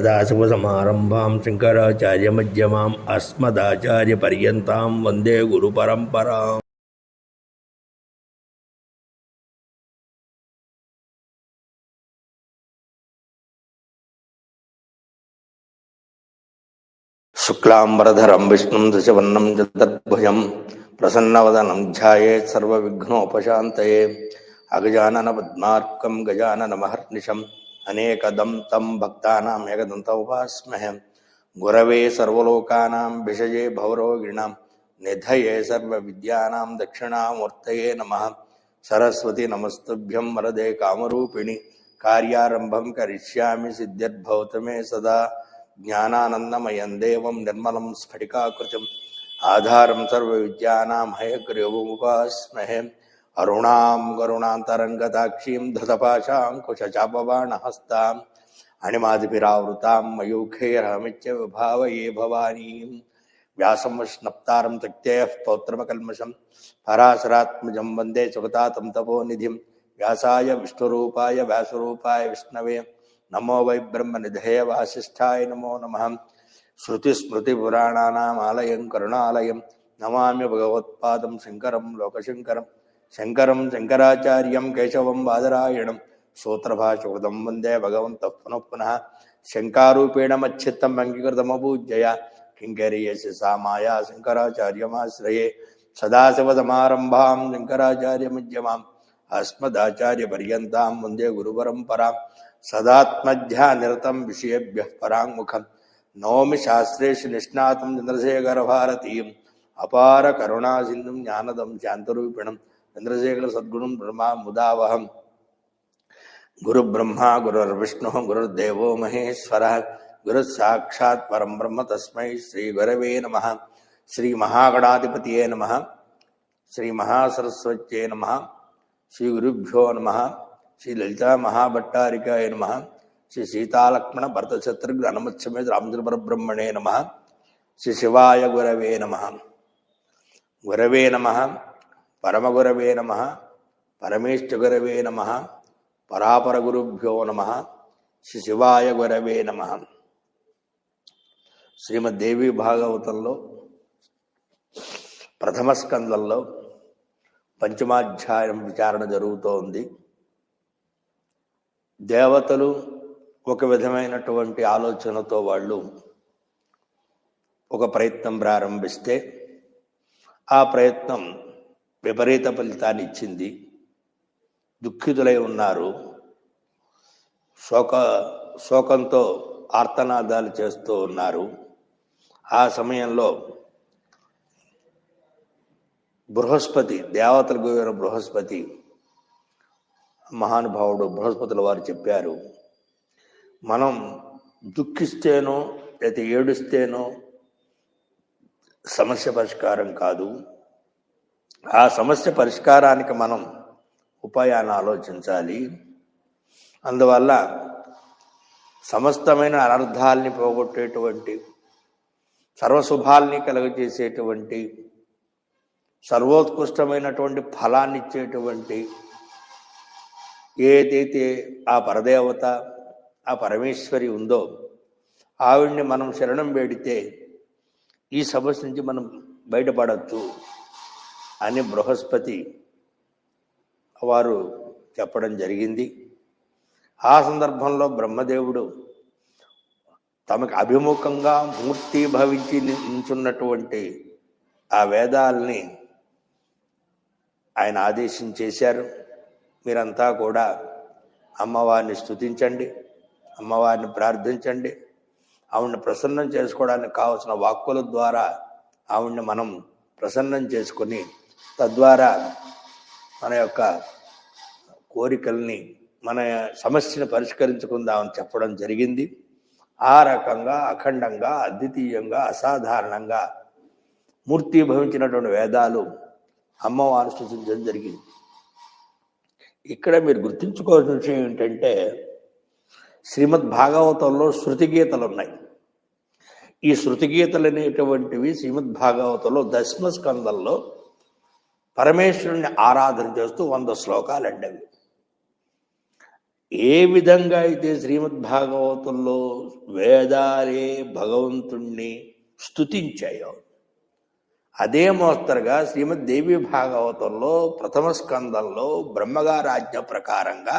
సదాశివసమారంభాం శంకరాచార్యమధ్యమాం అస్మదాచార్యపర్యంతాం వందే గురుపరంపరాం. శుక్లాంబరధరం విష్ణుం దశవర్ణం చతుర్భుజం ప్రసన్నవదనం ధ్యాయేత్ సర్వవిఘ్నోపశాంతయే. అగజానన పద్మార్కం గజాననమహర్నిశం అనేకదం తం భక్తానాం ఏకదంతముపాస్మహే. గురవే సర్వలోకానాం భిషజే భవరోగిణాం నిధయే సర్వవిద్యానాం దక్షిణామూర్తయే నమః. సరస్వతి నమస్తుభ్యం వరదే కామరూపిణి కార్యారంభం కరిష్యామి సిద్ధ్యద్భవతు మే సదా. జ్ఞానానందమయం దేవం నిర్మలం స్ఫటికాకృతిం ఆధారం సర్వవిద్యానాం హయగ్రీవముపాస్మహే. అరుణాం కరుణాంతరంగతాక్షీం ధృతపాశాంకుశచాపబాణహస్తాం అణిమాదిభిరావృతాం మయూఖైరహమిత్య విభావయే భవానీం. వ్యాసం వష్ణప్తారం తక్తేః పౌత్రమకల్మషం పరాశరాత్మజం వందే సుగతాతం తపోనిధిం. వ్యాసాయ విష్ణురూపాయ వ్యాసరూపాయ విష్ణవే నమో వై బ్రహ్మనిధయే వాసిష్ఠాయ నమో నమః. శృతిస్మృతిపురాణానామాలయం కరుణాలయం నమామి భగవత్పాదం శంకరం లోకశంకరం. శంకరం శంకరాచార్యం కేశవం బాదరాయణం సూత్రభాషోదం వందే భగవంతః పునః పునః. శంకారూపేణ మచ్చిత్తం అంగీకృతమపూజ్యయ కింకరీయసి సా మాయా శంకరాచార్యమాశ్రయే. సదాశివసమారంభాం శంకరాచార్యమధ్యమాం అస్మదాచార్యపర్యంతాం వందే గురుపరంపరాం. సదాత్మధ్యానిరతం విషయేభ్యః పరాంగుఖం నౌమి శాస్త్రేషు నిష్ణాతం చంద్రశేఖరభారతీయం. అపార కరుణాసింధుం జ్ఞానదం శాంతరూపిణం చంద్రశేఖర సద్గుణం బ్రహ్మా ముదావహం. గురుబ్రహ్మ గురుర్విష్ణు గురుర్దేవో మహేశ్వర గురు సాక్షాత్ పరం బ్రహ్మ తస్మై శ్రీ గురవే నమః. శ్రీ మహాగణాధిపతియే నమః. శ్రీ మహాసరస్వత్యై నమః. శ్రీ గురుభ్యో నమః. శ్రీ లలితా మహాభట్టారికాయ నమః. శ్రీ సీతాలక్ష్మణ భరత శత్రుఘ్న హనుమత్సమేత రామచంద్ర పరబ్రహ్మణే నమః. శ్రీ శివాయ గురవే నమః. గురవే నమః. పరమగురవే నమః. పరమేష్ఠ గురవే నమః. పరాపర గురుభ్యో నమః. శ్రీ శివాయ గురవే నమః. శ్రీమద్దేవి భాగవతంలో ప్రథమ స్కందంలో పంచమాధ్యాయం విచారణ జరుగుతోంది. దేవతలు ఒక విధమైనటువంటి ఆలోచనతో వాళ్ళు ఒక ప్రయత్నం ప్రారంభిస్తే ఆ ప్రయత్నం విపరీత ఫలితాన్ని ఇచ్చింది. దుఃఖితులై ఉన్నారు. శోకంతో ఆర్తనాదాలు చేస్తూ ఉన్నారు. ఆ సమయంలో బృహస్పతి, దేవతలకు బృహస్పతి మహానుభావుడు బృహస్పతుల వారు చెప్పారు, మనం దుఃఖిస్తేనో లేదా ఏడుస్తేనో సమస్య పరిష్కారం కాదు. ఆ సమస్య పరిష్కారానికి మనం ఉపాయాన్ని ఆలోచించాలి. అందువల్ల సమస్తమైన అనర్థాల్ని పోగొట్టేటువంటి, సర్వశుభాల్ని కలుగజేసేటువంటి, సర్వోత్కృష్టమైనటువంటి ఫలాన్ని ఇచ్చేటువంటి ఏదైతే ఆ పరదేవత, ఆ పరమేశ్వరి ఉందో ఆవిడ్ని మనం శరణం వేడితే ఈ సమస్య నుంచి మనం బయటపడవచ్చు అని బృహస్పతి వారు చెప్పడం జరిగింది. ఆ సందర్భంలో బ్రహ్మదేవుడు తమకు అభిముఖంగా మూర్తి భవించి నించున్నటువంటి ఆ వేదాలని ఆయన ఆదేశించేశారు. మీరంతా కూడా అమ్మవారిని స్తుతించండి, అమ్మవారిని ప్రార్థించండి. ఆవిడ్ని ప్రసన్నం చేసుకోవడానికి కావలసిన వాక్కుల ద్వారా ఆవిడ్ని మనం ప్రసన్నం చేసుకుని తద్వారా మన యొక్క కోరికల్ని, మన సమస్యను పరిష్కరించుకుందామని చెప్పడం జరిగింది. ఆ రకంగా అఖండంగా, అద్వితీయంగా, అసాధారణంగా మూర్తి భవించినటువంటి వేదాలు అమ్మవారు స్తుతించడం జరిగింది. ఇక్కడ మీరు గుర్తుంచుకోవాల్సిన విషయం ఏంటంటే, శ్రీమద్ భాగవతంలో శృతి గీతలు ఉన్నాయి. ఈ శృతి గీతలు అనేటువంటివి శ్రీమద్ భాగవతంలో దశమ స్కందంలో పరమేశ్వరుని ఆరాధన చేస్తూ 100 శ్లోకాలు అండవి. ఏ విధంగా అయితే శ్రీమద్భాగవతంలో వేదాలే భగవంతుణ్ణి స్తుతించాయో అదే మోస్తరుగా శ్రీమద్ దేవి భాగవతంలో ప్రథమ స్కందంలో బ్రహ్మగారి ఆజ్ఞ ప్రకారంగా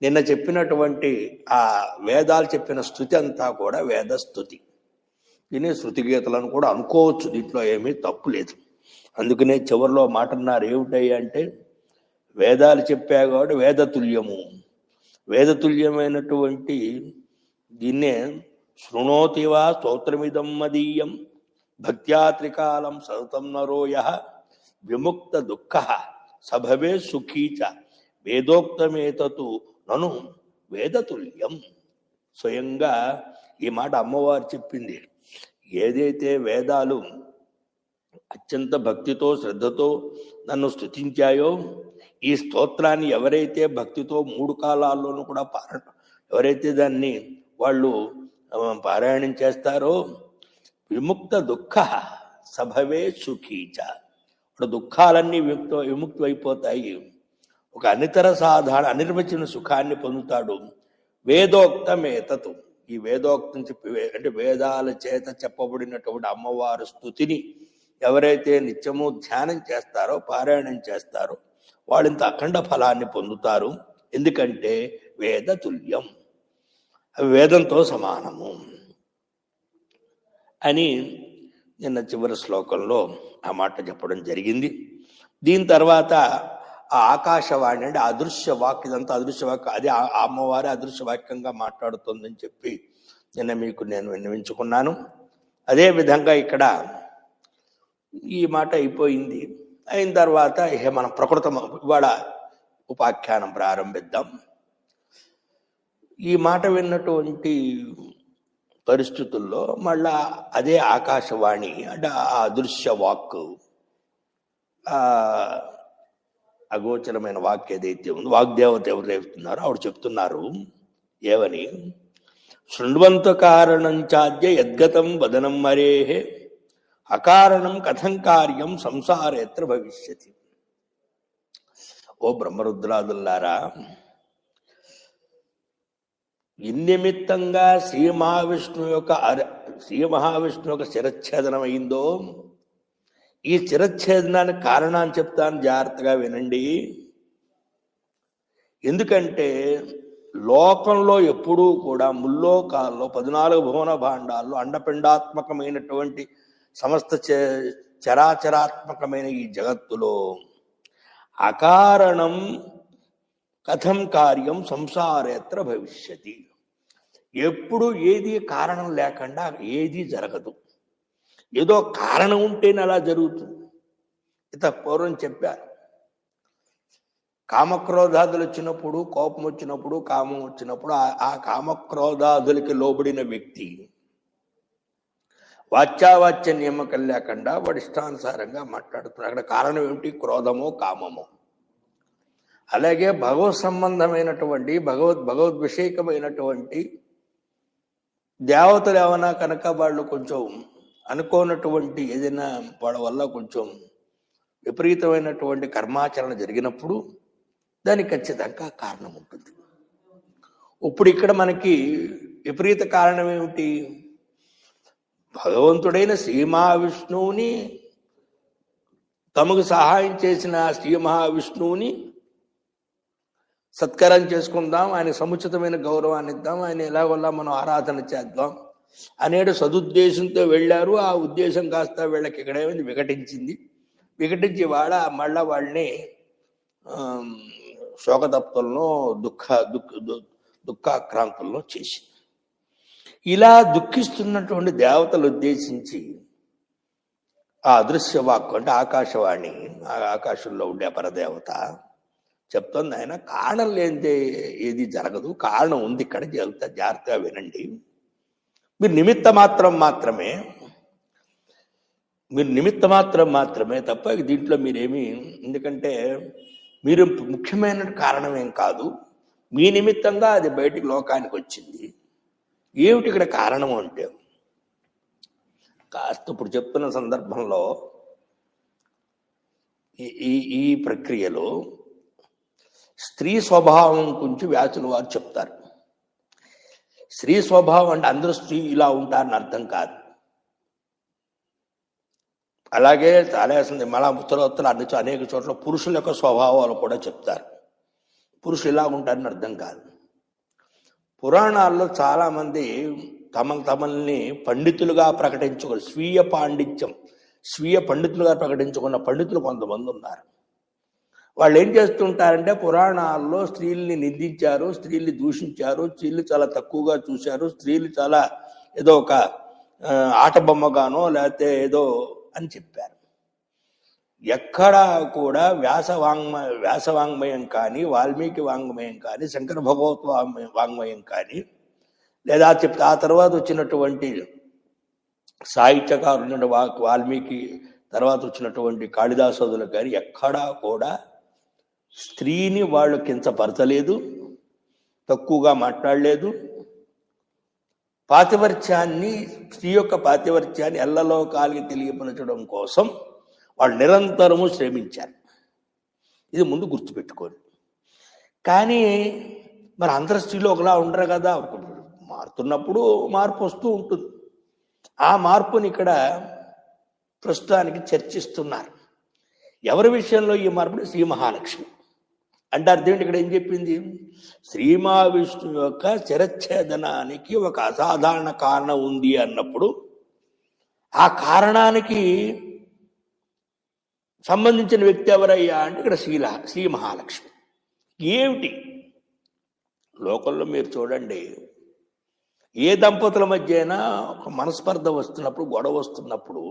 నిన్న చెప్పినటువంటి ఆ వేదాలు చెప్పిన స్తుతి అంతా కూడా వేద స్తుతి. దీన్ని శృతి గీతలను కూడా అనుకోవచ్చు, దీంట్లో ఏమీ తప్పు లేదు. అందుకనే చివరిలో మాట అన్నారు, ఏమిటయ్యా అంటే వేదాలు చెప్పా కాబట్టి వేదతుల్యము, వేదతుల్యమైనటువంటి దీన్నే శృణోతివా స్తోత్రమిదం మదీయం భక్త్యా త్రికాలం సతతం నరోయ విముక్త దుఃఖ సభవే సుఖీచ వేదోక్తమేతతు నను వేదతుల్యం. స్వయంగా ఈ మాట అమ్మవారు చెప్పింది. ఏదైతే వేదాలు అత్యంత భక్తితో శ్రద్ధతో నన్ను స్తుతించాయో, ఈ స్తోత్రాన్ని ఎవరైతే భక్తితో 3 కాలాల్లోనూ కూడా ఎవరైతే దాన్ని వాళ్ళు పారాయణం చేస్తారో విముక్త దుఃఖ సభవే సుఖీచ, ఇప్పుడు దుఃఖాలన్నీ విముక్తమైపోతాయి. ఒక అనితర సాధారణ అనిర్వచన సుఖాన్ని పొందుతాడు. వేదోక్తమేతతు, ఈ వేదోక్తం చెప్పి అంటే వేదాల చేత చెప్పబడినటువంటి అమ్మవారి స్తుతిని ఎవరైతే నిత్యము ధ్యానం చేస్తారో పారాయణం చేస్తారో వాళ్ళంత అఖండ ఫలాన్ని పొందుతారు. ఎందుకంటే వేద తుల్యం, అవి వేదంతో సమానము అని నిన్న చివరి శ్లోకంలో ఆ మాట చెప్పడం జరిగింది. దీని తర్వాత ఆ ఆకాశవాణి అంటే అదృశ్య వాక్యం, ఇదంతా అదృశ్య వాక్యం, అదే అమ్మవారి అదృశ్య వాక్యంగా మాట్లాడుతుందని చెప్పి నిన్న మీకు నేను విన్నవించుకున్నాను. అదేవిధంగా ఇక్కడ ఈ మాట అయిపోయింది. అయిన తర్వాత మనం ప్రకృతం ఇవాళ ఉపాఖ్యానం ప్రారంభిద్దాం. ఈ మాట విన్నటువంటి పరిస్థితుల్లో మళ్ళా అదే ఆకాశవాణి అంటే ఆ అదృశ్య వాక్, అగోచరమైన వాక్ ఏదైతే ఉందో, వాగ్దేవత ఎవరైతున్నారో ఆవిడ చెప్తున్నారు ఏమని, శృణ్వంత కారణం చాద్య యద్గతం వదనం మరేహే అకారణం కథం కార్యం సంసారేత్ర భవిష్యతి. ఓ బ్రహ్మరుద్రాదుల్లారా, నిమిత్తంగా శ్రీ మహావిష్ణువు యొక్క శిరచ్ఛేదనం అయిందో, ఈ శిరచ్ఛేదనానికి కారణాన్ని చెప్తాను, జాగ్రత్తగా వినండి. ఎందుకంటే లోకంలో ఎప్పుడూ కూడా ముల్లోకాల్లో 14 భువన భాండాల్లో అండపిండాత్మకమైనటువంటి సమస్త చరాచరాత్మకమైన ఈ జగత్తులో అకారణం కథం కార్యం సంసారేత్ర భవిష్యతి. ఎప్పుడు ఏది కారణం లేకుండా ఏది జరగదు, ఏదో కారణం ఉంటేనే అలా జరుగుతుంది. ఇంత పూర్వం చెప్పారు, కామక్రోధాదులు వచ్చినప్పుడు, కోపం వచ్చినప్పుడు, కామం వచ్చినప్పుడు ఆ కామక్రోధాదులకి లోబడిన వ్యక్తి వాచ్యావాచ్య నియమకం లేకుండా వాడి ఇష్టానుసారంగా మాట్లాడుతున్నాడు. అక్కడ కారణం ఏమిటి? క్రోధమో కామమో. అలాగే భగవత్ సంబంధమైనటువంటి భగవద్విషయకమైనటువంటి దేవతలు ఏమైనా కనుక వాళ్ళు కొంచెం అనుకోనటువంటి ఏదైనా వాళ్ళ వల్ల కొంచెం విపరీతమైనటువంటి కర్మాచరణ జరిగినప్పుడు దానికి ఖచ్చితంగా కారణం ఉంటుంది. ఇప్పుడు ఇక్కడ మనకి విపరీత కారణం ఏమిటి? భగవంతుడైన శ్రీ మహావిష్ణువుని, తమకు సహాయం చేసిన శ్రీ మహావిష్ణువుని సత్కారం చేసుకుందాం, ఆయన సముచితమైన గౌరవాన్ని ఇద్దాం, ఆయన ఎలాగోలా మనం ఆరాధన చేద్దాం అనేడు సదుద్దేశంతో వెళ్ళారు. ఆ ఉద్దేశం కాస్త వీళ్ళకి ఇక్కడేమైంది, వికటించి మళ్ళా వాళ్ళని శోకతప్తులను దుఃఖాక్రాంతులను చేసింది. ఇలా దుఃఖిస్తున్నటువంటి దేవతలు ఉద్దేశించి ఆ అదృశ్య వాక్కు అంటే ఆకాశవాణి, ఆకాశంలో ఉండే పరదేవత చెప్తుంది, ఆయన కారణం లేనిదే ఏది జరగదు, కారణం ఉంది ఇక్కడ, జాగ్రత్తగా వినండి. మీరు నిమిత్త మాత్రమే తప్ప దీంట్లో మీరేమి, ఎందుకంటే మీరు ముఖ్యమైన కారణం ఏం కాదు, మీ నిమిత్తంగా అది బయటికి లోకానికి వచ్చింది. ఏమిటి ఇక్కడ కారణం అంటే, కాస్త ఇప్పుడు చెప్తున్న సందర్భంలో ఈ ప్రక్రియలో స్త్రీ స్వభావం గురించి వ్యాసుల వారు చెప్తారు. స్త్రీ స్వభావం అంటే అందరూ స్త్రీ ఇలా ఉంటారని అర్థం కాదు. అలాగే చాలా మళ్ళా ఉత్తరోత్తర అనేక చోట్ల పురుషుల యొక్క స్వభావాలు కూడా చెప్తారు. పురుషులు ఇలా ఉంటారని అర్థం కాదు. పురాణాల్లో చాలామంది తమల్ని పండితులుగా ప్రకటించుకుని స్వీయ పాండిత్యం, స్వీయ పండితులుగా ప్రకటించుకున్న పండితులు కొంతమంది ఉన్నారు. వాళ్ళు ఏం చేస్తుంటారంటే పురాణాల్లో స్త్రీల్ని నిందించారు, స్త్రీల్ని దూషించారు, స్త్రీలు చాలా తక్కువగా చూశారు, స్త్రీలు చాలా ఏదో ఒక ఆటబొమ్మగానో లేకపోతే ఏదో అని చెప్పారు. ఎక్కడా కూడా వ్యాసవాంగ్మయం కానీ, వాల్మీకి వాంగ్మయం కానీ, శంకర భగవత్ వాంగ్మయం కానీ, లేదా ఆ తర్వాత వచ్చినటువంటి సాహిత్యకారులు వాల్మీకి తర్వాత వచ్చినటువంటి కాళిదాసులు కానీ ఎక్కడా కూడా స్త్రీని వాళ్ళు కించపరచలేదు, తక్కువగా మాట్లాడలేదు. పాతివర్త్యాన్ని, స్త్రీ యొక్క పాతివర్త్యాన్ని ఎల్లలోకాలకి తెలియపరచడం కోసం వాళ్ళు నిరంతరము శ్రమించారు. ఇది ముందు గుర్తుపెట్టుకోండి. కానీ మరి అందరు స్త్రీలు ఒకలా ఉండరు కదా, మారుతున్నప్పుడు మార్పు వస్తూ ఉంటుంది. ఆ మార్పుని ఇక్కడ ప్రస్తుతానికి చర్చిస్తున్నారు. ఎవరి విషయంలో ఈ మార్పుని? శ్రీ మహాలక్ష్మి అంటే అర్థం ఏంటి? ఇక్కడ ఏం చెప్పింది? శ్రీ మహావిష్ణు యొక్క శిరచ్ఛేదనానికి ఒక అసాధారణ కారణం ఉంది అన్నప్పుడు ఆ కారణానికి సంబంధించిన వ్యక్తి ఎవరయ్యా అంటే ఇక్కడ శ్రీ మహాలక్ష్మి. ఏమిటి? లోకంలో మీరు చూడండి, ఏ దంపతుల మధ్య అయినా ఒక మనస్పర్ధ వస్తున్నప్పుడు, గొడవ వస్తున్నప్పుడు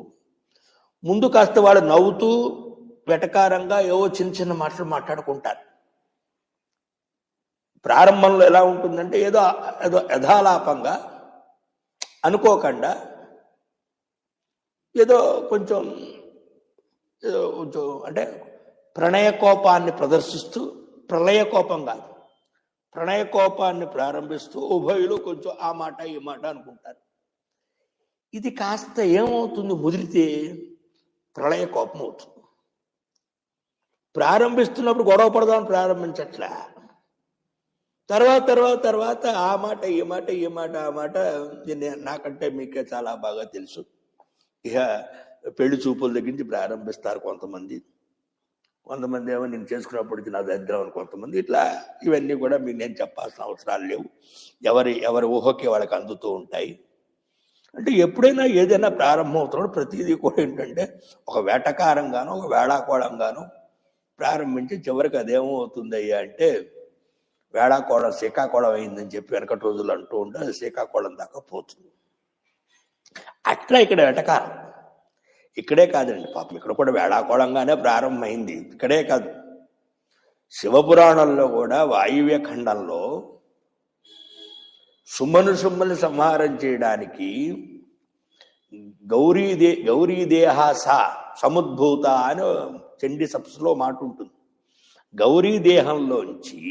ముందు కాస్త వాళ్ళు నవ్వుతూ వెటకారంగా ఏవో చిన్న చిన్న మాటలు మాట్లాడుకుంటారు. ప్రారంభంలో ఎలా ఉంటుందంటే ఏదో యథాలాపంగా అనుకోకుండా ఏదో కొంచెం అంటే ప్రణయ కోపాన్ని ప్రదర్శిస్తూ, ప్రళయ కోపం కాదు, ప్రణయ కోపాన్ని ప్రారంభిస్తూ ఉభయులు కొంచెం ఆ మాట ఈ మాట అనుకుంటారు. ఇది కాస్త ఏమవుతుంది? ముదిరితే ప్రళయ కోపం అవుతుంది. ప్రారంభిస్తున్నప్పుడు గొడవ పడదామని ప్రారంభించట్లా. తర్వాత ఆ మాట ఈ మాట ఆ మాట నాకంటే మీకే చాలా బాగా తెలుసు. ఇక పెళ్లి చూపుల దగ్గర నుంచి ప్రారంభిస్తారు కొంతమంది ఏమో నేను చేసుకున్నప్పటికీ నా దరిద్రం అని కొంతమంది. ఇట్లా ఇవన్నీ కూడా మీకు నేను చెప్పాల్సిన అవసరాలు లేవు. ఎవరి ఊహకి వాళ్ళకి అందుతూ ఉంటాయి. అంటే ఎప్పుడైనా ఏదైనా ప్రారంభం అవుతున్నప్పుడు ప్రతిదీ కూడా ఏంటంటే ఒక వేటకారంగానో ఒక వేళాకోళంగానో ప్రారంభించి చివరికి అదేమవుతుంది అయ్యా అంటే వేళాకోళం శ్రీకాకుళం అయిందని చెప్పి వెనకటి రోజులు అంటూ ఉంటే అది శ్రీకాకుళం దాకా పోతుంది. అట్లా ఇక్కడ వేటకారం. ఇక్కడే కాదండి, పాపం ఇక్కడ కూడా వేళాకోళంగానే ప్రారంభమైంది. ఇక్కడే కాదు, శివపురాణంలో కూడా వాయువ్య ఖండంలో సుమ్మని సంహారం చేయడానికి గౌరీదేహాస సముద్భూత అని చండీ సప్స్లో మాట ఉంటుంది. గౌరీ దేహంలోంచి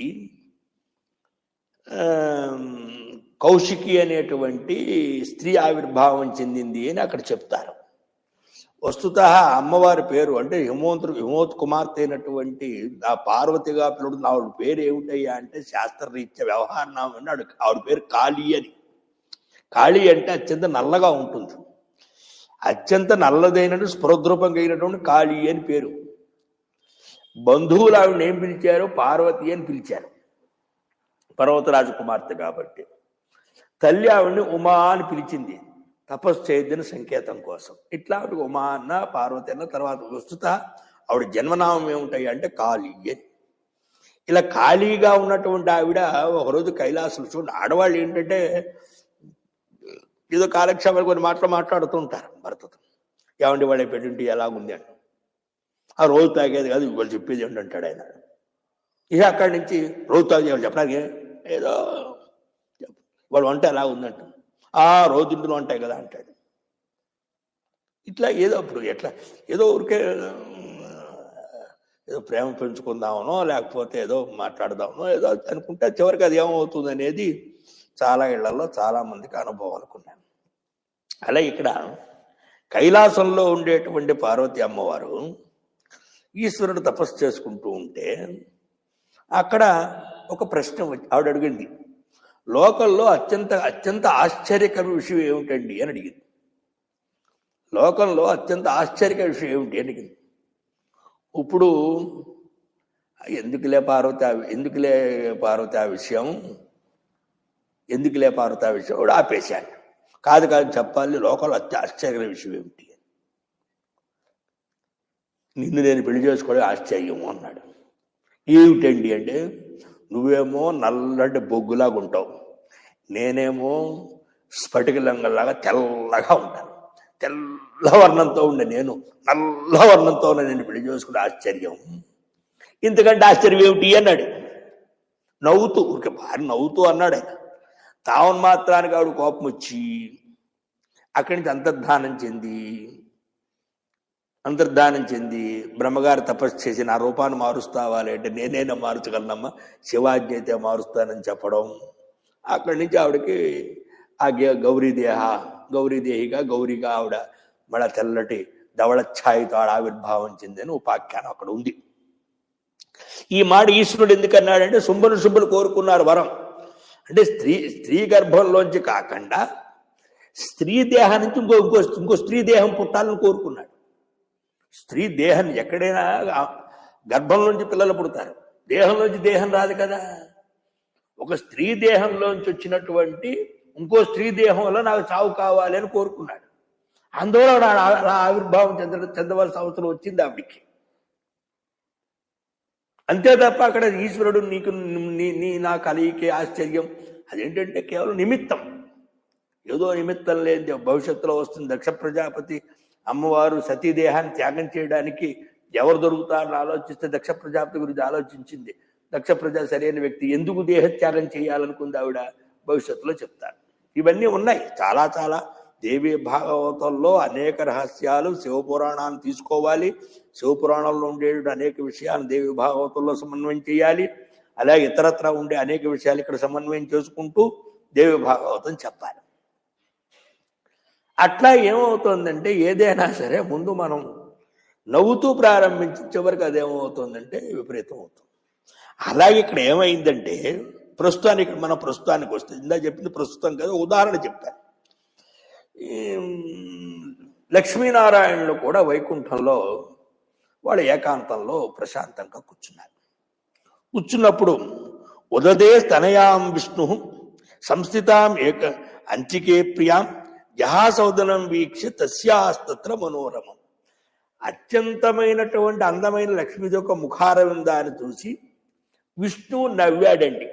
కౌశికి అనేటువంటి స్త్రీ ఆవిర్భావం చెందింది అని అక్కడ చెప్తారు. వస్తుత అమ్మవారి పేరు అంటే హిమోత్ కుమార్తె అయినటువంటి ఆ పార్వతిగా పిలుడు ఆవిడ పేరు ఏమిటయ్యా అంటే శాస్త్రరీత్యా వ్యవహార నామం అన్నాడు. ఆవిడ పేరు కాళీ అని. కాళీ అంటే అత్యంత నల్లగా ఉంటుంది. అత్యంత నల్లదైన స్ఫురద్రూపంగా అయినటువంటి కాళీ అని పేరు. బంధువులు ఆవిడని ఏం పిలిచారు? పార్వతి అని పిలిచారు, పర్వతరాజు కుమార్తె కాబట్టి. తల్లి ఆవిడని ఉమా అని పిలిచింది, తపస్సు చేయొద్దని సంకేతం కోసం. ఇట్లా ఆవిడ ఉమా అన్న పార్వతి అన్న. తర్వాత వస్తుత ఆవిడ జన్మనామం ఏముంటాయి అంటే కాళీ అని. ఇలా ఖాళీగా ఉన్నటువంటి ఆవిడ ఒకరోజు కైలాసం చూడండి. ఆడవాళ్ళు ఏంటంటే ఏదో కాలక్షేపాలు కొన్ని మాట్లాడుతూ ఉంటారు భర్తతో. ఏమండి వాడే పెట్టుంటే ఎలాగుంది అంట. ఆ రోజు తాగేది కాదు, వాళ్ళు చెప్పేది ఏంటంటాడు ఆయన. ఇక అక్కడి నుంచి రోజు తాగేది వాళ్ళు చెప్పడానికి ఏదో వాళ్ళు వంట ఎలా ఉందంట. ఆ రోజు ఇంట్లో ఉంటాయి కదా అంటాడు. ఇట్లా ఏదో అప్పుడు ఎట్లా ఏదో ఊరికే ఏదో ప్రేమ పెంచుకుందామనో లేకపోతే ఏదో మాట్లాడదామనో ఏదో అనుకుంటే చివరికి అది ఏమవుతుంది అనేది చాలా ఇళ్లలో చాలా మందికి అనుభవాలకు ఉన్నాయి. అలా ఇక్కడ కైలాసంలో ఉండేటువంటి పార్వతి అమ్మవారు ఈశ్వరుడు తపస్సు చేసుకుంటూ ఉంటే అక్కడ ఒక ప్రశ్న ఆవిడ అడిగింది, లోకంలో అత్యంత ఆశ్చర్యకర విషయం ఏమిటండి అని అడిగింది. లోకంలో అత్యంత ఆశ్చర్యకర విషయం ఏమిటి అని అడిగింది. ఇప్పుడు ఎందుకులే పార్వతి ఆ విషయం కూడా ఆపేశాను. కాదు చెప్పాలి, లోకంలో ఆశ్చర్యకర విషయం ఏమిటి, నిన్ను నేను పెళ్లి చేసుకోవడం ఆశ్చర్యము అన్నాడు. ఏమిటండి అంటే, నువ్వేమో నల్లటి బొగ్గులాగా ఉంటావు, నేనేమో స్ఫటికలింగంలాగా తెల్లగా ఉంటాను. తెల్ల వర్ణంతో ఉండే నేను నల్ల వర్ణంతో ఉన్న నేను పెళ్లి చేసుకునే ఆశ్చర్యం, ఇంతకంటే ఆశ్చర్యం ఏమిటి అన్నాడు. నవ్వుతూ భార్య నవ్వుతూ అన్నాడు ఆయన. తావన్ మాత్రానికి ఆవిడ కోపం వచ్చి అక్కడి నుంచి అంతర్ధానం చెంది బ్రహ్మగారు తపస్సు చేసి నా రూపాన్ని మారుస్తావాలి అంటే, నేనైనా మార్చగలనమ్మా, శివాజ్ఞ అయితే మారుస్తానని చెప్పడం. అక్కడి నుంచి ఆవిడకి ఆ గౌరీగా ఆవిడ మళ్ళా తెల్లటి ధవళ ఛాయితో ఆవిడ ఆవిర్భావం చెందని ఉపాఖ్యానం అక్కడ ఉంది. ఈ మాట ఈశ్వరుడు ఎందుకన్నాడంటే, శుంభను కోరుకున్నారు వరం. అంటే స్త్రీ గర్భంలోంచి కాకుండా స్త్రీ దేహం నుంచి ఇంకో స్త్రీ దేహం పుట్టాలని కోరుకున్నాడు. స్త్రీ దేహం ఎక్కడైనా గర్భంలోంచి పిల్లలు పుడతారు, దేహంలోంచి దేహం రాదు కదా. ఒక స్త్రీ దేహంలోంచి వచ్చినటువంటి ఇంకో స్త్రీ దేహం వల్ల నాకు చావు కావాలి అని కోరుకున్నాడు. అందువల్ల ఆవిర్భావం చెందవలసిన అవసరం వచ్చింది ఆవిడికి. అంతే తప్ప అక్కడ ఈశ్వరుడు నీకు నా కలయికే ఆశ్చర్యం అదేంటంటే కేవలం నిమిత్తం, ఏదో నిమిత్తం లేదు, భవిష్యత్తులో వస్తుంది. దక్ష ప్రజాపతి అమ్మవారు సతీదేహాన్ని త్యాగం చేయడానికి ఎవరు దొరుకుతారని ఆలోచిస్తే దక్ష ప్రజాపతి గురించి ఆలోచించింది. దక్ష ప్రజ సరైన వ్యక్తి, ఎందుకు దేహత్యాగం చేయాలనుకుంది ఆవిడ భవిష్యత్తులో చెప్తారు. ఇవన్నీ ఉన్నాయి చాలా చాలా. దేవీ భాగవతంలో అనేక రహస్యాలు, శివపురాణాన్ని తీసుకోవాలి, శివపురాణంలో ఉండే అనేక విషయాలు దేవీ భాగవతంలో సమన్వయం చేయాలి. అలాగే ఇతరత్ర ఉండే అనేక విషయాలు ఇక్కడ సమన్వయం చేసుకుంటూ దేవీ భాగవతం చెప్పాలి. అట్లా ఏమవుతుందంటే, ఏదైనా సరే ముందు మనం నవ్వుతూ ప్రారంభించి చివరికి అదేమవుతుందంటే విపరీతం అవుతుంది. అలాగే ఇక్కడ ఏమైందంటే, ప్రస్తుతానికి వస్తే ఇందా చెప్పింది ప్రస్తుతం కదా, ఉదాహరణ చెప్పాను. లక్ష్మీనారాయణులు కూడా వైకుంఠంలో వాళ్ళ ఏకాంతంలో ప్రశాంతంగా కూర్చున్నప్పుడు ఉదదే స్తనయాం విష్ణు సంస్థితాం ఏక అంచికే ప్రియాం జహాసౌదనం వీక్ష తస్యాస్తత్ర మనోరమం. అత్యంతమైనటువంటి అందమైన లక్ష్మీది యొక్క ముఖారవిందాన్ని చూసి విష్ణు నవ్వాడండి.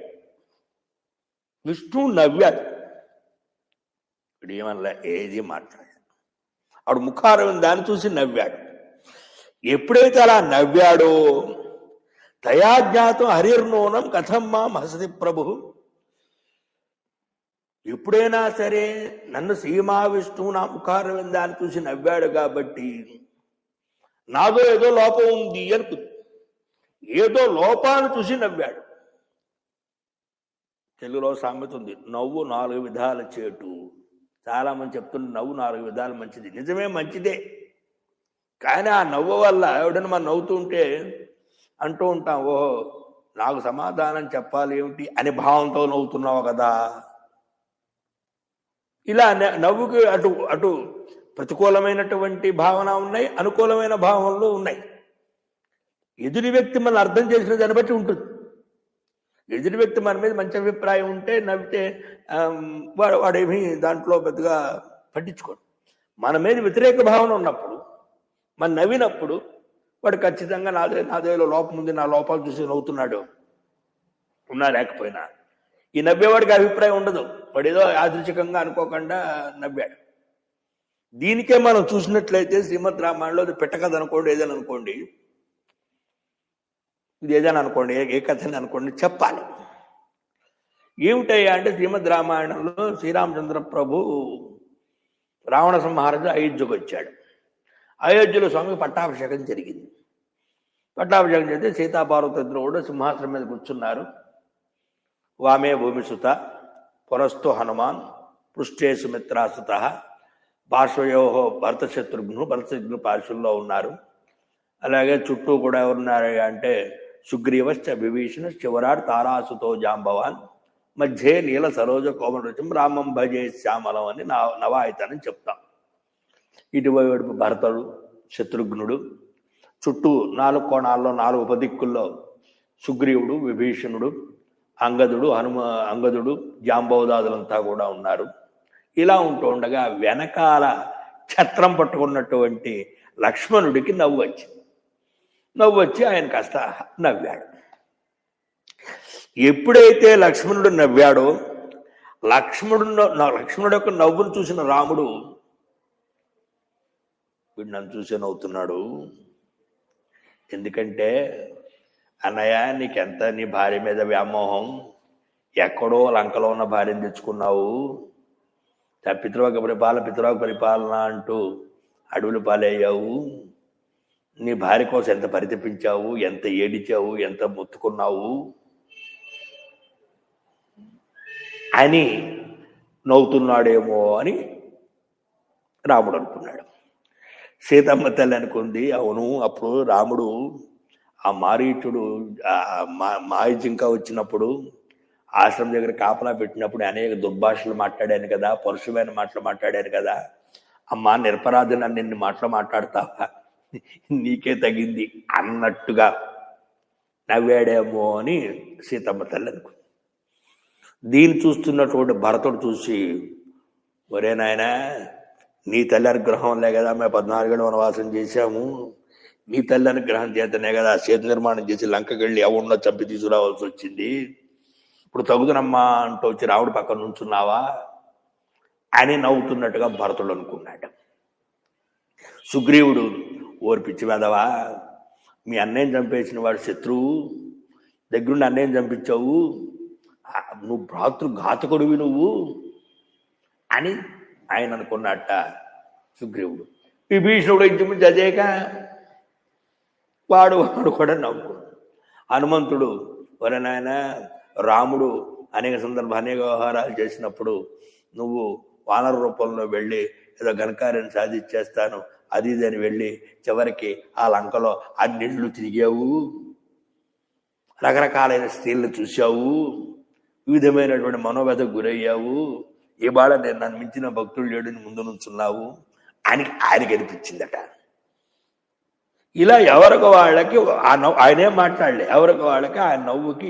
విష్ణు నవ్వాడు, ఇప్పుడు ఏమన్నా ఏది మాట్లాడాడు, ఆవిడ ముఖారవిందాన్ని చూసి నవ్వాడు. ఎప్పుడైతే అలా నవ్వాడో తయాజ్ఞాతం హరిర్నూనం కథం మాం హసతి ప్రభు. ఎప్పుడైనా సరే నన్ను సీమా విష్ణువు నా ముఖారవిందాన్ని చూసి నవ్వాడు కాబట్టి నాదో ఏదో లోపం ఉంది అనుకుంది. ఏదో లోపాన్ని చూసి నవ్వాడు. తెలుగులో సామెత ఉంది, నవ్వు 4 విధాల చేటు. చాలా మంది చెప్తున్న నవ్వు 4 విధాలు మంచిది. నిజమే, మంచిదే. కానీ ఆ నవ్వు వల్ల ఎవడైనా మనం నవ్వుతుంటే అంటూ ఉంటాం, ఓహో నాకు సమాధానం చెప్పాలి ఏమిటి అనే భావంతో నవ్వుతున్నావు కదా. ఇలా నవ్వుకి అటు ప్రతికూలమైనటువంటి భావన ఉన్నాయి, అనుకూలమైన భావనలు ఉన్నాయి. ఎదుటి వ్యక్తి మనం అర్థం చేసిన దాన్ని బట్టి ఉంటుంది. ఎదుటి వ్యక్తి మన మీద మంచి అభిప్రాయం ఉంటే నవ్వితే వాడేమీ దాంట్లో పెద్దగా పట్టించుకోడు. మన మీద వ్యతిరేక భావన ఉన్నప్పుడు మనం నవ్వినప్పుడు వాడు ఖచ్చితంగా నాదేలో లోపం ఉంది, నా లోపాలు చూసి నవ్వుతున్నాడు ఉన్నా లేకపోయినా. ఈ నవ్వేవాడికి అభిప్రాయం ఉండదు, వాడు ఏదో యాదృచ్ఛికంగా అనుకోకుండా నవ్వాడు. దీనికే మనం చూసినట్లయితే శ్రీమద్ రామాయణంలో పెట్ట కథ అనుకోండి, ఏదైనా అనుకోండి, ఇది ఏదైనా అనుకోండి, ఏ కథని అనుకోండి, చెప్పాలి. ఏమిటయ్యా అంటే శ్రీమద్ రామాయణంలో శ్రీరామచంద్ర ప్రభు రావణ సంహారంతో అయోధ్యకు వచ్చాడు. అయోధ్యలో స్వామికి పట్టాభిషేకం జరిగింది. పట్టాభిషేకం చేస్తే సీతాపార్వతిద్దరు కూడా సింహాసనం మీద కూర్చున్నారు. వామే భూమిసుత పురస్థో హనుమాన్ పృష్ఠే సుమిత్రాసుత పార్శ్వయోహో భరతశత్రుఘ్ను పార్శ్వల్లో ఉన్నారు. అలాగే చుట్టూ కూడా ఎవరున్నారు అంటే సుగ్రీవశ్చ విభీషణ శివరాట్ తారాసుతో జాంబవాన్ మధ్యే నీల సరోజ కోమల రుచిం రామం భజే శ్యామలం అని నవాయితానని చెప్తాం. ఇటువైపు భరతుడు, శత్రుఘ్నుడు, చుట్టూ 4 కోణాల్లో 4 ఉపదిక్కుల్లో సుగ్రీవుడు, విభీషణుడు, అంగదుడు, జాంబవదాదులంతా కూడా ఉన్నారు. ఇలా ఉంటూ ఉండగా వెనకాల ఛత్రం పట్టుకున్నటువంటి లక్ష్మణుడికి నవ్వు వచ్చి ఆయన కాస్త నవ్వాడు. ఎప్పుడైతే లక్ష్మణుడు నవ్వాడో లక్ష్మణుడు యొక్క నవ్వును చూసిన రాముడు, వీడు నన్ను చూసే నవ్వుతున్నాడు, ఎందుకంటే అన్నయ్య నీకెంత నీ భార్య మీద వ్యామోహం, ఎక్కడో లంకలో ఉన్న భార్యను తెచ్చుకున్నావు, పితృవాక పరిపాలన అంటూ అడవులు పాలయ్యావు, నీ భార్య కోసం ఎంత పరితపించావు, ఎంత ఏడిచావు, ఎంత మొత్తుకున్నావు అని నవ్వుతున్నాడేమో అని రాముడు అనుకున్నాడు. సీతమ్మ తల్లి అనుకుంది, అవును అప్పుడు రాముడు ఆ మారీచుడు మాయ జింక వచ్చినప్పుడు ఆశ్రమం దగ్గర కాపలా పెట్టినప్పుడు అనేక దుర్భాషలు మాట్లాడాను కదా, పరుషమైన మాటలు మాట్లాడాను కదా, అమ్మా నిరపరాధన నిన్ను మాటలు మాట్లాడతావా, నీకే తగింది అన్నట్టుగా నవ్వాడేమో అని సీతమ్మ తల్లి అనుకుంది. దీన్ని చూస్తున్నటువంటి భరతుడు చూసి, ఒరే నాయన నీ తల్లి అనుగ్రహంలే కదా మేము 14 ఏళ్ళు వనవాసం చేశాము, నీ తల్లి అనుగ్రహం చేతనే కదా సేతు నిర్మాణం చేసి లంకకెళ్ళి ఎవరినో చంపి తీసుకురావాల్సి వచ్చింది, ఇప్పుడు తగుదనమ్మా అంటూ వచ్చి రాముడి పక్కన నుంచున్నావా అని నవ్వుతున్నట్టుగా భరతుడు అనుకున్నాడు. సుగ్రీవుడు, ఓరి పిచ్చి వెదవా, మీ అన్నయ్యని చంపేసిన వాడు శత్రువు, దగ్గరుండి అన్నయ్యని చంపించావు, నువ్వు భ్రాతృఘాతకుడివి నువ్వు అని ఆయన అనుకున్నట్ట సుగ్రీవుడు. విభీషణుడు ఇంచుమించు అదేక వాడు కూడా నవ్వుకున్నాడు. హనుమంతుడు, ఒరే నాయన రాముడు అనేక వ్యవహారాలు చేసినప్పుడు నువ్వు వానర రూపంలో వెళ్ళి ఏదో ఘనకార్యాన్ని సాధించేస్తాను అది ఇది అని వెళ్ళి చివరికి ఆ లంకలో అన్నిళ్ళు తిరిగావు, రకరకాలైన స్త్రీలను చూశావు, వివిధమైనటువంటి మనోవ్యతకు గురయ్యావు, ఇవాళ నేను నన్ను మించిన భక్తులు లేడుని ముందు నుంచున్నావు అని ఆయనకి అనిపించిందట. ఇలా ఎవరికి వాళ్ళకి ఆయనేం మాట్లాడలే, ఎవరికి వాళ్ళకి ఆ నవ్వుకి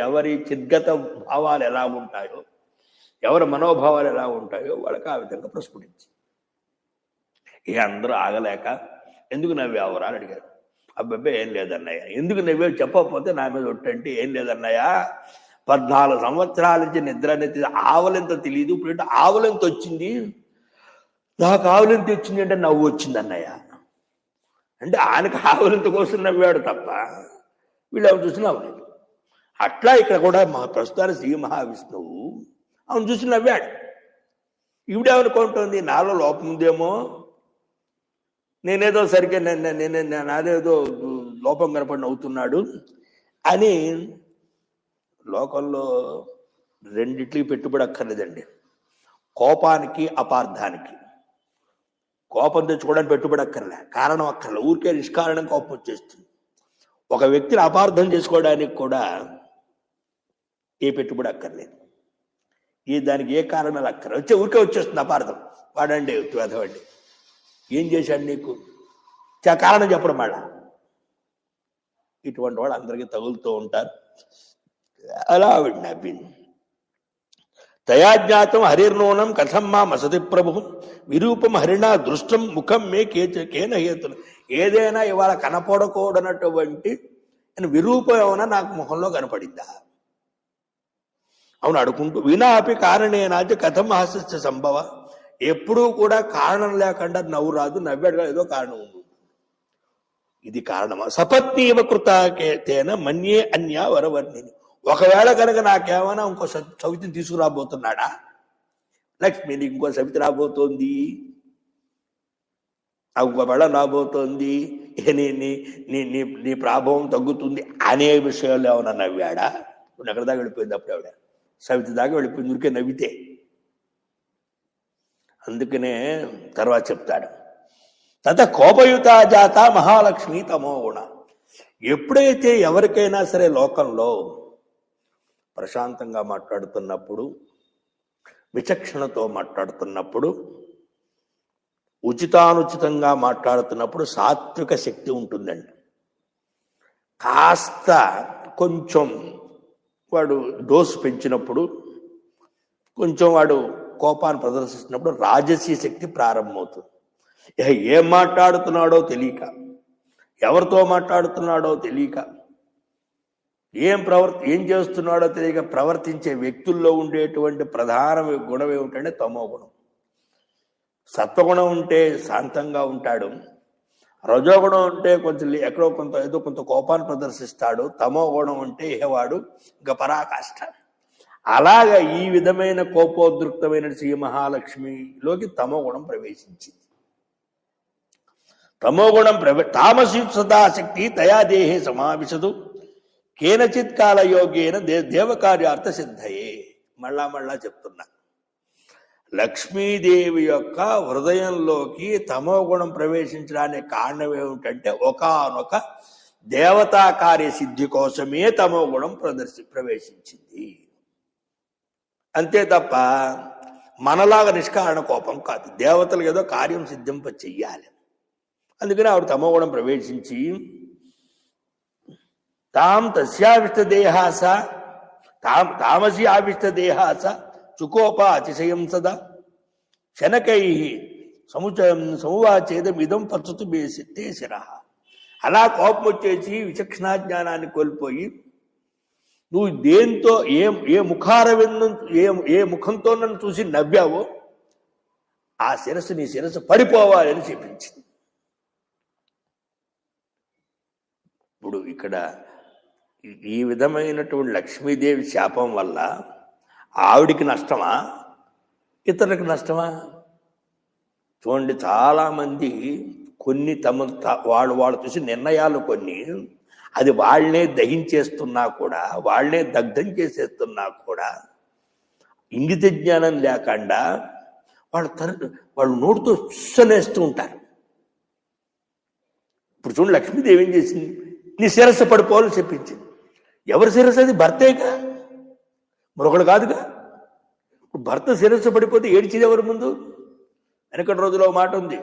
ఎవరి చిద్గత భావాలు ఎలా ఉంటాయో, ఎవరి మనోభావాలు ఎలా ఉంటాయో వాళ్ళకి ఆ విధంగా ప్రస్ఫుటించి అందరూ ఆగలేక ఎందుకు నవ్వావురా అని అడిగారు. అబ్బాయి ఏం లేదన్నయ్య, ఎందుకు నవ్వే చెప్పకపోతే నా మీద ఒట్టంటే ఏం లేదన్నయ్య, 14 సంవత్సరాల నుంచి నిద్ర అనేది ఆవలింత తెలియదు, ఇప్పుడు ఆవలింత వచ్చింది, నాకు ఆవలింత వచ్చింది అంటే నవ్వు వచ్చింది అన్నయ్య అంటే ఆయనకు ఆవలింత కోసం నవ్వాడు తప్ప వీళ్ళు ఎవరు చూసి నవ్వలేదు. అట్లా ఇక్కడ కూడా మా ప్రస్తుతాన్ని శ్రీ మహావిష్ణువు అవును చూసి నవ్వాడు. ఈవిడేమనుకుంటుంది, నాలో లోపం ఉందేమో, నేనేదో సరిగ్గా నాదేదో లోపం కనపడి నవ్వుతున్నాడు అని. లోకంలో రెండిట్లకి పెట్టుబడి అక్కర్లేదండి, కోపానికి అపార్థానికి. కోపం తెచ్చుకోవడానికి పెట్టుబడి అక్కర్లే, కారణం అక్కర్లే, ఊరికే నిష్కారణం కోపం వచ్చేస్తుంది. ఒక వ్యక్తిని అపార్థం చేసుకోవడానికి కూడా ఏ పెట్టుబడి అక్కర్లేదు, దానికి ఏ కారణాలు అక్కర్లేదు, ఊరికే వచ్చేస్తుంది అపార్థం. వాడండి వెధవండి, ఏం చేశాడు నీకు, కారణం చెప్పడం మళ్ళా. ఇటువంటి వాడు అందరికీ తగులుతూ ఉంటారు. అలా ఆవిడ నవ్వింది. తయాజ్ఞాతం హరిర్నూనం కథం మా మసతి ప్రభు విరూపం హరిణా దృష్టం ముఖం మే కేన హేతులు. ఏదైనా ఇవాళ కనపడకూడనటువంటి విరూపం ఏమైనా నాకు ముఖంలో కనపడిందా? అవును అడుకుంటూ వినా అపి కారణేనాచ కథం హాస్య సంభవ. ఎప్పుడూ కూడా కారణం లేకుండా నవ్వు రాదు, నవ్వాడుగా ఏదో కారణం ఉంది. ఇది కారణమా? సపత్నీవ కృతేన మన్యే అన్యా వరవర్ణిని. ఒకవేళ కనుక నాకేమైనా ఇంకో సవితిని తీసుకురాబోతున్నాడా, లక్ష్మి నీకు ఇంకో సవితి రాబోతోంది, ఇంకో బెళ్ళం రాబోతోంది, నీ ప్రాభవం తగ్గుతుంది అనే విషయాలు ఏమైనా నవ్వాడా? ఇప్పుడు ఎక్కడ దాకా వెళ్ళిపోయింది, అప్పుడు ఆవిడ సవితి దాకా వెళ్ళిపోయింది ఊరికే నవ్వితే. అందుకనే తర్వాత చెప్తాడు, తత కోపయుత జాత మహాలక్ష్మి తమో గుణ. ఎప్పుడైతే ఎవరికైనా సరే లోకంలో ప్రశాంతంగా మాట్లాడుతున్నప్పుడు, విచక్షణతో మాట్లాడుతున్నప్పుడు, ఉచితానుచితంగా మాట్లాడుతున్నప్పుడు సాత్విక శక్తి ఉంటుందండి. కాస్త కొంచెం వాడు డోసు పెంచినప్పుడు, కొంచెం వాడు కోపాన్ని ప్రదర్శిస్తున్నప్పుడు రాజసీ శక్తి ప్రారంభమవుతుంది. ఏం మాట్లాడుతున్నాడో తెలియక, ఎవరితో మాట్లాడుతున్నాడో తెలియక, ఏం చేస్తున్నాడో తెలియక ప్రవర్తించే వ్యక్తుల్లో ఉండేటువంటి ప్రధాన గుణం ఏమిటంటే తమో గుణం. సత్వగుణం ఉంటే శాంతంగా ఉంటాడు, రజోగుణం ఉంటే కొంచెం ఎక్కడో ఏదో కొంత కోపాన్ని ప్రదర్శిస్తాడు, తమో గుణం ఉంటే వాడు ఇంకా పరాకాష్ట. అలాగా ఈ విధమైన కోపోద్రిక్తమైన శ్రీ మహాలక్ష్మిలోకి తమో గుణం ప్రవేశించింది. తమోగుణం తామసి సదాశక్తి తయాదేహే సమావిశదు కేనచిత్ కాలయోగేన దేవకార్యార్థ సిద్ధయే. మళ్ళా చెప్తున్నా, లక్ష్మీదేవి యొక్క హృదయంలోకి తమోగుణం ప్రవేశించడానికి కారణం ఏమిటంటే ఒకానొక దేవతా కార్య సిద్ధి కోసమే తమోగుణం ప్రవేశించింది. అంతే తప్ప మనలాగా నిష్కారణ కోపం కాదు. దేవతలకు ఏదో కార్యం సిద్ధింప చెయ్యాలి. అందుకని ఆవిడ తమోగుణం ప్రవేశించి తస్యావిష్టదేహాస తామసి ఆవిష్టదేహాస చుకోప అతిశయం సదా శనకై సమువాచేదమిదం పచ్చతు బేసితే శిర. అలా కోపం వచ్చేసి విచక్షణాజ్ఞానాన్ని కోల్పోయి నువ్వు దేంతో ఏ ముఖంతో నన్ను చూసి నవ్వావో ఆ శిరస్సు నీ శిరస్సు పడిపోవాలని చెప్పించింది. ఇప్పుడు ఇక్కడ ఈ విధమైనటువంటి లక్ష్మీదేవి శాపం వల్ల ఆవిడికి నష్టమా, ఇతరులకు నష్టమా? చూడండి, చాలామంది కొన్ని వాళ్ళు చూసి నిర్ణయాలు కొన్ని అది వాళ్ళనే దహించేస్తున్నా కూడా, వాళ్ళనే దగ్ధం చేసేస్తున్నా కూడా ఇంగిత జ్ఞానం లేకుండా వాళ్ళు నోటితో సుస్సనేస్తూ ఉంటారు. ఇప్పుడు చూడండి, లక్ష్మీదేవి ఏం చేసింది? నీ శిరస్సు పడిపోవాలని చెప్పించింది. ఎవరి శిరస్సు? అది భర్తేగా, మరొకడు కాదుగా. భర్త శిరస్సు పడిపోతే ఏడ్చేది ఎవరి ముందు? వెనకటి రోజులో మాట ఉంది,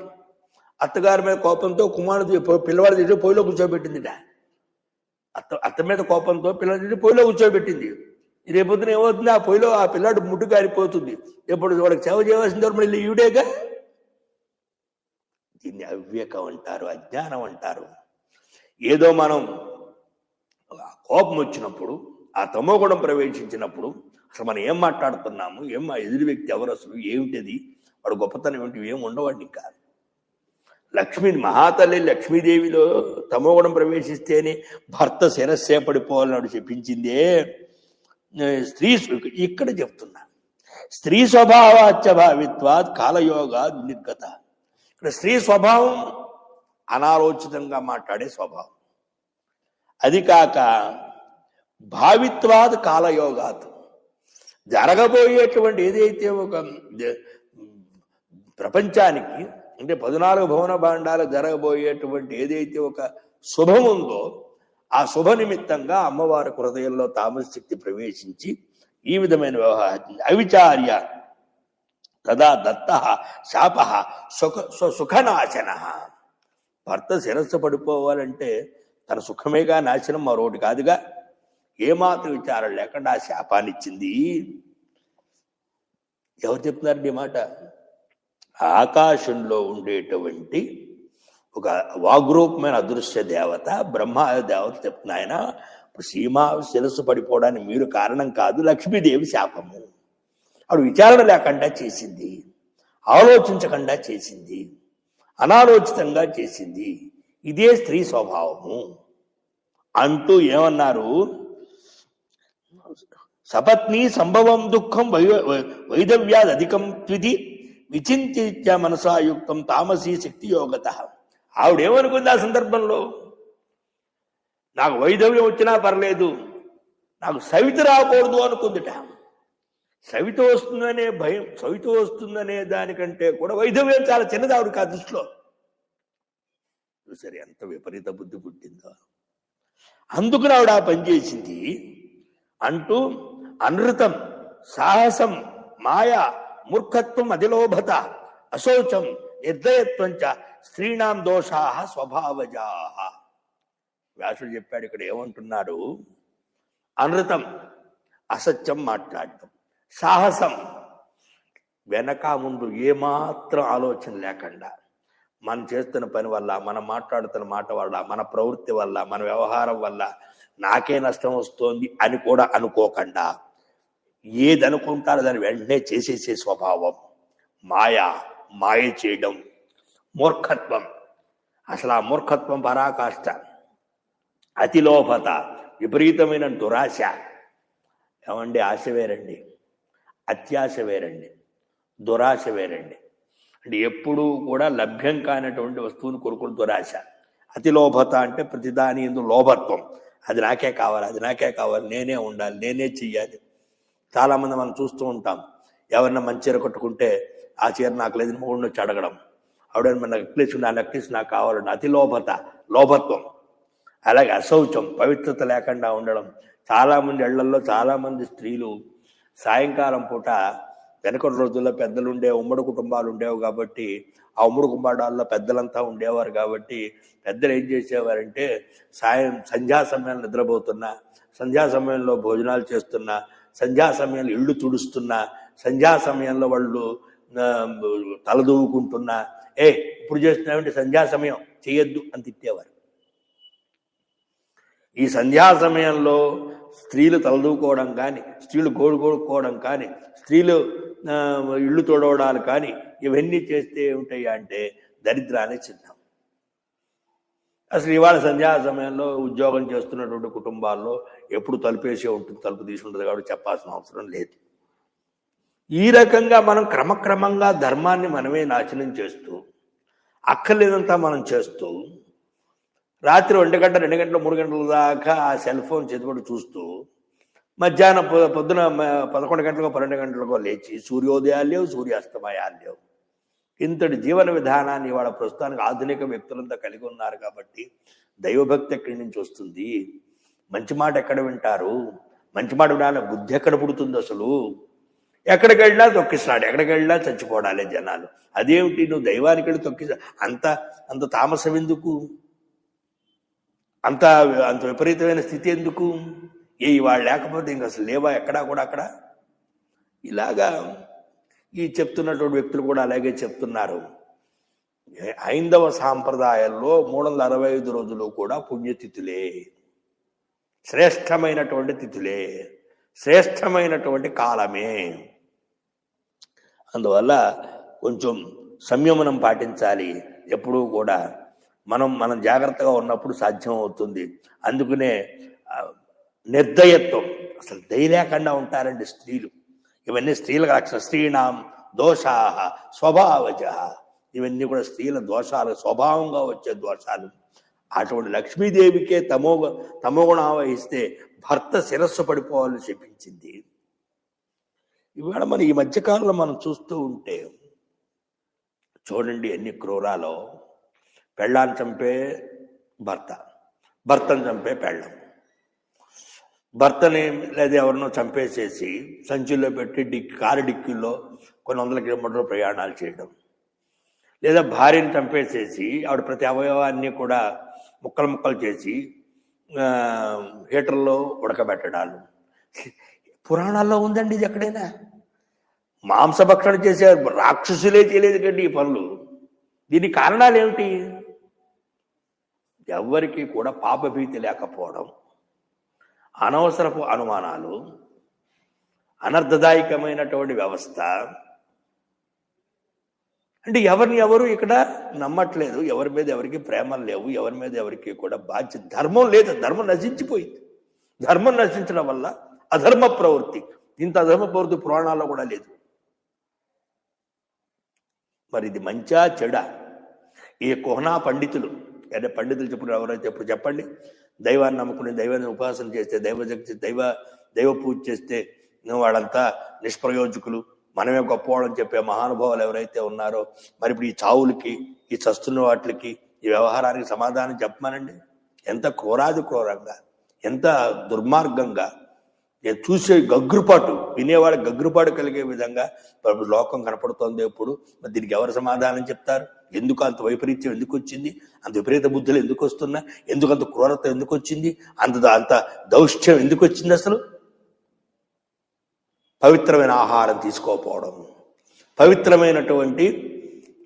అత్తగారి మీద కోపంతో కుమారుడు పిల్లవాడు తీసి పొయ్యిలో కూర్చోబెట్టిందిట. అత్త మీద కోపంతో పిల్లలు తీసి పొయ్యిలో కూర్చోబెట్టింది. రేపొద్దున ఏమవుతుంది? ఆ పొయ్యిలో ఆ పిల్లాడు ముట్టు కారిపోతుంది. ఎప్పుడు వాడికి సేవ చేయవలసింది ఎవరు? మళ్ళీ ఈవిడేగా. దీన్ని అవివేకం అంటారు, అజ్ఞానం అంటారు. ఏదో మనం కోపం వచ్చినప్పుడు, ఆ తమోగుణం ప్రవేశించినప్పుడు అసలు మనం ఏం మాట్లాడుతున్నాము, ఎదురు వ్యక్తి ఎవరు, అసలు ఏమిటిది, వాడు గొప్పతనం ఏమిటి, ఏం ఉండవాడిని. ఇంకా మహాతల్లి లక్ష్మీదేవిలో తమోగుణం ప్రవేశిస్తేనే భర్త శిరస్సే పడిపోవాలని చెప్పించిందే స్త్రీ. ఇక్కడ చెప్తున్నా, స్త్రీ స్వభావాచ్య భావిత్వాత్ కాలయోగా నిర్గత. ఇక్కడ స్త్రీ స్వభావం అనాలోచితంగా మాట్లాడే స్వభావం. అది కాక భావిత్వాద్ కాలయోగాత్, జరగబోయేటువంటి ఏదైతే ఒక ప్రపంచానికి అంటే 14 భువన భాండాలు జరగబోయేటువంటి ఏదైతే ఒక శుభం ఉందో ఆ శుభ నిమిత్తంగా అమ్మవారి హృదయంలో తామస శక్తి ప్రవేశించి ఈ విధమైన వ్యవహారం అవిచార్య తదా దత్త శాప సుఖనాశన. భర్త శిరస్సు పడిపోవాలంటే తన సుఖమేగా నాశనం, మరొకటి కాదుగా. ఏమాత్రం విచారం లేకుండా ఆ శాపాన్ని ఇచ్చింది. ఎవరు చెప్తున్నారండి ఈ మాట? ఆకాశంలో ఉండేటువంటి ఒక వాగ్రూపమైన అదృశ్య దేవత, బ్రహ్మ దేవత చెప్తున్నా. ఆయన సీమా శిరస్సు పడిపోవడానికి మీరు కారణం కాదు, లక్ష్మీదేవి శాపము. ఆవిడ విచారణ లేకుండా చేసింది, ఆలోచించకుండా చేసింది, అనాలోచితంగా చేసింది. ఇదే స్త్రీ స్వభావము అంటూ ఏమన్నారు? సపత్ని సంభవం దుఃఖం వైదవ్యాద్ అధికం త్విది విచింత్య మనసాయుక్తం తామసీ శక్తి యోగత. ఆవిడేమనుకుంది ఆ సందర్భంలో? నాకు వైదవ్యం వచ్చినా పర్లేదు, నాకు సవిత రాకూడదు అనుకుందిట. సవిత వస్తుందనే భయం, సవిత వస్తుందనే దానికంటే కూడా వైదవ్యం చాలా చిన్నది ఆవిడకి ఆ దృష్టిలో. సరే, ఎంత విపరీత బుద్ధి పుట్టిందో. అందుకు ఆవిడ ఆ పని చేసింది అంటూ అనృతం, సాహసం, మాయ, మూర్ఖత్వం, అధిలోభత, అశౌచం, నిర్దయత్వం చ స్త్రీణాం దోషా స్వభావజా. వ్యాసుడు చెప్పాడు ఇక్కడ ఏమంటున్నాడు? అనృతం అసత్యం మాట్లాడటం, సాహసం వెనక ముందు ఏమాత్రం ఆలోచన లేకుండా మనం చేస్తున్న పని వల్ల, మనం మాట్లాడుతున్న మాట వల్ల, మన ప్రవృత్తి వల్ల, మన వ్యవహారం వల్ల నాకే నష్టం వస్తోంది అని కూడా అనుకోకుండా ఏది అనుకుంటారో దాన్ని వెంటనే చేసేసే స్వభావం, మాయ చేయడం, మూర్ఖత్వం, అసలు ఆ మూర్ఖత్వం పరాకాష్ట, అతిలోభత, విపరీతమైన దురాశ. ఏమండి, ఆశ వేరండి, అత్యాశ వేరండి, దురాశ వేరండి. అంటే ఎప్పుడూ కూడా లభ్యం కానటువంటి వస్తువుని కొనుక్కుని దురాశ. అతిలోభత అంటే ప్రతిదాని ఎందు లోభత్వం, అది నాకే కావాలి, అది నాకే కావాలి, నేనే ఉండాలి, నేనే చెయ్యాలి. చాలామంది మనం చూస్తూ ఉంటాం, ఎవరన్నా మంచి చీర కట్టుకుంటే ఆ చీర నాకు లేదు, మూడు వచ్చి అడగడం, ఆవిడ మన నెక్లెస్, నా నెక్లెస్ నాకు కావాలండి. అతిలోభత, లోభత్వం. అలాగే అశౌచం, పవిత్రత లేకుండా ఉండడం. చాలామంది ఇళ్లల్లో చాలామంది స్త్రీలు సాయంకాలం పూట, వెనకటి రోజుల్లో పెద్దలు ఉమ్మడి కుటుంబాలు ఉండేవి కాబట్టి, ఆ ఉమ్మడి కుటుంబాల్లో పెద్దలంతా ఉండేవారు కాబట్టి పెద్దలు ఏం చేసేవారంటే సంధ్యా సమయంలో నిద్రపోతున్నా, సంధ్యా సమయంలో భోజనాలు చేస్తున్నా, సంధ్యా సమయంలో ఇళ్ళు తుడుస్తున్నా, సంధ్యా సమయంలో వాళ్ళు తలదూవుకుంటున్నా, ఇప్పుడు చేస్తున్నామంటే సంధ్యా సమయం చేయొద్దు అని తిట్టేవారు. ఈ సంధ్యా సమయంలో స్త్రీలు తలదూకోవడం కానీ, స్త్రీలు గోడుకోవడం కానీ, స్త్రీలు ఇళ్ళు తోడవడాలు కానీ ఇవన్నీ చేస్తే ఏమిటాయి అంటే దరిద్రాన్ని చిహ్నం. అసలు ఇవాళ సంధ్యా సమయంలో ఉద్యోగం చేస్తున్నటువంటి కుటుంబాల్లో ఎప్పుడు తలుపేసే ఉంటుంది, తలుపు తీసుకుంటుంది కాబట్టి చెప్పాల్సిన అవసరం లేదు. ఈ రకంగా మనం క్రమక్రమంగా ధర్మాన్ని మనమే నాశనం చేస్తూ, అక్కర్లేదంతా మనం చేస్తూ, రాత్రి 1 గంట 2 గంటలు 3 గంటల దాకా ఆ సెల్ ఫోన్ చేతిపడి చూస్తూ, మధ్యాహ్నం పొద్దున 11 గంటలకో 12 గంటలకో లేచి సూర్యోదయాలు లేవు, సూర్యాస్తమయాలు లేవు. ఇంతటి జీవన విధానాన్ని ఇవాళ ప్రస్తుతానికి ఆధునిక వ్యక్తులంతా కలిగి ఉన్నారు కాబట్టి దైవభక్తి ఎక్కడి నుంచి వస్తుంది? మంచి మాట ఎక్కడ వింటారు? మంచి మాట వినాలి, బుద్ధి ఎక్కడ పుడుతుంది? అసలు ఎక్కడికి వెళ్ళినా తొక్కిస్తాడు, ఎక్కడికి వెళ్ళినా చచ్చిపోవడాలే జనాలు. అదేమిటి, నువ్వు దైవానికి వెళ్ళి తొక్కిస్తా, అంత తామసం ఎందుకు? అంత విపరీతమైన స్థితి ఎందుకు? ఇవాళ లేకపోతే ఇంక అసలు లేవా ఎక్కడా కూడా అక్కడ? ఇలాగా ఈ చెప్తున్నటువంటి వ్యక్తులు కూడా అలాగే చెప్తున్నారు. హైందవ సాంప్రదాయంలో 365 రోజులు కూడా పుణ్యతిథులే, శ్రేష్టమైనటువంటి తిథులే, శ్రేష్టమైనటువంటి కాలమే. అందువల్ల కొంచెం సంయమనం పాటించాలి. ఎప్పుడూ కూడా మనం జాగ్రత్తగా ఉన్నప్పుడు సాధ్యం అవుతుంది. అందుకనే నిర్దయత్వం, అసలు దయ లేకుండా ఉంటారండి స్త్రీలు. ఇవన్నీ స్త్రీల లక్షణం. స్త్రీణాం దోషా స్వభావజ, ఇవన్నీ కూడా స్త్రీల దోషాలు, స్వభావంగా వచ్చే దోషాలు. అటువంటి లక్ష్మీదేవికే తమోగుణం వహిస్తే భర్త శిరస్సు పడిపోవాలని చెప్పించింది. ఇవాళ మన ఈ మధ్యకాలంలో మనం చూస్తూ ఉంటే చూడండి ఎన్ని క్రూరాలో. పెళ్ళాన్ని చంపే భర్త, భర్తను చంపే పెళ్ళం, భర్తని లేదా ఎవరినో చంపేసేసి సంచుల్లో పెట్టి కారు డిక్కీల్లో కొన్ని 100 కిలోమీటర్లు ప్రయాణాలు చేయడం, లేదా భార్యని చంపేసేసి ఆవిడ ప్రతి అవయవాన్ని కూడా ముక్కలు ముక్కలు చేసి హీటర్లో ఉడకబెట్టడాలు. పురాణాల్లో ఉందండి ఇది ఎక్కడైనా? మాంసభక్షణ చేసే రాక్షసులే చేయలేదు కండి ఈ పనులు. దీని కారణాలు ఏమిటి? ఎవరికి కూడా పాపభీతి లేకపోవడం, అనవసరపు అనుమానాలు, అనర్థదాయకమైనటువంటి వ్యవస్థ. అంటే ఎవరిని ఎవరు ఇక్కడ నమ్మట్లేదు, ఎవరి మీద ఎవరికి ప్రేమలు లేవు, ఎవరి మీద ఎవరికి కూడా బాధ్యత, ధర్మం లేదు, ధర్మం నశించిపోయింది. ధర్మం నశించడం వల్ల అధర్మ ప్రవృత్తి, ఇంత అధర్మ ప్రవృత్తి పురాణాల్లో కూడా లేదు. మరి ఇది మంచా చెడా? ఈ కుహనా పండితులు, అంటే పండితులు చెప్పిన ఎవరైతే ఇప్పుడు చెప్పండి, దైవాన్ని నమ్ముకుని దైవాన్ని ఉపాసన చేస్తే, దైవ పూజ చేస్తే వాళ్ళంతా నిష్ప్రయోజకులు, మనమే గొప్పవాళ్ళని చెప్పే మహానుభావులు ఎవరైతే ఉన్నారో, మరి ఇప్పుడు ఈ చావులకి, ఈ చస్తున్న వాటికి, ఈ వ్యవహారానికి సమాధానం చెప్పమనండి. ఎంత క్రూరంగా ఎంత దుర్మార్గంగా, చూసే గగ్గురుపాటు, వినేవాడు గగ్గురుపాటు కలిగే విధంగా లోకం కనపడుతోంది. ఎప్పుడు మరి దీనికి ఎవరు సమాధానం చెప్తారు? ఎందుకు అంత వైపరీత్యం ఎందుకు వచ్చింది? అంత విపరీత బుద్ధులు ఎందుకు వస్తున్నా? ఎందుకు అంత క్రూరత ఎందుకు వచ్చింది? అంత దౌష్ట్యం ఎందుకు వచ్చింది? అసలు పవిత్రమైన ఆహారం తీసుకోకపోవడం, పవిత్రమైనటువంటి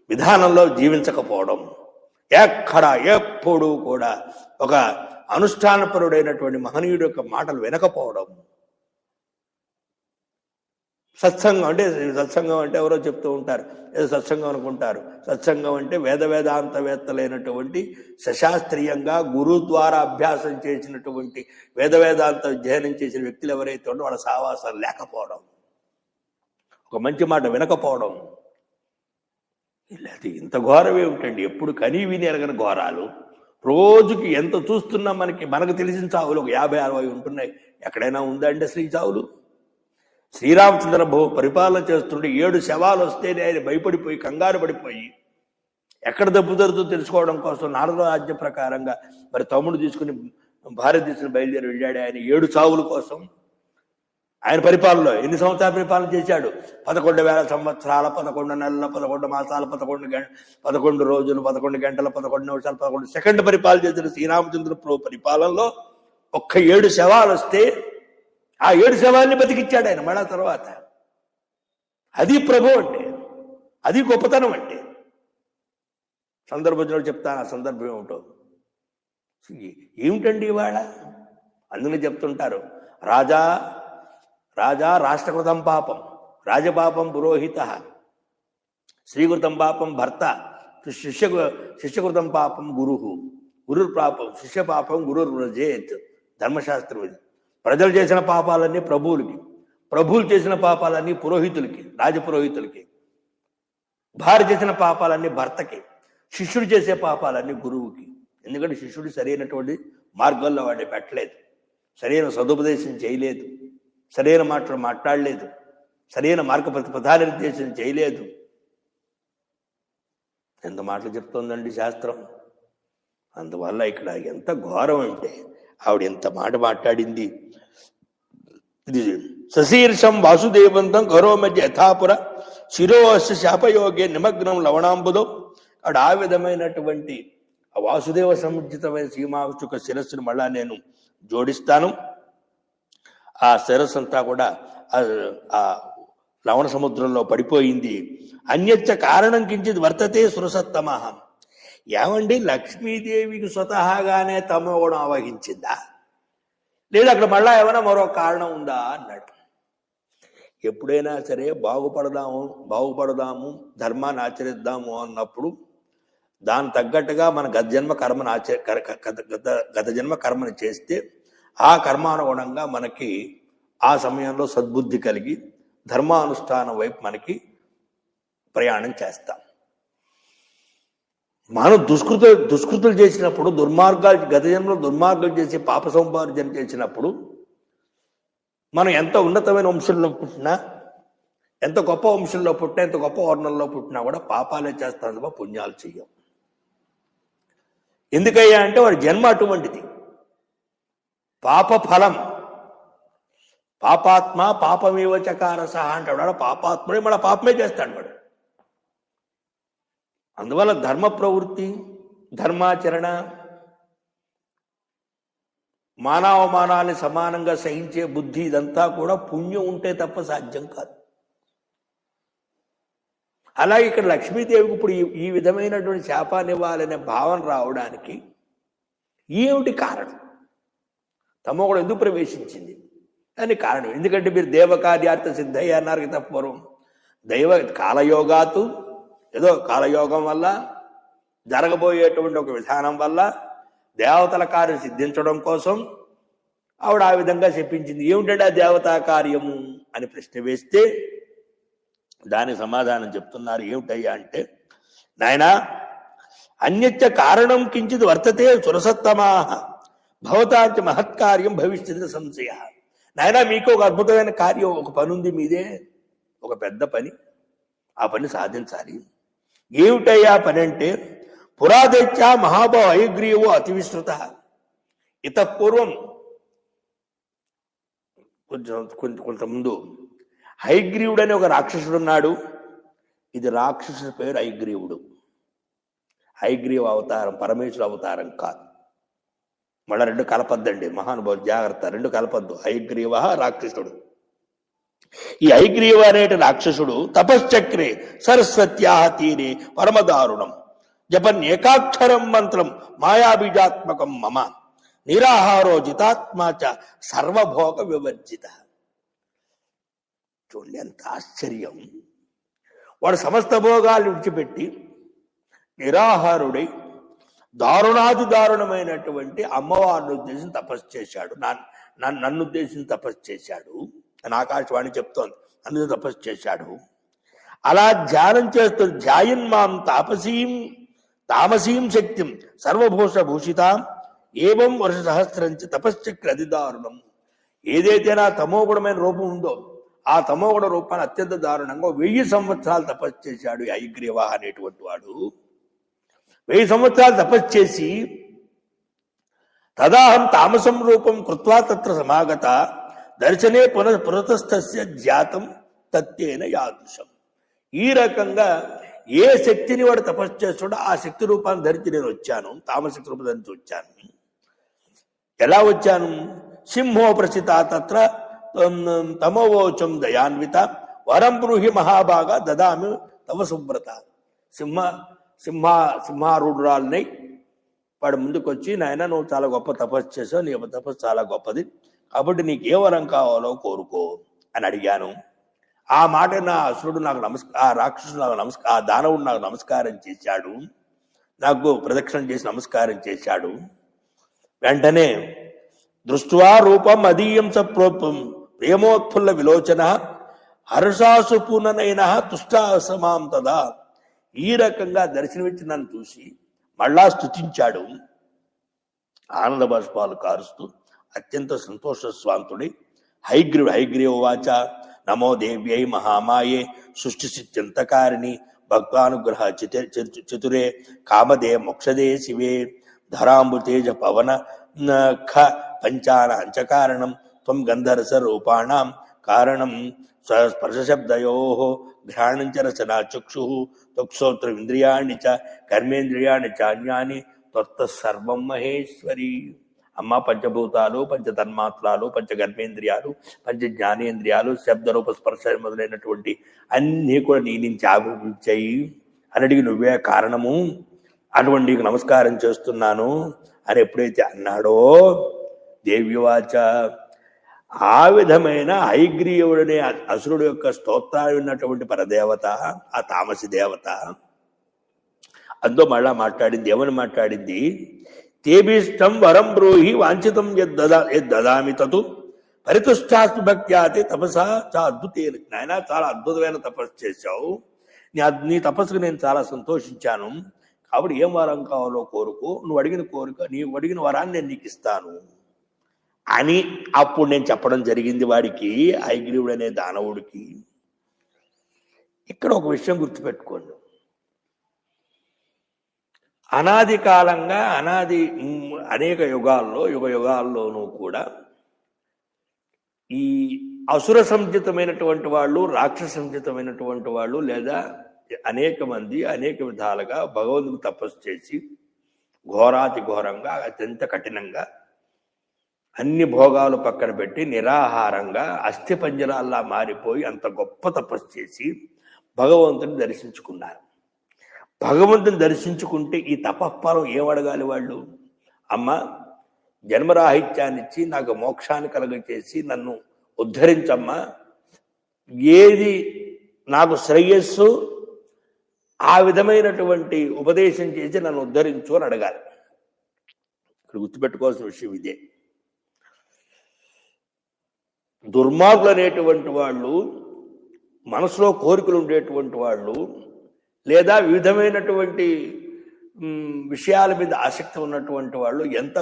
విధానంలో జీవించకపోవడం, ఎప్పుడూ కూడా ఒక అనుష్ఠానపరుడైనటువంటి మహనీయుడు యొక్క మాటలు వినకపోవడం. సత్సంగం అంటే ఎవరో చెప్తూ ఉంటారు, ఏదో సత్సంగం అనుకుంటారు. సత్సంగం అంటే వేదాంతవేత్తలైనటువంటి సశాస్త్రీయంగా గురు ద్వారా అభ్యాసం చేసినటువంటి వేదాంత అధ్యయనం చేసిన వ్యక్తులు ఎవరైతే ఉండో వాళ్ళ సావాసాలు లేకపోవడం, ఒక మంచి మాట వినకపోవడం. అది ఇంత ఘోరం ఏమిటండి? ఎప్పుడు కనీ విని ఎరగని ఘోరాలు. రోజుకి ఎంత చూస్తున్నా మనకు తెలిసిన చావులు ఒక 50-60 ఉంటున్నాయి. ఎక్కడైనా ఉందంటే శ్రీ చావులు? శ్రీరామచంద్ర పరిపాలన చేస్తుంటే 7 శవాలు వస్తేనే ఆయన భయపడిపోయి కంగారు పడిపోయి ఎక్కడ దెబ్బ జరుగుతుందో తెలుసుకోవడం కోసం నారద ఆజ్ఞ ప్రకారంగా మరి తమ్ముడు తీసుకుని భార్య తీసుకుని బయలుదేరి వెళ్ళాడు. ఆయన 7 చావుల కోసం ఆయన పరిపాలనలో ఎన్ని సంవత్సరాల పరిపాలన చేశాడు? 11,000 సంవత్సరాల, 11 నెలల, 11 మాసాల, 11 రోజులు, 11 గంటల, 11 నిమిషాలు, 11 సెకండ్ పరిపాలన చేసిన శ్రీరామచంద్ర పరిపాలనలో ఒక్క 7 శవాలు వస్తే ఆ 7 శవాల్ని బతికిచ్చాడు ఆయన మళ్ళా తర్వాత. అది ప్రభు అంటే, అది గొప్పతనం అంటే. సందర్భంలో చెప్తాను ఆ సందర్భం ఏమిటో. ఏమిటండి ఇవాళ? అందుకని చెప్తుంటారు, రాజా రాష్ట్రకృతం పాపం, రాజపాపం పురోహిత, శ్రీకృతం పాపం భర్త, శిష్యకృతం పాపం గురు పాపం, శిష్య పాపం గురుర్ వ్రజేత్. ధర్మశాస్త్రం ఇది. ప్రజలు చేసిన పాపాలన్నీ ప్రభువులకి, ప్రభువులు చేసిన పాపాలన్నీ పురోహితులకి, రాజపురోహితులకి, భార్య చేసిన పాపాలన్నీ భర్తకి, శిష్యుడు చేసే పాపాలన్నీ గురువుకి. ఎందుకంటే శిష్యుడు సరైనటువంటి మార్గంలో వాడిని పెట్టలేదు, సరైన సదుపదేశం చేయలేదు, సరైన మాటలు మాట్లాడలేదు, సరైన మార్గ ప్రధానిర్దేశం చేయలేదు. ఎంత మాటలు చెప్తోందండి శాస్త్రం. అందువల్ల ఇక్కడ ఎంత ఘోరం అంటే ఆవిడ ఎంత మాట మాట్లాడింది. ఇది సశీర్షం వాసుదేవంతం గౌరవ మధ్య యథాపుర శిరోస్య శాపయోగే నిమగ్నం లవణాంబుదో. ఆవిడ ఆ విధమైనటువంటి ఆ వాసుదేవ సముచితమైన సీమాచుక శిరస్సును మళ్ళా నేను జోడిస్తాను. ఆ శిరస్సు అంతా కూడా ఆ లవణ సముద్రంలో పడిపోయింది. అన్యచ్చ కారణం కించిత్ వర్తతే సురసత్తమః. ఏమండి, లక్ష్మీదేవికి స్వతహాగానే తమోగుణం ఆవహించిందా, లేదా అక్కడ మళ్ళా ఏమైనా మరో కారణం ఉందా అన్నాడు. ఎప్పుడైనా సరే బాగుపడదాము ధర్మాన్ని ఆచరిద్దాము అన్నప్పుడు దాని తగ్గట్టుగా మన గత జన్మ కర్మని చేస్తే ఆ కర్మానుగుణంగా మనకి ఆ సమయంలో సద్బుద్ధి కలిగి ధర్మానుష్ఠానం వైపు మనకి ప్రయాణం చేస్తాం. మనం దుష్కృతులు చేసినప్పుడు, గత జన్మలో దుర్మార్గాలు చేసి పాప సంపార్జన చేసినప్పుడు మనం ఎంత ఉన్నతమైన వంశంలో పుట్టినా, ఎంత గొప్ప వంశంలో పుట్టినా, ఎంత గొప్ప వర్ణంలో పుట్టినా కూడా పాపాలే చేస్తాం తప్ప పుణ్యాలు చెయ్యం. ఎందుకయ్యా అంటే వాడి జన్మ అటువంటిది. పాప ఫలం పాపాత్మ పాపమేవ చకార సహా అంటాడు. వాడు పాపాత్ముడే, మన పాపమే చేస్తాడు వాడు. అందువల్ల ధర్మ ప్రవృత్తి, ధర్మాచరణ, మానవమానాన్ని సమానంగా సహించే బుద్ధి, ఇదంతా కూడా పుణ్యం ఉంటే తప్ప సాధ్యం కాదు. అలాగే ఇక్కడ లక్ష్మీదేవికి ఇప్పుడు ఈ విధమైనటువంటి శాపాన్ని ఇవ్వాలనే భావన రావడానికి ఏమిటి కారణం? తమో కూడా ఎందుకు ప్రవేశించింది అని కారణం. ఎందుకంటే మీరు దేవకార్యార్థ సిద్ధయ్య అన్నారు కదా పూర్వం. కాలయోగాతు, ఏదో కాలయోగం వల్ల జరగబోయేటువంటి ఒక విధానం వల్ల దేవతల కార్యం సిద్ధించడం కోసం ఆవిడ ఆ విధంగా చెప్పించింది. ఏమిటంటే ఆ దేవతా కార్యము అని ప్రశ్న వేస్తే దానికి సమాధానం చెప్తున్నారు. ఏమిటయ్యా అంటే, నాయనా అన్యచ్చ కారణం కించిత్ వర్తతే సురసత్తమా భవతాంచ మహత్కార్యం భవిష్యత్ సంశయ. నాయనా మీకు ఒక అద్భుతమైన కార్యం, ఒక పని ఉంది మీదే, ఒక పెద్ద పని. ఆ పని సాధించాలి. ఏమిటయ్యా పని అంటే, పురాదైత్య మహాభావ హయగ్రీవో అతి విస్తృత. ఇతఃపూర్వం కొంత ముందు హయగ్రీవుడు అని ఒక రాక్షసుడు ఉన్నాడు. ఇది రాక్షసుడి పేరు హయగ్రీవుడు. హయగ్రీవ అవతారం పరమేశ్వర అవతారం కాదు. మళ్ళా రెండు కలపద్దండి మహానుభావులు, జాగ్రత్త, రెండు కలపద్దు. హయగ్రీవ రాక్షసుడు. ఈ హయగ్రీవ అనేటి రాక్షసుడు తపశ్చక్రే సరస్వత్యా తీరే పరమదారుణం జపన్ ఏకాక్షరం మంత్రం మాయాబీజాత్మకం మమ నిరాహారో జితాత్మాచ సర్వభోగ వివర్జిత. చూడండి ఎంత ఆశ్చర్యం. వాడు సమస్త భోగాలు విడిచిపెట్టి నిరాహారుడై దారుణాది దారుణమైనటువంటి అమ్మవారిని ఉద్దేశించి తపస్సు చేశాడు. నన్ను ఉద్దేశించి తపస్సు చేశాడు అని ఆకాశవాణి చెప్తోంది. నన్ను తపస్సు చేశాడు. అలా ధ్యానం చేస్తూ ధ్యాయన్మాం తామసీం శక్తిం సర్వభూష భూషితాం ఏవం వర్ష సహస్రంచి తపశ్చక్ర అతి దారుణం. ఏదైతే నా తమోగుణమైన రూపం ఉందో ఆ తమోగుణ రూపాన్ని అత్యంత దారుణంగా 1000 సంవత్సరాలు తపస్సు చేశాడు ఈ హయగ్రీవ అనేటువంటి వాడు. 1000 సంవత్సరాలు తపస్సు చేసి తదాహం తామసం రూపం కృత్వా తత్ర సమాగత దర్శనే పునఃపురతస్థస్య ధ్యాతం తత్యేన యాదృశం. ఈ రకంగా ఏ శక్తిని వాడు తపస్సు చేస్తాడో ఆ శక్తి రూపాన్ని ధరించి నేను వచ్చాను. తామశక్తి రూపం ధరించి వచ్చాను. ఎలా వచ్చాను? సింహో ప్రసిత తత్ర తమోవోచం దయాన్విత వరం బ్రూహి మహాభాగ దదామి తవ శుభ్రత. సింహారూఢురాలని వాడు ముందుకొచ్చి, నాయన నువ్వు చాలా గొప్ప తపస్సు చేసావు, నీ తపస్సు చాలా గొప్పది, కాబట్టి నీకు ఏ వరం కావాలో కోరుకో అని అడిగాను. ఆ మాట నా అసురుడు నాకు ఆ రాక్షసుడు నాకు ఆ దానవుడు నాకు నమస్కారం చేశాడు. నాకు ప్రదక్షిణ చేసి నమస్కారం చేశాడు. వెంటనే దృష్ట్వా రూపం అదీయం సప్రోపం ప్రేమోత్ఫుల్ల విలోచన హర్షాసు పూర్ణనైన తుష్టాసమాం తదా. ఈ రకంగా దర్శనమిచ్చి నన్ను చూసి మళ్ళా స్తుతించాడు. ఆనంద బాష్పాలు కారుస్తూ అత్యంత సంతోష స్వాంతుడి హయగ్రీవ వాచ నమో దేవ్యై మహామాయే సృష్టిసిత్యంతకారిణి భక్తానుగ్రహ చతురే కామదే మోక్షదే శివే ధరాంబుతేజ పవన ఖ పంచాన అంచకారణం త్వం గంధరస రూపాణం కారణం స్పర్శశబ్దయో ఘ్రాణంచ రచనా చక్షు త్వక్శ్రోత్ర ఇంద్రియాణి చ కర్మేంద్రియాణి చాన్యాని త్వత్త సర్వం మహేశ్వరి. అమ్మ పంచభూతాలు, పంచతన్మాత్రాలు, పంచకర్మేంద్రియాలు, పంచ జ్ఞానేంద్రియాలు, శబ్దరూప స్పర్శ మొదలైనటువంటి అన్నీ కూడా నీ నుంచి ఆవిర్భవించాయి. అన్నిటికీ నువ్వే కారణము, అటువంటి నమస్కారం చేస్తున్నాను అని ఎప్పుడైతే అన్నాడో దేవ్యవాచ ఆ విధమైన హయగ్రీవుడనే అసురుడు యొక్క స్తోత్రాలు ఉన్నటువంటి పరదేవత ఆ తామసి దేవత అందులో మళ్ళా మాట్లాడింది. ఏమని మాట్లాడింది? తేభిష్టం వరం బ్రూహి వాంఛితం యద్దదామి తతు పరితుష్టాస్తు భక్త్యాతి తపసా చాలా అద్భుతమైన. నాయన చాలా అద్భుతమైన తపస్సు చేశావు, నీ తపస్సుకు నేను చాలా సంతోషించాను, కాబట్టి ఏం వరం కావాలో కోరుకో, నువ్వు అడిగిన వరాన్ని నేను నీకు ఇస్తాను అని అప్పుడు నేను చెప్పడం జరిగింది వాడికి, హయగ్రీవుడు అనే దానవుడికి. ఇక్కడ ఒక విషయం గుర్తుపెట్టుకోండి. అనాది కాలంగా అనేక యుగాల్లోనూ కూడా ఈ అసుర సంజితమైనటువంటి వాళ్ళు, రాక్షస సంజితమైనటువంటి వాళ్ళు, లేదా అనేక మంది అనేక విధాలుగా భగవంతుడికి తపస్సు చేసి ఘోరాతి ఘోరంగా అత్యంత కఠినంగా అన్ని భోగాలు పక్కన పెట్టి నిరాహారంగా అస్థిపంజరాల్లా మారిపోయి అంత గొప్ప తపస్సు చేసి భగవంతుని దర్శించుకున్నారు. భగవంతుని దర్శించుకుంటే ఈ తపఃఫలం ఏమడగాలి వాళ్ళు? అమ్మ జన్మరాహిత్యాన్ని ఇచ్చి నాకు మోక్షాన్ని కలగచేసి నన్ను ఉద్ధరించమ్మా, ఏది నాకు శ్రేయస్సు ఆ విధమైనటువంటి ఉపదేశం చేసి నన్ను ఉద్ధరించు అని అడగాలి. ఇక్కడ గుర్తుపెట్టుకోవాల్సిన విషయం ఇదే. దుర్మార్గులు అనేటువంటి వాళ్ళు, మనసులో కోరికలు ఉండేటువంటి వాళ్ళు, లేదా వివిధమైనటువంటి విషయాల మీద ఆసక్తి ఉన్నటువంటి వాళ్ళు ఎంత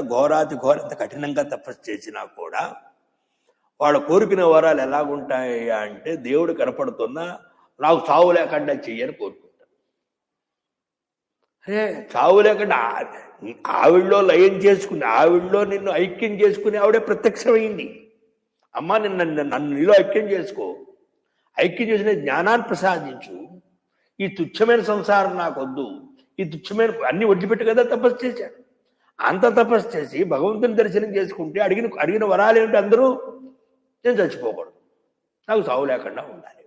ఎంత కఠినంగా తపస్సు చేసినా కూడా వాళ్ళ కోరుకునే వరాలు ఎలాగుంటాయి అంటే, దేవుడు కనపడుతున్నా నాకు చావు లేకుండా చెయ్యని కోరుకుంటారు. అరే చావు లేకుండా ఆవిడలో లయం చేసుకుని, ఆవిడలో నిన్ను ఐక్యం చేసుకుని ఆవిడే ప్రత్యక్షమైంది. అమ్మా నన్ను నీలో ఐక్యం చేసుకో, ఐక్యం చేసిన జ్ఞానాన్ని ప్రసాదించు, ఈ తుచ్చమైన సంసారం నాకొద్దు, ఈ తుచ్చమైన అన్ని వదిలిపెట్టు కదా తపస్సు చేశాడు. అంత తపస్సు చేసి భగవంతుని దర్శనం చేసుకుంటే అడిగిన వరాలు ఏమిటి? అందరూ నేను చచ్చిపోకూడదు, నాకు చావు లేకుండా ఉండాలి.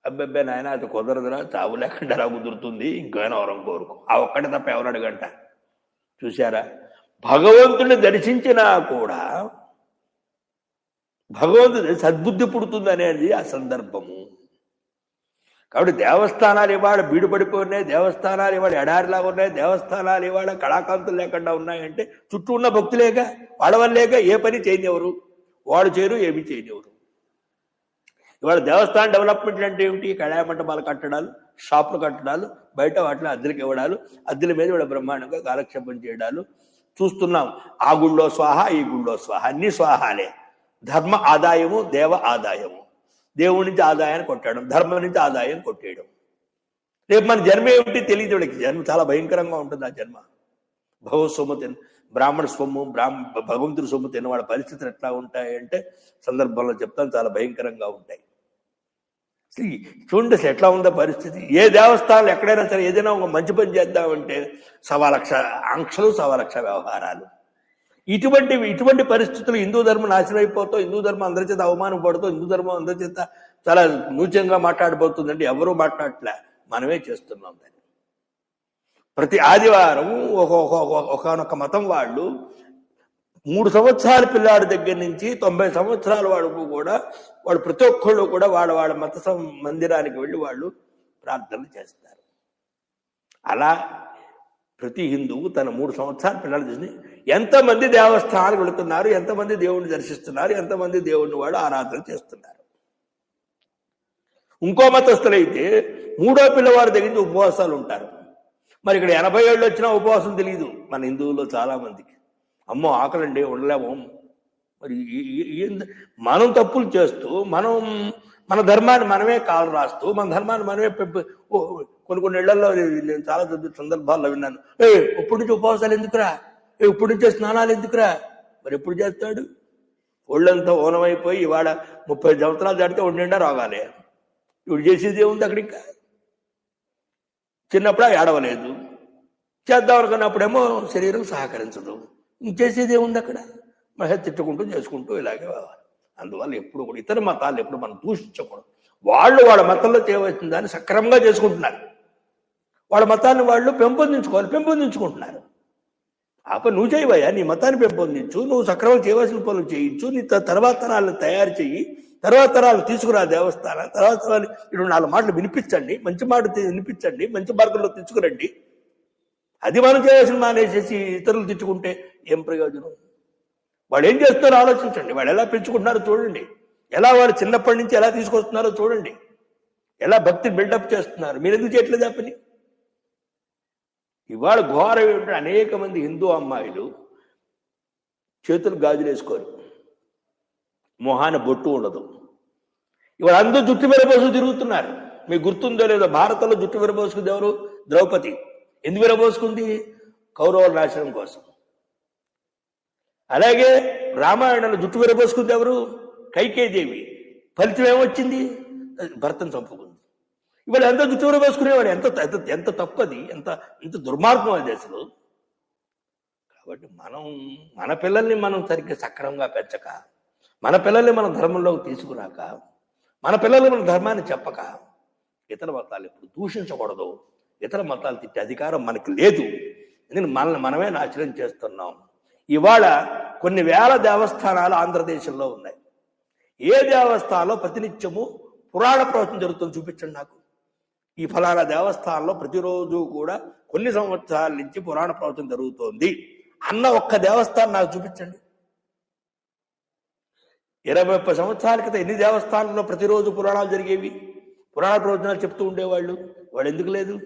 అబ్బాయి నాయన అది కుదరదురా, చావు లేకుండా రా కుదురుతుంది, ఇంకైనా వరం కోరుకో. ఆ ఒక్కటి తప్ప ఎవరు అడగంట. చూశారా, భగవంతుని దర్శించినా కూడా భగవంతుడి సద్బుద్ధి పుడుతుంది అనేది ఆ సందర్భము. కాబట్టి దేవస్థానాలు ఇవాళ బీడుపడిపోయినాయి, దేవస్థానాలు ఇవాళ ఎడారిలాగా ఉన్నాయి, దేవస్థానాలు ఇవాళ కళాకాంతులు లేకుండా ఉన్నాయంటే చుట్టూ ఉన్న భక్తులేక, వాళ్ళ వల్లేక ఏ పని చేయనివ్వరు, వాడు చేయరు, ఏమి చేయనివ్వరు. ఇవాళ దేవస్థానం డెవలప్మెంట్ అంటే ఏమిటి? కళామంటపాలు కట్టడాలు, షాపులు కట్టడాలు, బయట వాటిలో అద్దెలకు ఇవ్వడాలు, అద్దెల మీద ఇవాళ బ్రహ్మాండంగా కాలక్షేపం చేయడాలు చూస్తున్నాం. ఆ గుళ్ళో స్వాహ, ఈ గుళ్ళో స్వాహ, అన్ని స్వాహాలే. ధర్మ ఆదాయము, దేవ ఆదాయము. దేవుడి నుంచి ఆదాయాన్ని కొట్టడం, ధర్మం నుంచి ఆదాయం కొట్టేయడం. రేపు మన జన్మ ఏమిటి తెలియదు. వాడికి జన్మ చాలా భయంకరంగా ఉంటుంది. ఆ జన్మ భగవత్ సొమ్ము బ్రాహ్మణ సొమ్ము, భగవంతుడి సొమ్ము తిన్న వాళ్ళ పరిస్థితులు ఎట్లా ఉంటాయంటే సందర్భంలో చెప్తాను, చాలా భయంకరంగా ఉంటాయి. చూడండి అసలు ఎట్లా ఉందో పరిస్థితి. ఏ దేవస్థానాలు ఎక్కడైనా సరే ఏదైనా ఒక మంచి పని చేద్దామంటే 1,00,000 ఆంక్షలు, 1,00,000 వ్యవహారాలు. ఇటువంటి పరిస్థితులు హిందూ ధర్మం నాశనం అయిపోతాం, హిందూ ధర్మం అందరి చేత అవమానపడుతాం, హిందూ ధర్మం అందరి చేత చాలా నూచ్యంగా మాట్లాడబోతుందండి. ఎవరూ మాట్లాడలే, మనమే చేస్తున్నాం దాన్ని. ప్రతి ఆదివారం ఒకనొక మతం వాళ్ళు 3 సంవత్సరాల పిల్లాడి దగ్గర నుంచి 90 సంవత్సరాల వరకు కూడా వాళ్ళు ప్రతి ఒక్కళ్ళు కూడా వాళ్ళ మత మందిరానికి వెళ్ళి వాళ్ళు ప్రార్థనలు చేస్తారు. అలా ప్రతి హిందువు తన 3 సంవత్సరాల పిల్లలు చూసి ఎంతమంది దేవస్థానాలకు వెళుతున్నారు, ఎంతమంది దేవుణ్ణి దర్శిస్తున్నారు, ఎంతమంది దేవుణ్ణి వాళ్ళు ఆరాధన చేస్తున్నారు. ఇంకో మతస్థులైతే 3వ పిల్లవాడి దగ్గర నుంచి ఉపవాసాలు ఉంటారు. మరి ఇక్కడ 80 ఏళ్ళు వచ్చినా ఉపవాసం తెలియదు మన హిందువుల్లో చాలా మందికి. అమ్మో ఆకలండి, ఉండలేము. మరి మనం తప్పులు చేస్తూ మన ధర్మాన్ని మనమే కాలు రాస్తూ, మన ధర్మాన్ని మనమే కొన్ని ఇళ్లలో నేను చాలా సందర్భాల్లో విన్నాను, ఎప్పటి నుంచి ఉపవాసాలు ఎందుకురా, ఎప్పటి నుంచే స్నానాలు ఎందుకురా. మరి ఎప్పుడు చేస్తాడు? ఒళ్ళంతా ఓనమైపోయి ఇవాళ 30 సంవత్సరాలు దాటితే ఒండిండా రోగాలే. ఇప్పుడు చేసేది ఏముంది అక్కడ? ఇంకా చిన్నప్పుడు ఏడవలేదు, చేద్దాం అనుకున్నప్పుడేమో శరీరం సహకరించదు. చేసేది ఏముంది అక్కడ? మహా తిట్టుకుంటూ చేసుకుంటూ ఇలాగే. అందువల్ల ఎప్పుడు కూడా ఇతర మతాలు ఎప్పుడు మనం దూషించకూడదు. వాళ్ళ మతంలో చేయవలసిన దాన్ని సక్రమంగా చేసుకుంటున్నారు. వాళ్ళ మతాన్ని వాళ్ళు పెంపొందించుకుంటున్నారు. ఆ పని నువ్వు చేయవయ్యా, నీ మతాన్ని పెంపొందించు, నువ్వు సక్రమంగా చేయవలసిన పనులు చేయించు, నీ తర్వాత తరాలను తయారు చెయ్యి, తర్వాత తరాలు తీసుకురా దేవస్థానం, తర్వాత తరాలు ఇటు 4 మాటలు వినిపించండి, మంచి మాట వినిపించండి, మంచి మార్గంలో తెచ్చుకురండి. అది మనం చేయవలసిన మానేసేసి ఇతరులు తెచ్చుకుంటే ఏం ప్రయోజనం? వాళ్ళు ఏం చేస్తున్నారో ఆలోచించండి, వాళ్ళు ఎలా పెంచుకుంటున్నారో చూడండి, ఎలా వాళ్ళు చిన్నప్పటి నుంచి ఎలా తీసుకొస్తున్నారో చూడండి, ఎలా భక్తిని బిల్డప్ చేస్తున్నారు. మీరు ఎందుకు చేయట్లేదు ఆ పని? ఇవాళ ఘోరం ఏమిటంటే అనేక మంది హిందూ అమ్మాయిలు చేతులు గాజులు వేసుకోరు, మొహాన బొట్టు ఉండదు. ఇవాళ అందరూ జుట్టు విరబోసుకు తిరుగుతున్నారు. మీకు గుర్తుందో లేదో, భారతంలో జుట్టు విరబోసుకుంది ఎవరు? ద్రౌపది. ఎందుకు విరబోసుకుంది? కౌరవుల నాశనం కోసం. అలాగే రామాయణంలో జుట్టు విరబోసుకుంది ఎవరు? కైకేయీదేవి. ఫలితం ఏమొచ్చింది? భర్తను చంపుకుంది. ఇవాళ ఎంత జుట్టు విరబోసుకునేవాడు, ఎంత తప్పది, ఎంత దుర్మార్గం అది అసలు. కాబట్టి మన పిల్లల్ని మనం సరిగ్గా సక్రమంగా పెంచక, మన పిల్లల్ని మన ధర్మంలోకి తీసుకురాక, మన పిల్లల్ని మన ధర్మాన్ని చెప్పక, ఇతర మతాలు ఎప్పుడు దూషించకూడదు. ఇతర మతాలు తిట్టే అధికారం మనకు లేదు. ఎందుకంటే మనమే నాశనం చేస్తున్నాం. ఇవాళ కొన్ని వేల దేవస్థానాలు ఆంధ్రదేశంలో ఉన్నాయి. ఏ దేవస్థానంలో ప్రతినిత్యము పురాణ ప్రవచనం జరుగుతుంది చూపించండి నాకు. ఈ ఫలానా దేవస్థానంలో ప్రతిరోజు కూడా కొన్ని సంవత్సరాల నుంచి పురాణ ప్రవచనం జరుగుతోంది అన్న ఒక్క దేవస్థానం నాకు చూపించండి. 20-30 సంవత్సరాల క్రితం ఎన్ని దేవస్థానాల్లో ప్రతిరోజు పురాణాలు జరిగేవి, పురాణ ప్రవచనాలు చెప్తూ ఉండేవాళ్ళు. వాడు ఎందుకు లేదు?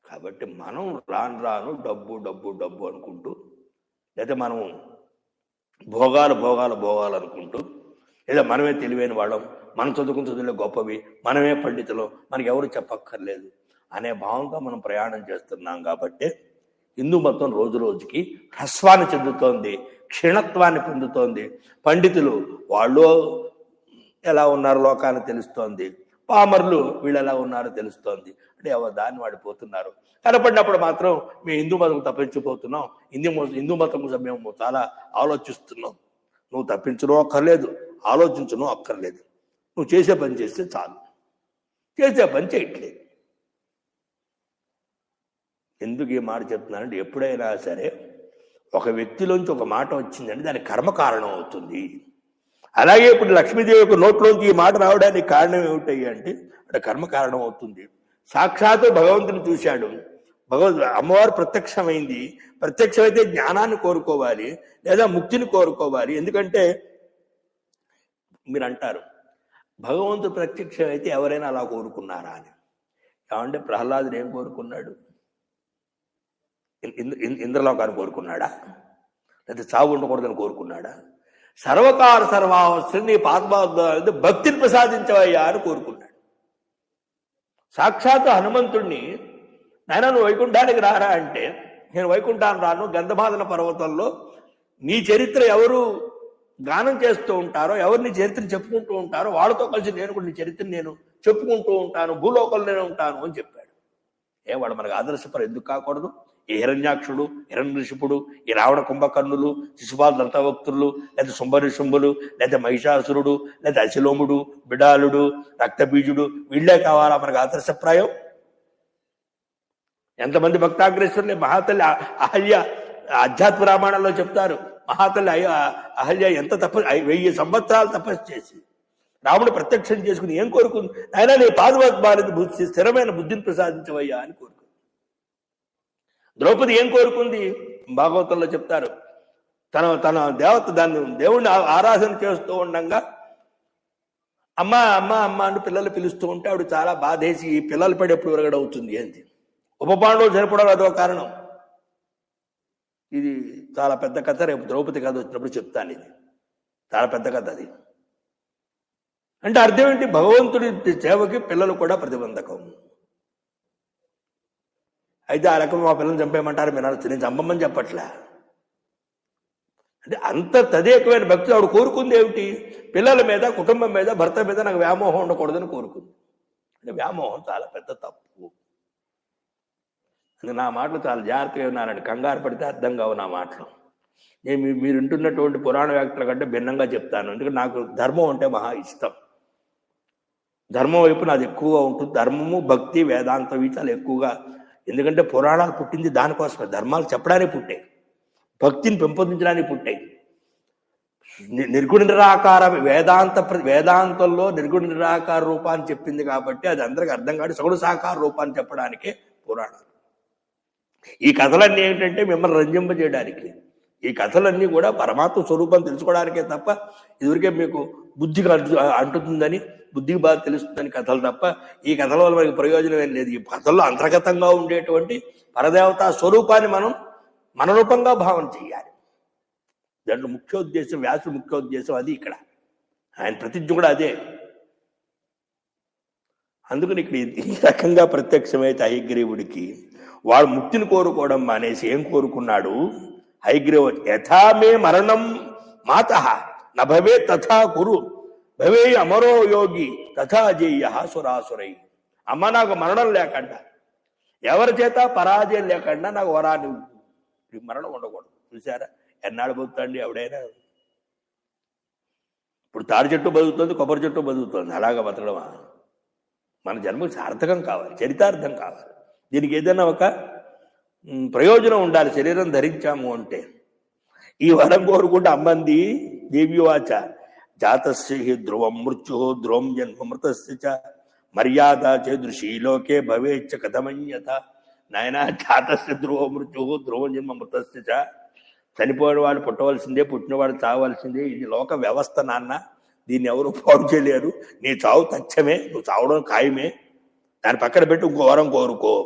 కాబట్టి మనం రాను డబ్బు డబ్బు డబ్బు అనుకుంటూ, లేదా మనం భోగాలు అనుకుంటూ, లేదా మనమే తెలివైన వాళ్ళం, మనం చదువులే గొప్పవి, మనమే పండితులు, మనకి ఎవరు చెప్పక్కర్లేదు అనే భావంతో మనం ప్రయాణం చేస్తున్నాం. కాబట్టి హిందూ మతం రోజు రోజుకి హ్రస్వాన్ని చెందుతోంది, క్షీణత్వాన్ని పొందుతోంది. పండితులు వాళ్ళు ఎలా ఉన్నారో లోకానికి తెలుస్తోంది, పామర్లు వీళ్ళు ఎలా ఉన్నారో తెలుస్తోంది. అంటే దాన్ని వాడిపోతున్నారు. కనపడినప్పుడు మాత్రం మేము హిందూ మతం తప్పించిపోతున్నాం, హిందూ మతం మేము చాలా ఆలోచిస్తున్నాం. నువ్వు తప్పించడం అక్కర్లేదు, ఆలోచించడం అక్కర్లేదు. నువ్వు చేసే పని చేస్తే చాలు. చేసే పని చేయట్లేదు. ఎందుకు ఈ మాట చెప్తున్నానంటే, ఎప్పుడైనా సరే ఒక వ్యక్తిలోంచి ఒక మాట వచ్చిందంటే దానికి కర్మ కారణం అవుతుంది. అలాగే ఇప్పుడు లక్ష్మీదేవి యొక్క నోట్లోంచి ఈ మాట రావడానికి కారణం ఏమిటయ్యా అంటే అక్కడ కర్మ కారణం అవుతుంది. సాక్షాత్తు భగవంతుని చూశాడు, అమ్మవారు ప్రత్యక్షమైంది. ప్రత్యక్షమైతే జ్ఞానాన్ని కోరుకోవాలి లేదా ముక్తిని కోరుకోవాలి. ఎందుకంటే మీరు అంటారు భగవంతుడు ప్రత్యక్షం అయితే ఎవరైనా అలా కోరుకున్నారా అని. ఏమంటే ప్రహ్లాదుడు ఏం కోరుకున్నాడు? ఇంద్రలోకాన్ని కోరుకున్నాడా? లేదా చావు ఉండకూడదని కోరుకున్నాడా? సర్వకార సర్వావస్థ నీ పాత్మ భక్తిని ప్రసాదించవయ్యా అని కోరుకున్నాడు. సాక్షాత్ హనుమంతుడిని నాయన నువ్వు వైకుంఠానికి రారా అంటే, నేను వైకుంఠాన్ని రాను, గంధమాదన పర్వతంలో నీ చరిత్ర ఎవరు గానం చేస్తూ ఉంటారో, ఎవరు నీ చరిత్రను చెప్పుకుంటూ ఉంటారో వాళ్ళతో కలిసి నేను కూడా నీ చరిత్రను నేను చెప్పుకుంటూ ఉంటాను, భూలోకంలోనే ఉంటాను అని చెప్పాడు. వాడు మనకు ఆదర్శపరం ఎందుకు కాకూడదు? ఈ హిరణ్యాక్షుడు, హిరణ్యశిపుడు, ఈ రావణ కుంభకర్ణులు, శిశుపాల దంతభక్తులు, లేదా శుంభరిశుంభులు, లేదా మహిషాసురుడు, లేదా అశిలోముడు, బిడాలుడు, రక్తబీజుడు వీళ్ళే కావాలా మనకు ఆదర్శప్రాయం? ఎంతమంది భక్తాగ్రేశ్వరులే. మహాతల్లి అహల్య అధ్యాత్మ రామాయణంలో చెప్తారు, మహాతల్లి అహల్య ఎంత 1000 సంవత్సరాలు తపస్సు చేసి రాముడు ప్రత్యక్షం చేసుకుని ఏం కోరుకుంది? ఆయన నీ పాదవద్భారతి స్థిరమైన బుద్ధిని ప్రసాదించవయ్యా అని కోరుకుంది. ద్రౌపది ఏం కోరుకుంది? భాగవతంలో చెప్తారు, తన దేవుణ్ణి ఆరాధన చేస్తూ ఉండగా అమ్మ అమ్మ అమ్మ అంటూ పిల్లలు పిలుస్తూ ఉంటే ఆవిడ చాలా బాధేసి ఈ పిల్లలు పడి ఎప్పుడు విరగడవుతుంది ఏంటి. ఉపపాండవులు చనిపోవడం అదో కారణం. ఇది చాలా పెద్ద కథ, రేపు ద్రౌపది కథ వచ్చినప్పుడు చెప్తాను. ఇది చాలా పెద్ద కథ. అది అంటే అర్థం ఏంటి? భగవంతుడి సేవకి పిల్లలు కూడా ప్రతిబంధకం. అయితే ఆ రకం మా పిల్లల్ని చంపేయమంటారు, మీరు నేను చంపమని చెప్పట్లే. అంటే అంత తదేకమైన భక్తి ఆవిడ కోరుకుంది ఏమిటి? పిల్లల మీద, కుటుంబం మీద, భర్త మీద నాకు వ్యామోహం ఉండకూడదని కోరుకుంది. అంటే వ్యామోహం చాలా పెద్ద తప్పు. నా మాటలు చాలా జాగ్రత్తగా ఉన్నానండి, కంగారు పడితే అర్థం కావు నా మాటలు. నేను మీరు వింటున్నటువంటి పురాణ వ్యాఖ్యల కంటే భిన్నంగా చెప్తాను. ఎందుకంటే నాకు ధర్మం అంటే మహా ఇష్టం. ధర్మం వైపు నాది ఎక్కువగా ఉంటుంది. ధర్మము, భక్తి, వేదాంతం ఇవి చాలా ఎక్కువగా. ఎందుకంటే పురాణాలు పుట్టింది దానికోసమే, ధర్మాలు చెప్పడానికి పుట్టాయి, భక్తిని పెంపొందించడానికి పుట్టాయి. నిర్గుణ నిరాకార వేదాంతంలో నిర్గుణ నిరాకార రూపాన్ని చెప్పింది కాబట్టి అది అందరికి అర్థం కాదు. సగుణ సాకార రూపాన్ని చెప్పడానికే పురాణాలు. ఈ కథలన్నీ ఏమిటంటే మిమ్మల్ని రంజింపజేయడానికి. ఈ కథలన్నీ కూడా పరమాత్మ స్వరూపం తెలుసుకోవడానికే తప్ప ఇదివరకే మీకు బుద్ధికి అంటుతుందని, బుద్ధికి బాగా తెలుస్తుందని కథలు తప్ప ఈ కథల వల్ల మనకి ప్రయోజనం ఏం లేదు. ఈ కథల్లో అంతర్గతంగా ఉండేటువంటి పరదేవతా స్వరూపాన్ని మనం మన రూపంగా భావన చేయాలి. దాంట్లో ముఖ్యోద్దేశం, వ్యాసుడు ముఖ్యోద్దేశం అది. ఇక్కడ ఆయన ప్రతిజ్ఞ కూడా అదే. అందుకని ఇక్కడ ఈ రకంగా ప్రత్యక్షమైతే హయగ్రీవుడికి వాడు ముక్తిని కోరుకోవడం మానేసి ఏం కోరుకున్నాడు? హయగ్రీవ యథా మే మరణం మాత నభవే తథా కురు భవే అమరో యోగి తథా జేయ సురాసురై. అమ్మ నాకు మరణం లేకుండా, ఎవరి చేత పరాజయం లేకుండా నాకు వరాన్ని, మరణం ఉండకూడదు. చూసారా ఎన్నాళ్ళు బతుకుతాండి ఎవడైనా? ఇప్పుడు తాడి చెట్టు బతుకుతుంది, కొబ్బరి చెట్టు బతుకుతుంది. అలాగా బతకడమా? మన జన్మకు సార్థకం కావాలి, చరితార్థం కావాలి. దీనికి ఏదైనా ఒక ప్రయోజనం ఉండాలి. శరీరం ధరించాము అంటే ఈ వరం కోరుకుంటే అమ్మంది దేవ్యవాచ జాతస్య ధ్రువం మృత్యు ధ్రువం జన్మ మృతస్య మర్యాద చేదృశీ లోకే భవేచ్చ కథమన్యత. నాయన జాతస్య ధ్రువం మృత్యు ధ్రువం జన్మ మృతస్య, చనిపోయిన వాడు పుట్టవలసిందే, పుట్టినవాడు చావలసిందే. ఇది లోక వ్యవస్థ నాన్న, దీన్ని ఎవరు పాడు చేయలేరు. నీ చావు తథ్యమే, నువ్వు చావడం ఖాయమే. దాని పక్కన పెట్టి ఇంకో వరం కోరుకో.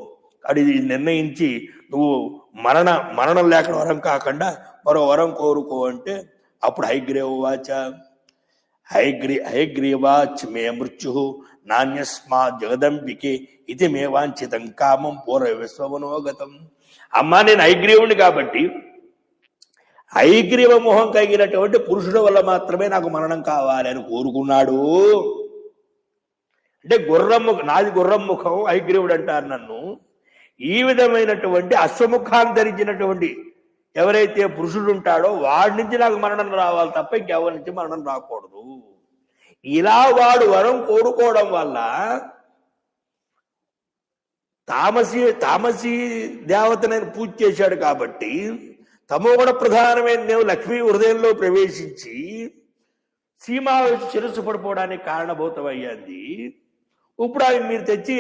అది నిర్ణయించి నువ్వు మరణం లేక వరం కాకుండా మరో వరం కోరుకో అంటే అప్పుడు హయగ్రీవాచ హయగ్రీవాచ్ మే మృత్యు నాణ్యస్మాత్ జగదంబికే ఇది మే వాంఛితం కామం పూర్వ విశ్వమనోగతం. అమ్మా నేను హయగ్రీవుని కాబట్టి హయగ్రీవ మోహం కలిగినటువంటి పురుషుల వల్ల మాత్రమే నాకు మరణం కావాలి అని కోరుకున్నాడు. అంటే నాది గుర్రం ముఖం, హయగ్రీవుడు అంటారు నన్ను. ఈ విధమైనటువంటి అశ్వముఖాన్ని ధరించినటువంటి ఎవరైతే పురుషుడు ఉంటాడో వాడి నుంచి నాకు మరణం రావాలి తప్ప ఇంకెవరి నుంచి మరణం రాకూడదు. ఇలా వాడు వరం కోరుకోవడం వల్ల తామసీ దేవతని పూజ చేశాడు కాబట్టి తమోగుణ ప్రధానమైన నేను లక్ష్మీ హృదయంలో ప్రవేశించి సీమావేశ శిరస్సు పడిపోవడానికి కారణభూతమయ్యింది. ఇప్పుడు ఆయన మీరు తెచ్చి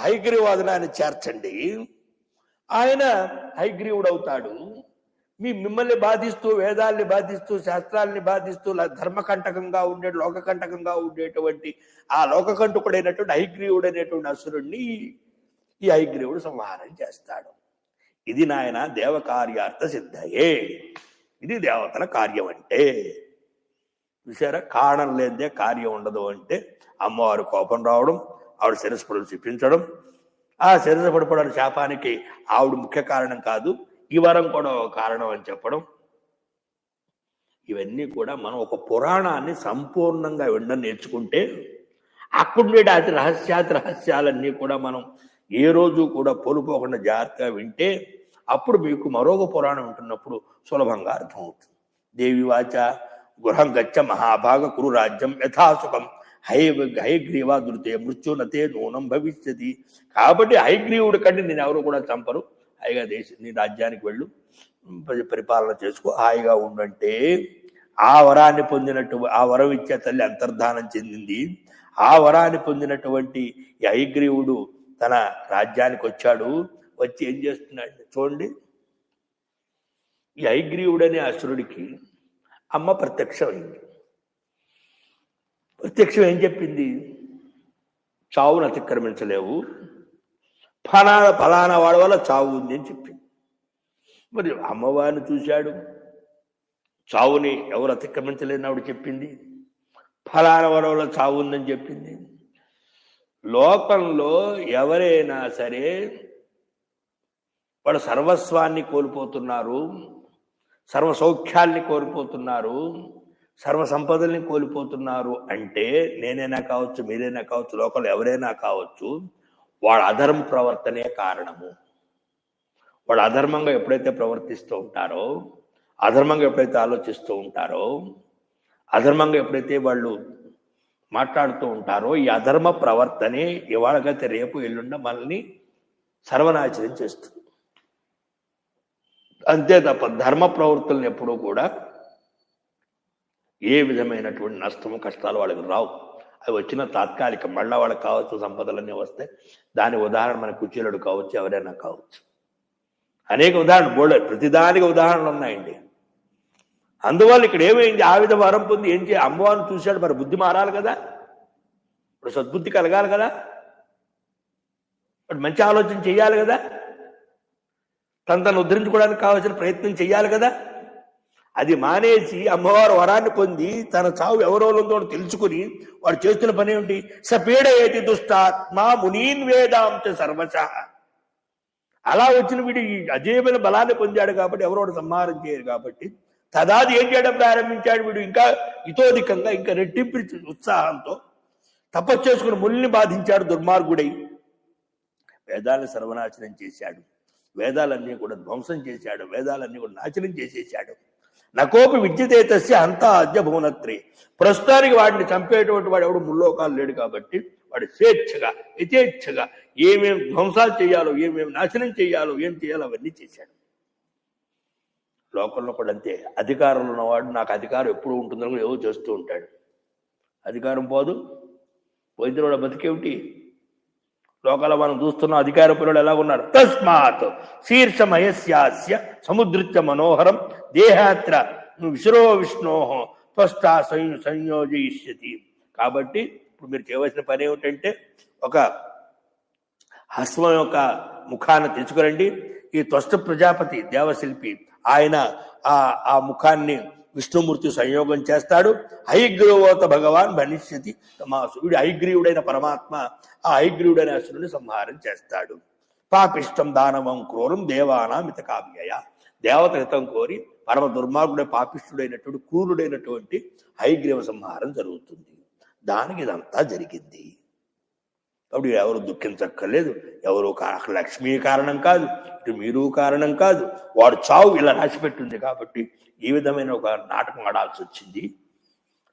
హయగ్రీవాదనాన్ని చేర్చండి, ఆయన హయగ్రీవుడు అవుతాడు. మిమ్మల్ని బాధిస్తూ, వేదాల్ని బాధిస్తూ, శాస్త్రాల్ని బాధిస్తూ, ధర్మకంటకంగా లోకకంటకంగా ఉండేటువంటి ఆ లోకకంటకుడైనటువంటి హయగ్రీవుడు అనేటువంటి అసురుణ్ణి ఈ హయగ్రీవుడు సంహారం చేస్తాడు. ఇది నాయన దేవకార్యార్థ సిద్ధయే. ఇది దేవతల కార్యం అంటే. చూసారా, కారణం లేదే కార్యం ఉండదు అంటే అమ్మవారు కోపం రావడం, ఆవిడ శిరస్పడులు చూపించడం, ఆ శిరస్సు పడిపోవడానికి శాపానికి ఆవిడ ముఖ్య కారణం కాదు, ఈ వరం కూడా ఒక కారణం అని చెప్పడం. ఇవన్నీ కూడా మనం ఒక పురాణాన్ని సంపూర్ణంగా వినడం నేర్చుకుంటే అక్కడుండే అతి రహస్యాలన్నీ కూడా మనం ఏ రోజు కూడా కోల్పోకుండా జాగ్రత్తగా వింటే అప్పుడు మీకు మరొక పురాణం వింటున్నప్పుడు సులభంగా అర్థమవుతుంది. దేవి వాచ గృహం గచ్చ మహాభాగ కురు రాజ్యం యథాసుఖం హయగ్రీవా దురితే మృత్యునతే నూనం భవిష్యతి. కాబట్టి హయగ్రీవుడి కంటే నేను ఎవరు కూడా చంపరు, హాయిగా నీ రాజ్యానికి వెళ్ళు, పరిపాలన చేసుకో, హాయిగా ఉండంటే ఆ వరాన్ని ఆ వరం ఇచ్చే తల్లి అంతర్ధానం చెందింది. ఆ వరాన్ని పొందినటువంటి ఈ హయగ్రీవుడు తన రాజ్యానికి వచ్చాడు. వచ్చి ఏం చేస్తున్నాడు చూడండి. ఈ హయగ్రీవుడనే అసురుడికి అమ్మ ప్రత్యక్షమైంది. ప్రత్యక్షం ఏం చెప్పింది? చావును అతిక్రమించలేవు, ఫలానా వాడి వల్ల చావు ఉంది అని చెప్పింది. మరి అమ్మవారిని చూశాడు, చావుని ఎవరు అతిక్రమించలేని ఆవిడ చెప్పింది, ఫలానా వాడి వల్ల చావు ఉందని చెప్పింది. లోకంలో ఎవరైనా సరే వాడు సర్వస్వాన్ని కోల్పోతున్నారు, సర్వ సౌఖ్యాల్ని కోల్పోతున్నారు, సర్వ సంపదల్ని కోల్పోతున్నారు అంటే నేనైనా కావచ్చు, మీరైనా కావచ్చు, లోకంలో ఎవరైనా కావచ్చు, వాడు అధర్మ ప్రవర్తనే కారణము. వాడు అధర్మంగా ఎప్పుడైతే ప్రవర్తిస్తూ ఉంటారో, అధర్మంగా ఎప్పుడైతే ఆలోచిస్తూ ఉంటారో, అధర్మంగా ఎప్పుడైతే వాళ్ళు మాట్లాడుతూ ఉంటారో, ఈ అధర్మ ప్రవర్తనే ఇవాళకైతే రేపు ఎల్లుండ మనల్ని సర్వనాశనం చేస్తుంది. అంతే తప్ప ధర్మ ప్రవృత్తులను ఎప్పుడూ కూడా ఏ విధమైనటువంటి నష్టము కష్టాలు వాళ్ళకి రావు. అవి వచ్చిన తాత్కాలికం, మళ్ళా వాళ్ళకి కావచ్చు, సంపదలన్నీ వస్తాయి. దాని ఉదాహరణ మన కుచేలుడు కావచ్చు, ఎవరైనా కావచ్చు. అనేక ఉదాహరణలు బోల్డ్, ప్రతిదానికి ఉదాహరణలు ఉన్నాయండి. అందువల్ల ఇక్కడ ఏమైంది? ఆ విధ వరం పొంది ఏం చేయాలి? అమ్మవారిని చూశాడు, మరి బుద్ధి మారాలి కదా, ఇప్పుడు సద్బుద్ధి కలగాలి కదా, ఇప్పుడు మంచి ఆలోచన చెయ్యాలి కదా, తను ఉద్ధరించుకోవడానికి కావాల్సిన ప్రయత్నం చెయ్యాలి కదా. అది మానేసి అమ్మవారు వరాన్ని పొంది తన చావు ఎవరోలో తెలుసుకుని వాడు చేస్తున్న పని ఏమిటి? సపీడయేతి దుష్టాత్మా మునీన్ వేదాంశ సర్వశ. అలా వచ్చిన వీడు ఈ అజేయమైన బలాన్ని పొందాడు కాబట్టి ఎవరోడు సంహారం చేయరు కాబట్టి తదాది ఏం చేయడం ప్రారంభించాడు వీడు. ఇంకా ఇతోధికంగా, ఇంకా రెట్టింపు ఉత్సాహంతో తపస్సు చేసుకుని ముల్ని బాధించాడు. దుర్మార్గుడై వేదాలను సర్వనాశనం చేశాడు, వేదాలన్నీ కూడా ధ్వంసం చేశాడు, వేదాలన్నీ కూడా నాశనం చేసేశాడు. నకోపి విద్యతే తస్య అంతా అద్య భువనత్రే. ప్రస్తుతానికి వాడిని చంపేటువంటి వాడు ఎవడు ముల్లోకాలు లేడు కాబట్టి వాడు స్వేచ్ఛగా యథేచ్ఛగా ఏమేమి ధ్వంసాలు చేయాలో, ఏమేమి నాశనం చేయాలో, ఏం చేయాలో అవన్నీ చేశాడు. లోకంలో కూడా అంతే. అధికారంలో ఉన్నవాడు నాకు అధికారం ఎప్పుడు ఉంటుందని ఏవో చేస్తూ ఉంటాడు. అధికారం పోదు, పోయిన వాడు బతికేమిటి? లోకాల మనం చూస్తున్న అధికార పురుడు ఎలా ఉన్నారు? తస్మాత్ శీర్షమయస్యాస్య సముద్రిత్య మనోహరం దేహాత్ర విశ్రో విష్ణో త్వష్టా సంయోజయిష్యతి. కాబట్టి ఇప్పుడు మీరు చేయవలసిన పని ఏమిటంటే ఒక హస్వం యొక్క ముఖాన్ని తెచ్చుకురండి. ఈ త్వష్ట ప్రజాపతి దేవశిల్పి ఆయన ఆ ముఖాన్ని విష్ణుమూర్తి సంయోగం చేస్తాడు. హయగ్రీవోత భగవాన్ భనిష్యతి తమాసు. వీడు హయగ్రీవుడైన పరమాత్మ ఆ హయగ్రీవుడైన అసురుని సంహారం చేస్తాడు. పాపిష్టం దానవం క్రూరం దేవానామిత కావ్యయ. దేవత హితం కోరి పరమ దుర్మార్గుడే పాపిష్ఠుడైనటువంటి క్రూరుడైనటువంటి హయగ్రీవ సంహారం జరుగుతుంది. దానికి ఇదంతా జరిగింది. అప్పుడు ఎవరు దుఃఖించక్కర్లేదు. ఎవరు లక్ష్మీ కారణం కాదు, ఇటు మీరు కారణం కాదు. వాడు చావు ఇలా రాసిపెట్టింది కాబట్టి ఈ విధమైన ఒక నాటకం ఆడాల్సి వచ్చింది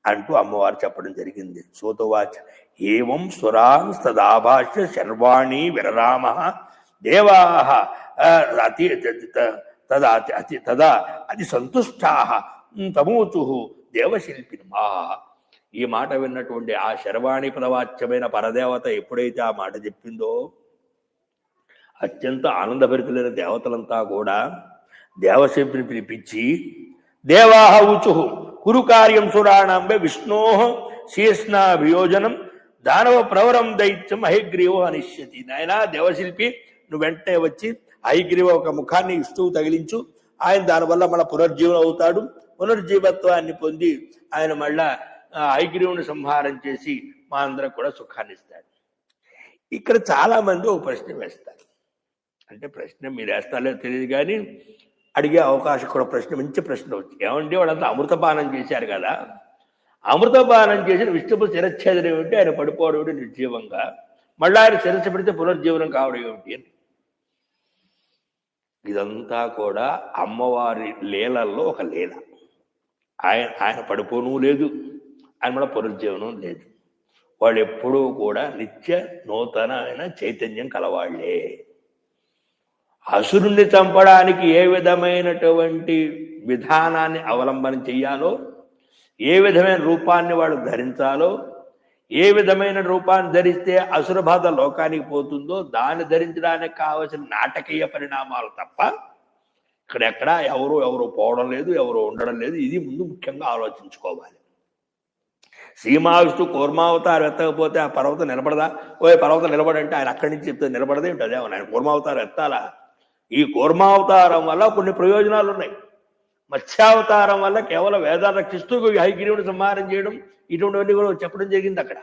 అంటూ అమ్మవారు చెప్పడం జరిగింది. సోతవాచ ఏవం సురాన్ సదాభాష్య శర్వాణి విరరామ దేవా తదా అతి సంతుష్టా తమూచు దేవశిల్పిన్మా. ఈ మాట విన్నటువంటి ఆ శర్వాణి పదవాచ్యమైన పరదేవత ఎప్పుడైతే ఆ మాట చెప్పిందో అత్యంత ఆనందభరితులైన దేవతలంతా కూడా దేవశిల్పిని పిలిపించి దేవాహ ఊచు కురు కార్యం సురాణంబే విష్ణో శీర్ష్ణాభియోజనం దానవ ప్రవరం దైత్యం హయగ్రీవో అనిశ్యతి. నాయనా దేవశిల్పి, నువ్వు వెంటనే వచ్చి హయగ్రీవ ఒక ముఖాన్ని ఇస్తువు తగిలించు. ఆయన దానివల్ల మళ్ళా పునర్జీవనం అవుతాడు. పునర్జీవత్వాన్ని పొంది ఆయన మళ్ళా హయగ్రీవుని సంహారం చేసి మా అందరం కూడా సుఖాన్ని ఇస్తాడు. ఇక్కడ చాలా మంది ఒక ప్రశ్న వేస్తారు. అంటే ప్రశ్న మీరు వేస్తారో తెలియదు కానీ అడిగే అవకాశం కూడా మంచి ప్రశ్న వచ్చి, ఏమంటే వాళ్ళంతా అమృతపానం చేశారు కదా, అమృతపానం చేసిన విష్ణువు శిరచ్ఛేదనం ఏమిటి, ఆయన పడిపోవడం ఏమిటి నిర్జీవంగా, మళ్ళీ ఆయన శిరస్సు పెడితే పునర్జీవనం కావడం ఏమిటి అని. ఇదంతా కూడా అమ్మవారి లీలల్లో ఒక లీల. ఆయన పడిపోను లేదు, ఆయన కూడా పునర్జీవనం లేదు. వాళ్ళు ఎప్పుడూ కూడా నిత్య నూతనమైన చైతన్యం కలవాళ్లే. అసురుణ్ణి చంపడానికి ఏ విధమైనటువంటి విధానాన్ని అవలంబన చెయ్యాలో, ఏ విధమైన రూపాన్ని వాడు ధరించాలో, ఏ విధమైన రూపాన్ని ధరిస్తే అసుర బాధ లోకానికి పోతుందో దాన్ని ధరించడానికి కావలసిన నాటకీయ పరిణామాలు తప్ప ఇక్కడెక్కడ ఎవరు పోవడం లేదు, ఎవరు ఉండడం లేదు. ఇది ముందు ముఖ్యంగా ఆలోచించుకోవాలి. సీమావిష్ణు కూర్మావతారం ఎత్తకపోతే ఆ పర్వతం నిలబడదా? పర్వతం నిలబడంటే ఆయన అక్కడి నుంచి చెప్తే నిలబడదే ఉంటుంది. ఆయన కూర్మావతారం ఎత్తాలా? ఈ కూర్మావతారం వల్ల కొన్ని ప్రయోజనాలు ఉన్నాయి. మత్స్యావతారం వల్ల కేవలం వేదాలు రక్షిస్తూ హయగ్రీవుని సంహారం చేయడం, ఇటువంటివన్నీ కూడా చెప్పడం జరిగింది అక్కడ.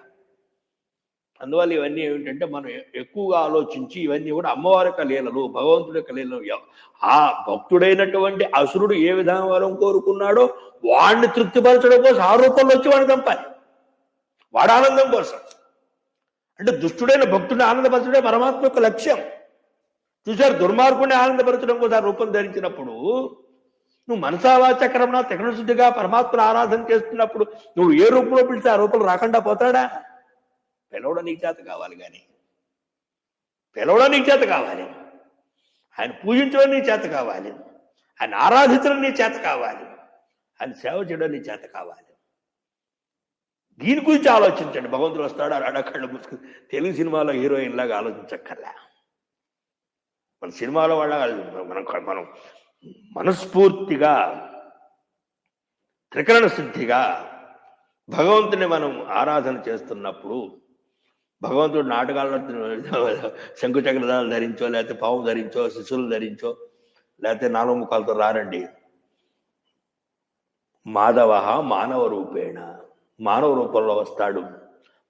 అందువల్ల ఇవన్నీ ఏమిటంటే మనం ఎక్కువగా ఆలోచించి ఇవన్నీ కూడా అమ్మవారి యొక్క లీలలు, భగవంతుడి యొక్క లీలలు. ఆ భక్తుడైనటువంటి అసురుడు ఏ విధంగా వరం కోరుకున్నాడో వాడిని తృప్తిపరచడం కోసం ఆ రూపంలో వచ్చి వాడిని చంపాలి. వాడు ఆనందం కోసం. అంటే దుష్టుడైన భక్తుడిని ఆనందపరచడే పరమాత్మ యొక్క లక్ష్యం. చూసారు, దుర్మార్గుడిని ఆనందపరచడం కోసం ఆ రూపం ధరించినప్పుడు నువ్వు మనసావాచక్రమణ తెగన శుద్ధిగా పరమాత్మను ఆరాధన చేస్తున్నప్పుడు నువ్వు ఏ రూపంలో పిలిస్తే ఆ రూపంలో రాకుండా పోతాడా? పిలవడం నీకు చేత కావాలి. కానీ పిలవడం నీకు చేత కావాలి, ఆయన పూజించడం నీ చేత కావాలి, ఆయన ఆరాధించడం నీ చేత కావాలి, ఆయన సేవ చేయడం నీ చేత కావాలి. దీని గురించి ఆలోచించండి. భగవంతుడు వస్తాడు అడకళ్ళు ముసుకు. తెలుగు సినిమాలో హీరోయిన్ లాగా ఆలోచించక్కర్లే. మన సినిమాలో వాళ్ళ మనం మనస్ఫూర్తిగా త్రికరణ సిద్ధిగా భగవంతుని మనం ఆరాధన చేస్తున్నప్పుడు భగవంతుడు నాటకాల్లో శంకుచక్రదాలు ధరించో, లేకపోతే పాము ధరించో, శిశువులు ధరించో, లేకపోతే నాలుగు ముఖాలతో రారండి. మాధవ మానవ రూపేణ, మానవ రూపంలో వస్తాడు.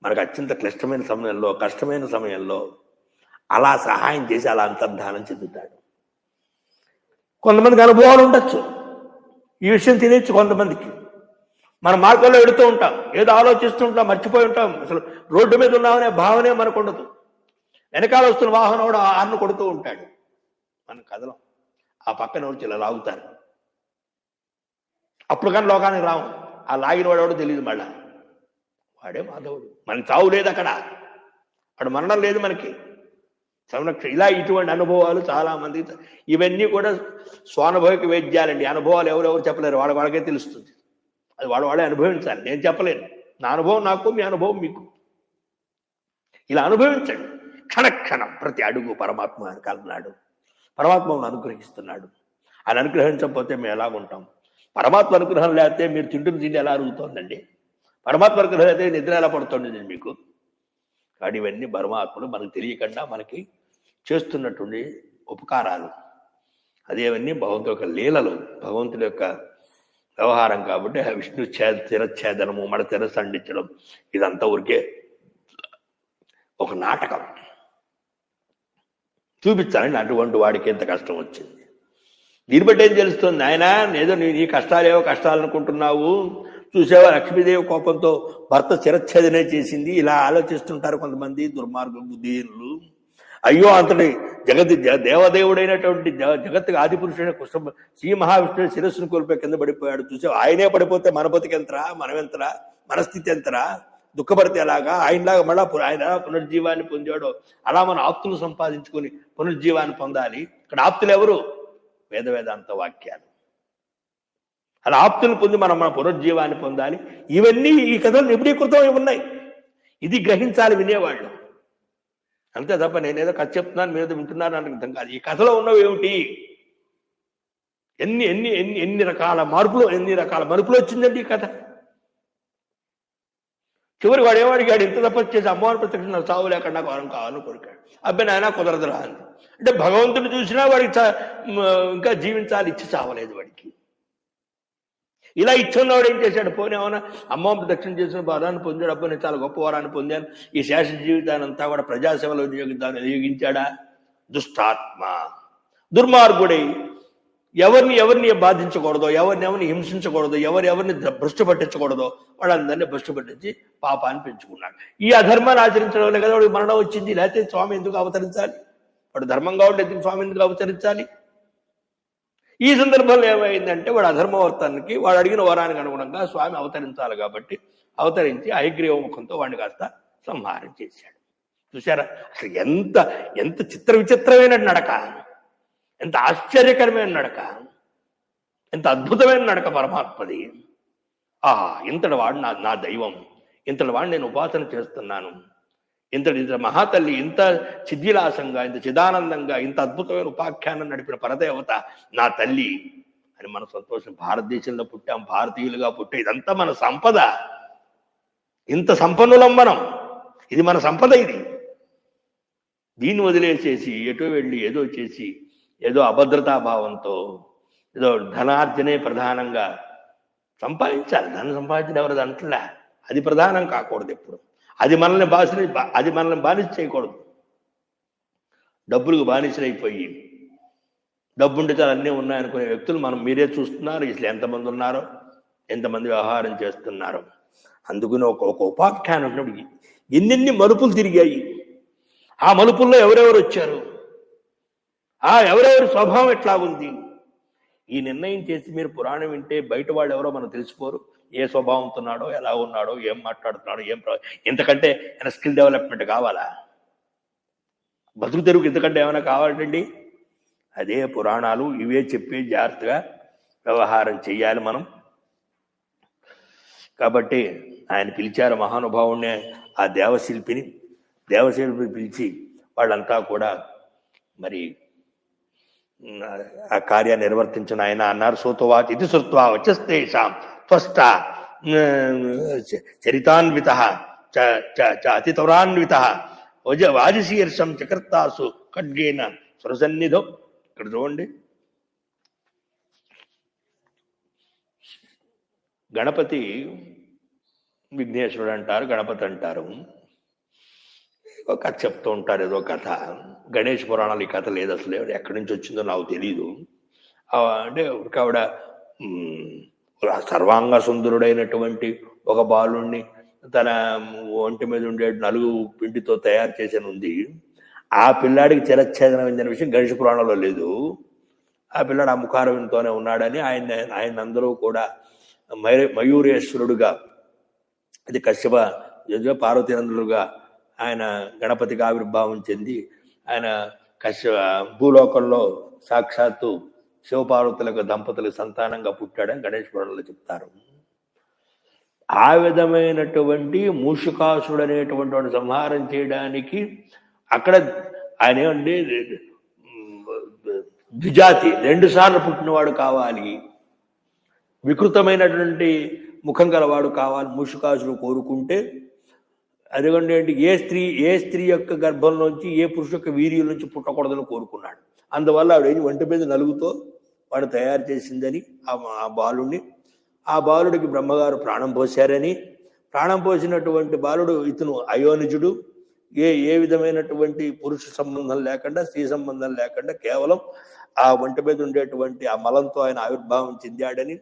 మనకు అత్యంత క్లిష్టమైన సమయంలో, కష్టమైన సమయంలో అలా సహాయం చేసి అలా అంతర్ధానం చెందుతాడు. కొంతమందికి అనుభవాలు ఉండొచ్చు, ఈ విషయం తెలియచ్చు. కొంతమందికి మన మార్గంలో వెడుతూ ఉంటాం, ఏదో ఆలోచిస్తూ ఉంటాం, మర్చిపోయి ఉంటాం. అసలు రోడ్డు మీద ఉన్నామనే భావనే మనకు ఉండదు. వెనకాల వస్తున్న వాహనం కూడా ఆరును కొడుతూ ఉంటాడు, మనం కదలం. ఆ పక్కన వచ్చి ఇలా లాగుతారు. అప్పుడు కానీ లోకానికి రాము. ఆ లాగిన వాడెవడో తెలియదు. మళ్ళా వాడే మాధవుడు. మనకి చావు లేదు అక్కడ, వాడు మరణం లేదు మనకి. సంరక్షణ ఇలా ఇటువంటి అనుభవాలు చాలా మంది. ఇవన్నీ కూడా స్వానుభవిక వేద్యాలండి. అనుభవాలు ఎవరెవరు చెప్పలేరు, వాళ్ళకే తెలుస్తుంది. అది వాడే అనుభవించాలి. నేను చెప్పలేను. నా అనుభవం నాకు, మీ అనుభవం మీకు. ఇలా అనుభవించండి. క్షణక్షణం ప్రతి అడుగు పరమాత్మ వెనకాలన్నాడు, పరమాత్మను అనుగ్రహిస్తున్నాడు. ఆయన అనుగ్రహించకపోతే మేము ఎలాగుంటాం? పరమాత్మ అనుగ్రహం లేకపోతే మీరు తింటున్న తిండి ఎలా అరుగుతోందండి? పరమాత్మ అనుగ్రహం అయితే నిద్ర ఎలా పడుతుంది మీకు? కానీ ఇవన్నీ పరమాత్మలు మనకు తెలియకుండా మనకి చేస్తున్నటువంటి ఉపకారాలు. అదేవన్నీ భగవంతుడి యొక్క లీలలు, భగవంతుడి యొక్క వ్యవహారం కాబట్టి విష్ణు శిరఛేదనము మన శిరస్సు అండించడం ఇదంతా ఊరికే ఒక నాటకం చూపించాలండి. అటువంటి వాడికి ఎంత కష్టం వచ్చింది. దీన్ని బట్టి ఏం తెలుస్తుంది, ఆయన ఏదో నీ కష్టాలేవో కష్టాలు అనుకుంటున్నావు, చూసావా లక్ష్మీదేవి కోపంతో భర్త శిరఛేదనే చేసింది. ఇలా ఆలోచిస్తుంటారు కొంతమంది దుర్మార్గ బుద్ధిహీనులు. అయ్యో అంతటి దేవదేవుడైనటువంటి జగత్తుకి ఆదిపురుషుడైన కృష్ణ శ్రీ మహావిష్ణువు శిరస్సును కోల్పోయి కింద పడిపోయాడు. చూసావు, ఆయనే పడిపోతే మన బతికి ఎంతరా, మనం ఎంతరా, మన స్థితి ఎంతరా, దుఃఖపడితే ఎలాగా, ఆయనలాగా మళ్ళా ఆయన పునర్జీవాన్ని పొందాడో అలా మన ఆప్తులు సంపాదించుకొని పునర్జీవాన్ని పొందాలి. ఇక్కడ ఆప్తులు ఎవరు? వేదాంత వాక్యాలు. అలా ఆప్తులు పొంది మనం మన పునర్జీవాన్ని పొందాలి. ఇవన్నీ ఈ కథలు నిబిడీకృతం ఉన్నాయి. ఇది గ్రహించాలి వినేవాళ్ళు. అంతే తప్ప నేనేదో కథ చెప్తున్నాను మీరు వింటున్నారు అని అర్థం కాదు. ఈ కథలో ఉన్నవి ఏమిటి, ఎన్ని రకాల మరుపులు వచ్చిందండి ఈ కథ. చివరి వాడు ఏమడిగాడు, ఇంత తప్ప చేసి అమ్మవారి ప్రత్యక్ష నాకు చావు లేకుండా వారం కావాలని కోరికాడు. అబ్బాయి నాయన కుదరదురా అని. అంటే భగవంతుడు చూసినా వాడికి ఇంకా జీవించాలి, ఇచ్చి చావలేదు వాడికి. ఇలా ఇచ్చున్నవాడు ఏం చేశాడు, పోనీ ఏమన్నా అమ్మవారి ప్రదక్షిణ చేసిన వరాన్ని పొందాడు, అబ్బా నేను చాలా గొప్ప వరాన్ని పొందాను, ఈ శేష జీవితాన్ని అంతా కూడా ప్రజాసేవలో వినియోగించాడా? దుష్టాత్మ, దుర్మార్గుడై ఎవరిని బాధించకూడదో, ఎవరిని హింసించకూడదో, ఎవరిని భ్రష్టు పట్టించకూడదో వాళ్ళందరినీ భ్రష్టు పట్టించి పాపాన్ని పెంచుకున్నాడు. ఈ అధర్మాన్ని ఆచరించడం వల్ల కదా వాడికి మరణం వచ్చింది. లేకపోతే స్వామి ఎందుకు అవతరించాలి? వాడు ధర్మంగా ఉంటే ఎందుకు స్వామి ఎందుకు అవతరించాలి? ఈ సందర్భంలో ఏమైందంటే వాడు అధర్మవర్తానికి వాడు అడిగిన వరానికి అనుగుణంగా స్వామి అవతరించాలి కాబట్టి అవతరించి హయగ్రీవ ముఖంతో వాడిని కాస్త సంహారం చేశాడు. చూసారా అసలు ఎంత విచిత్రమైన నడక, ఎంత ఆశ్చర్యకరమైన నడక, ఎంత అద్భుతమైన నడక పరమాత్మది. ఇంతటి వాడు నా దైవం, ఇంతటి వాడు నేను ఉపాసన చేస్తున్నాను, ఇంతటి మహాతల్లి ఇంత చిద్విలాసంగా, ఇంత చిదానందంగా, ఇంత అద్భుతమైన ఉపాఖ్యానం నడిపిన పరదేవత నా తల్లి అని మన సంతోషం. భారతదేశంలో పుట్టాం, భారతీయులుగా పుట్టే ఇదంతా మన సంపద. ఇంత సంపన్నులం మనం, ఇది మన సంపద. ఇది దీన్ని వదిలేసేసి ఎటో వెళ్ళి ఏదో చేసి ఏదో అభద్రతాభావంతో ఏదో ధనార్జనే ప్రధానంగా సంపాదించాలి. ధనం సంపాదించిన ఎవరు అంటలే, అది ప్రధానం కాకూడదు ఎప్పుడు. అది మనల్ని బానిస చేయకూడదు. డబ్బులకు బానిసలైపోయి డబ్బుంటే చాలా అన్నీ ఉన్నాయనుకునే వ్యక్తులు మీరే చూస్తున్నారు. ఇసలు ఎంతమంది ఉన్నారో, ఎంతమంది వ్యవహారం చేస్తున్నారో. అందుకని ఒక ఉపాఖ్యానం ఉన్నప్పుడు ఎన్నెన్ని మలుపులు తిరిగాయి. ఆ మలుపుల్లో ఎవరెవరు వచ్చారు, ఎవరెవరి స్వభావం ఎట్లా ఉంది, ఈ నిర్ణయం చేసి మీరు పురాణం వింటే బయట వాళ్ళు ఎవరో మనం తెలిసిపోరు. ఏ స్వభావంతో ఉన్నాడో, ఎలా ఉన్నాడో, ఏం మాట్లాడుతున్నాడో, ఇంతకంటే ఏమైనా స్కిల్ డెవలప్మెంట్ కావాలా? బతుకు తెరువుకి ఇంతకంటే ఏమైనా కావాలండి? అదే పురాణాలు, ఇవే చెప్పి జాగ్రత్తగా వ్యవహారం చెయ్యాలి మనం. కాబట్టి ఆయన పిలిచారు మహానుభావుణ్ణి, ఆ దేవశిల్పిని పిలిచి వాళ్ళంతా కూడా మరి ఆ కార్యాన్ని నిర్వర్తించిన ఆయన అన్నారు. సోతోవాచ్ ఇది శ్రుత్వా వచస్తేషాం త్వష్ట చరితాన్విత అతితౌరాన్విత వాజశీర్షం చకర్తాసు ఖడ్గేన స్వరసన్నిధో. ఇక్కడ చూడండి, గణపతి విఘ్నేశ్వరుడు అంటారు, గణపతి అంటారు. ఒక కథ చెప్తూ ఉంటారు, ఏదో కథ. గణేష్ పురాణాలు ఈ కథ లేదు అసలు, ఎక్కడి నుంచి వచ్చిందో నాకు తెలీదు. అంటే ఆవిడ సర్వాంగ సుందరుడైనటువంటి ఒక బాలుణ్ణి తన ఒంటి మీద ఉండే నలుగు పిండితో తయారు చేసిన ఉంది. ఆ పిల్లాడికి చిరచ్ఛేదనం చెందిన విషయం గణేష్ పురాణంలో లేదు. ఆ పిల్లాడు ఆ ముఖారవింతోనే ఉన్నాడని ఆయన అందరూ కూడా మయూరేశ్వరుడుగా, అది కశ్యప పార్వతీనందులుగా ఆయన గణపతికి ఆవిర్భావం చెంది ఆయన భూలోకంలో సాక్షాత్తు శివపార్వతులకు దంపతులకు సంతానంగా పుట్టాడని గణేష్ పురాణంలో చెప్తారు. ఆ విధమైనటువంటి మూషికాసుడు అనేటువంటి సంహారం చేయడానికి అక్కడ ఆయన ఏమండి ద్విజాతి 2 సార్లు పుట్టినవాడు కావాలి, వికృతమైనటువంటి ముఖం గలవాడు కావాలి మూషికాసుడు కోరుకుంటే. అదిగోండి ఏంటి, ఏ స్త్రీ యొక్క గర్భంలోంచి ఏ పురుషు యొక్క వీర్యం నుంచి పుట్టకూడదని కోరుకున్నాడు. అందువల్ల ఆవిడ ఒంటి మీద నలుగుతో వాడు తయారు చేసిందని ఆ బాలుణ్ణి ఆ బాలుడికి బ్రహ్మగారు ప్రాణం పోశారని, ప్రాణం పోసినటువంటి బాలుడు ఇతను అయోనిజుడు, ఏ విధమైనటువంటి పురుష సంబంధం లేకుండా, స్త్రీ సంబంధం లేకుండా కేవలం ఆ ఒంటి మీద ఉండేటువంటి ఆ మలంతో ఆయన ఆవిర్భావం చెందాడని,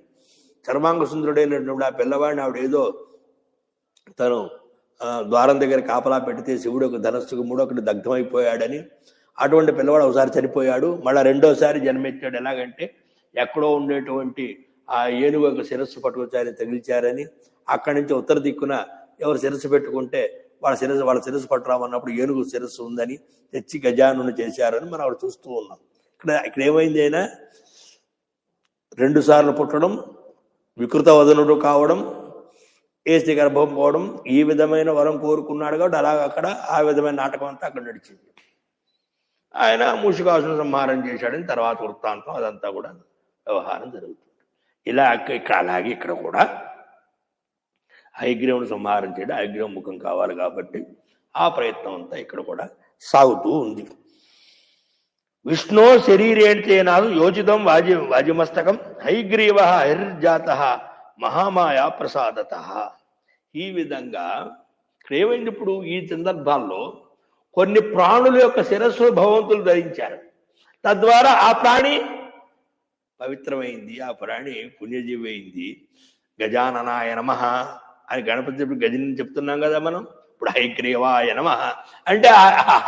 చర్మాంగ సుందరుడైనటువంటి ఆ పిల్లవాడిని ఆవిడ ఏదో తను ద్వారం దగ్గర కాపలా పెడితే శివుడు ఒక ధనస్సుకు మూడొకటి దగ్ధమైపోయాడని, అటువంటి పిల్లవాడు ఒకసారి చనిపోయాడు, మళ్ళీ రెండోసారి జన్మెత్తాడు. ఎలాగంటే ఎక్కడో ఉండేటువంటి ఆ ఏనుగు ఒక శిరస్సు పట్టుకొచ్చారని తగిలిచారని, అక్కడి నుంచి ఉత్తర దిక్కున ఎవరు శిరస్సు పెట్టుకుంటే వాళ్ళ శిరస్సు పట్టురామన్నప్పుడు ఏనుగు శిరస్సు ఉందని తెచ్చి గజానుని చేశారని మనం అక్కడ చూస్తూ ఉన్నాం. ఇక్కడ ఏమైంది, అయినా 2 సార్లు పుట్టడం, వికృత వదనుడు కావడం, ఏసి గర్భం పోవడం, ఈ విధమైన వరం కోరుకున్నాడు కాబట్టి అలాగ అక్కడ ఆ విధమైన నాటకం అంతా అక్కడ నడిచింది. ఆయన మూషికాసును సంహారం చేశాడని తర్వాత వృత్తాంతం అదంతా కూడా వ్యవహారం జరుగుతుంది. ఇలా ఇక్కడ అలాగే ఇక్కడ కూడా హయగ్రీవుని సంహారం చేయడం, హయగ్రీవం ముఖం కావాలి కాబట్టి ఆ ప్రయత్నం అంతా ఇక్కడ కూడా సాగుతూ ఉంది. విష్ణు శరీరేణేనాదు యోజితం వాజిమస్తకం హయగ్రీవ హరిర్జాత మహామాయా ప్రసాదత. ఈ విధంగా ఏమైంది, ఇప్పుడు ఈ సందర్భాల్లో కొన్ని ప్రాణుల యొక్క శిరస్సు భగవంతులు ధరించారు. తద్వారా ఆ ప్రాణి పవిత్రమైంది, ఆ ప్రాణి పుణ్యజీవి అయింది. గజాననాయ నమః అని గణపతి గజని చెప్తున్నాం కదా మనం. ఇప్పుడు హయగ్రీవాయ నమః అంటే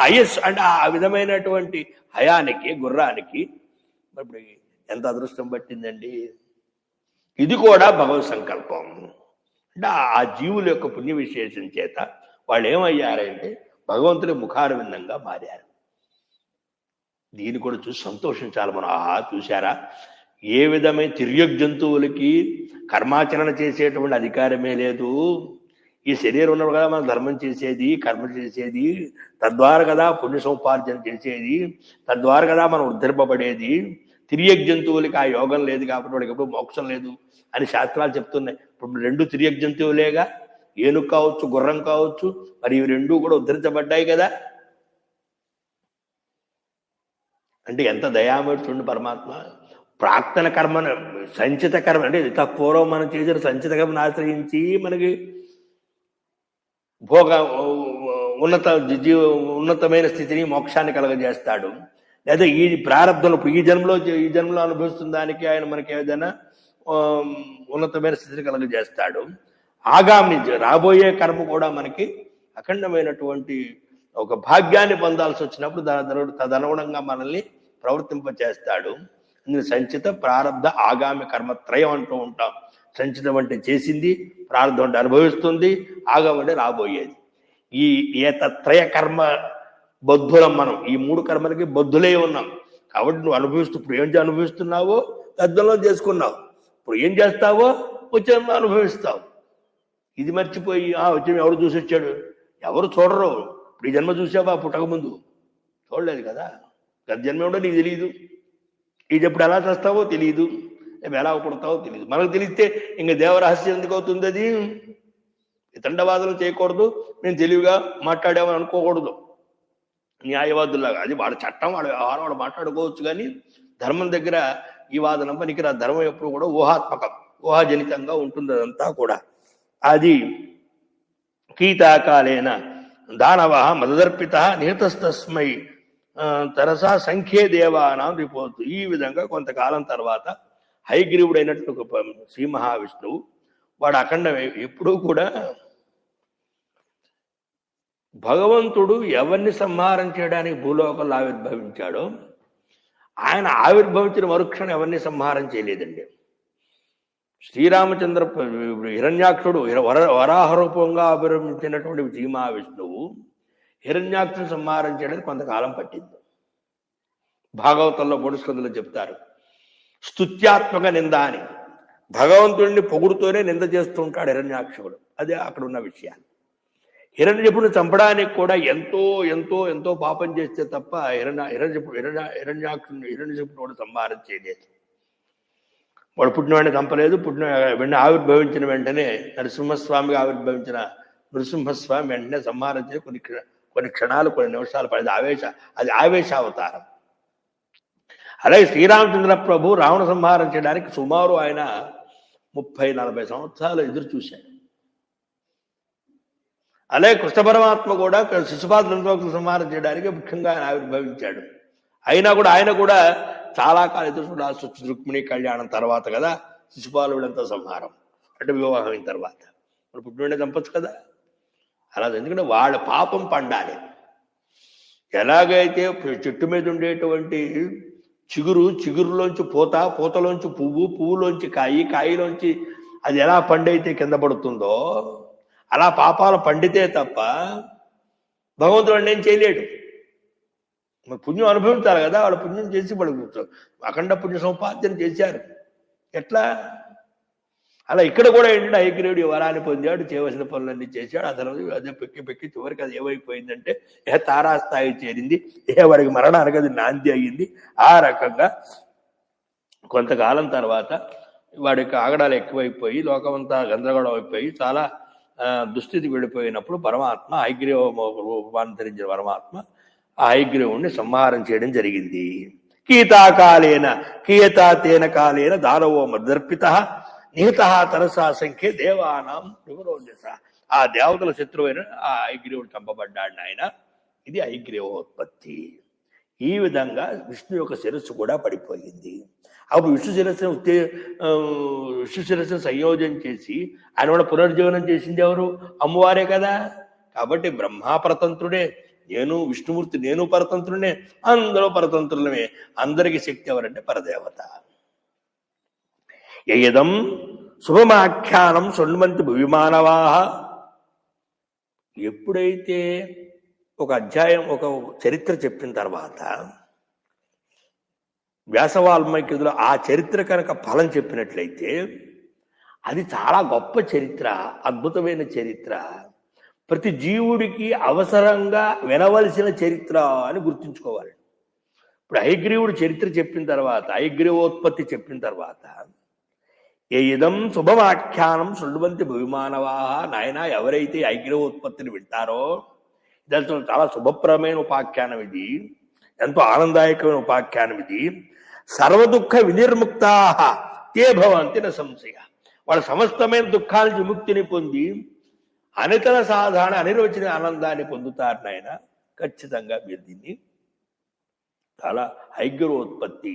హయస్ అంటే ఆ విధమైనటువంటి హయానికి, గుర్రానికి ఇప్పుడు ఎంత అదృష్టం పట్టిందండి. ఇది కూడా భగవత్ సంకల్పం. అంటే ఆ జీవుల యొక్క పుణ్య విశేషం చేత వాళ్ళు ఏమయ్యారంటే భగవంతుడి ముఖారవిందంగా మారారు. దీన్ని కూడా చూసి సంతోషించాలి మనం. చూశారా, ఏ విధమైన తిర్యక్ జంతువులకి కర్మాచరణ చేసేటువంటి అధికారమే లేదు. ఈ శరీరం ఉన్నప్పుడు కదా మనం ధర్మం చేసేది, కర్మ చేసేది, తద్వారా కదా పుణ్య సముపార్జన చేసేది, తద్వారా కదా మనం ఉద్ధరింపబడేది. తిర్యక్ జంతువులకి ఆ యోగం లేదు కాబట్టి వాడికి ఎప్పుడు మోక్షం లేదు అని శాస్త్రాలు చెప్తున్నాయి. ఇప్పుడు 2 తిర్యక్ జంతువులేగా, ఏనుగు కావచ్చు, గుర్రం కావచ్చు, మరి ఇవి 2 కూడా ఉద్ధరించబడ్డాయి కదా. అంటే ఎంత దయామూర్తుడు పరమాత్మ. ప్రాక్తన కర్మను, సంచిత కర్మ అంటే ఇంత పూర్వం మనం చేసిన సంచిత కర్మను ఆశ్రయించి మనకి ఉన్నతమైన స్థితిని, మోక్షాన్ని కలగజేస్తాడు. లేదా ఈ ప్రారంభంలో ఈ జన్మలో అనుభవిస్తున్న దానికి ఆయన మనకి ఏదైనా ఉన్నతమైన స్థితిని కలగజేస్తాడు. ఆగామి రాబోయే కర్మ కూడా మనకి అఖండమైనటువంటి ఒక భాగ్యాన్ని పొందాల్సి వచ్చినప్పుడు తదనుగుణంగా మనల్ని ప్రవర్తింపచేస్తాడు. సంచిత, ప్రారంధ, ఆగామి కర్మత్రయం అంటూ ఉంటాం. సంచితం అంటే చేసింది, ప్రారంధం అంటే అనుభవిస్తుంది, ఆగామి అంటే రాబోయేది. ఈ ఏతత్రయ కర్మ బద్ధులం మనం. ఈ 3 కర్మలకి బద్ధులే ఉన్నాం కాబట్టి నువ్వు ఇప్పుడు ఏం అనుభవిస్తున్నావో తద్దంలో చేసుకున్నావు. ఇప్పుడు ఏం చేస్తావో వచ్చే అనుభవిస్తావు. ఇది మర్చిపోయి వచ్చి ఎవరు చూసి వచ్చాడు, ఎవరు చూడరు. ఇప్పుడు ఈ జన్మ చూసావా, పుట్టక ముందు చూడలేదు కదా. గత జన్మ ఉండో నీకు తెలియదు. ఇది ఎప్పుడు ఎలా చేస్తావో తెలియదు, ఎలా పుడతావో తెలియదు. మనకు తెలిస్తే ఇంకా దేవరహస్యం ఎందుకు అవుతుంది? అది తండవాదం చేయకూడదు, మేము తెలివిగా మాట్లాడామని అనుకోకూడదు న్యాయవాదుల్లాగా. అది వాడు చట్టం, వాడు వ్యవహారం, వాడు మాట్లాడుకోవచ్చు. కానీ ధర్మం దగ్గర ఈ వాదన పనికిరా. ధర్మం ఎప్పుడు కూడా ఊహాత్మకం, ఊహాజనితంగా ఉంటుంది అదంతా కూడా. అది కీతాకాలేన దానవ మదదర్పిత నిహతస్తస్మై తరసా సంఖ్యే దేవానాం రిపోతు. ఈ విధంగా కొంతకాలం తర్వాత హయగ్రీవుడైనట్టు శ్రీ మహావిష్ణువు వాడు అఖండమే. ఎప్పుడూ కూడా భగవంతుడు ఎవరిని సంహారం చేయడానికి భూలోకంలో ఆవిర్భవించాడో ఆయన ఆవిర్భవించిన మరుక్షణం ఎవరిని సంహారం చేయలేదండి. శ్రీరామచంద్ర హిరణ్యాక్షుడు వరాహ రూపంగా ఆవిర్భవించినటువంటి శ్రీ మహావిష్ణువు హిరణ్యాక్షుని సంహారం చేయడానికి కొంతకాలం పట్టింది. భాగవతంలో పొడుస్కందులో చెప్తారు, స్తుత్యాత్మక నింద అని. భగవంతుడిని పొగుడుతూనే నింద చేస్తూ ఉంటాడు హిరణ్యాక్షుడు. అదే అక్కడ ఉన్న విషయాలు. హిరణ్యపుని చంపడానికి కూడా ఎంతో ఎంతో ఎంతో పాపం చేస్తే తప్ప హిరణ్యపుడు కూడా సంహారం చేయలేదు. వాడు పుట్టినవాడిని చంపలేదు. వెంటనే ఆవిర్భవించిన వెంటనే నరసింహస్వామిగా ఆవిర్భవించిన నృసింహస్వామి వెంటనే సంహారం చేసి కొన్ని క్షణాలు, కొన్ని నిమిషాలు పడేది. అది ఆవేశావతారం. అలాగే శ్రీరామచంద్ర ప్రభు రావణ సంహారం చేయడానికి సుమారు ఆయన 30-40 సంవత్సరాలు ఎదురు చూశాడు. అలాగే కృష్ణ పరమాత్మ కూడా శిశుపాలుడు సంహారం చేయడానికి ముఖ్యంగా ఆయన ఆవిర్భవించాడు. అయినా కూడా ఆయన కూడా చాలా కాలం ఎదురు చూడాల్సి వచ్చింది. రుక్మిణి కళ్యాణం తర్వాత కదా శిశుపాలుడంతా సంహారం, అంటే వివాహం అయిన తర్వాత. మరి పుట్టిన చంపచ్చు కదా. అలా ఎందుకంటే వాళ్ళ పాపం పండాలి. ఎలాగైతే చెట్టు మీద ఉండేటువంటి చిగురులోంచి పూతలోంచి పువ్వులోంచి కాయలోంచి అది ఎలా పండైతే కింద పడుతుందో అలా పాపాలు పండితే తప్ప భగవంతుడు ఏం చేయలేడు. మరి పుణ్యం అనుభవించాలి కదా. వాళ్ళు పుణ్యం చేసి పడుకుంటారు, అఖండ పుణ్య సముపార్జన చేశారు. ఎట్లా అలా ఇక్కడ కూడా ఏంటంటే హయగ్రీవుడు వరాన్ని పొందాడు, చేయవలసిన పనులన్నీ చేశాడు. అసలు అదే పెక్కి చివరికి అది ఏమైపోయిందంటే తారాస్థాయి చేరింది, వాడికి మరణానికి అది నాంది అయ్యింది. ఆ రకంగా కొంతకాలం తర్వాత వాడికి ఆగడాలు ఎక్కువైపోయి లోకమంతా గందరగోళం అయిపోయి చాలా దుస్థితికి వెళ్ళిపోయినప్పుడు పరమాత్మ హయగ్రీవ రూపాన్ని ధరించిన పరమాత్మ ఆ హయగ్రీవుణ్ణి సంహారం చేయడం జరిగింది. కీయతాతేన కాలేన దానవో మదర్పిత నిహిత తరసా సంఖ్య దేవానాం వివరోన్యస. ఆ దేవతల శత్రువైన ఆ హయగ్రీవుడు చంపబడ్డాడు ఆయన. ఇది హయగ్రీవోత్పత్తి. ఈ విధంగా విష్ణు యొక్క శిరస్సు కూడా పడిపోయింది. అప్పుడు విష్ణు శిరస్సును సంయోజనం చేసి ఆయన కూడా పునర్జీవనం చేసింది ఎవరు? అమ్మవారే కదా. కాబట్టి బ్రహ్మా పరతంత్రుడే, నేను విష్ణుమూర్తి, నేను పరతంత్రుడే, అందరూ పరతంత్రులమే. అందరికి శక్తి ఎవరంటే పరదేవత. యదం శుభమాఖ్యానం శృణ్వంతి భువిమానవా. ఎప్పుడైతే ఒక అధ్యాయం ఒక చరిత్ర చెప్పిన తర్వాత వ్యాసవాల్మీకిలో ఆ చరిత్ర కనుక ఫలం చెప్పినట్లయితే అది చాలా గొప్ప చరిత్ర, అద్భుతమైన చరిత్ర, ప్రతి జీవుడికి అవసరంగా వినవలసిన చరిత్ర అని గుర్తుంచుకోవాలి. ఇప్పుడు హయగ్రీవుడు చరిత్ర చెప్పిన తర్వాత, హయగ్రీవోత్పత్తి చెప్పిన తర్వాత ఇదం శుభమాఖ్యానం శృణ్వంతి భువిమానవా. నాయన ఎవరైతే హయగ్రీవోత్పత్తిని వింటారో, ఇదంతా చాలా శుభప్రమైన ఉపాఖ్యానం, ఇది ఎంతో ఆనందదాయకమైన ఉపాఖ్యానం, ఇది సర్వదుఃఖ వినిర్ముక్తా తే భవంతి న సంశయ. వాళ్ళ సమస్తమైన దుఃఖాల నుంచి విముక్తిని పొంది అనితర సాధారణ అనిర్వచన ఆనందాన్ని పొందుతారు నాయన. ఖచ్చితంగా మీరు దీన్ని చాలా హయగ్రీవోత్పత్తి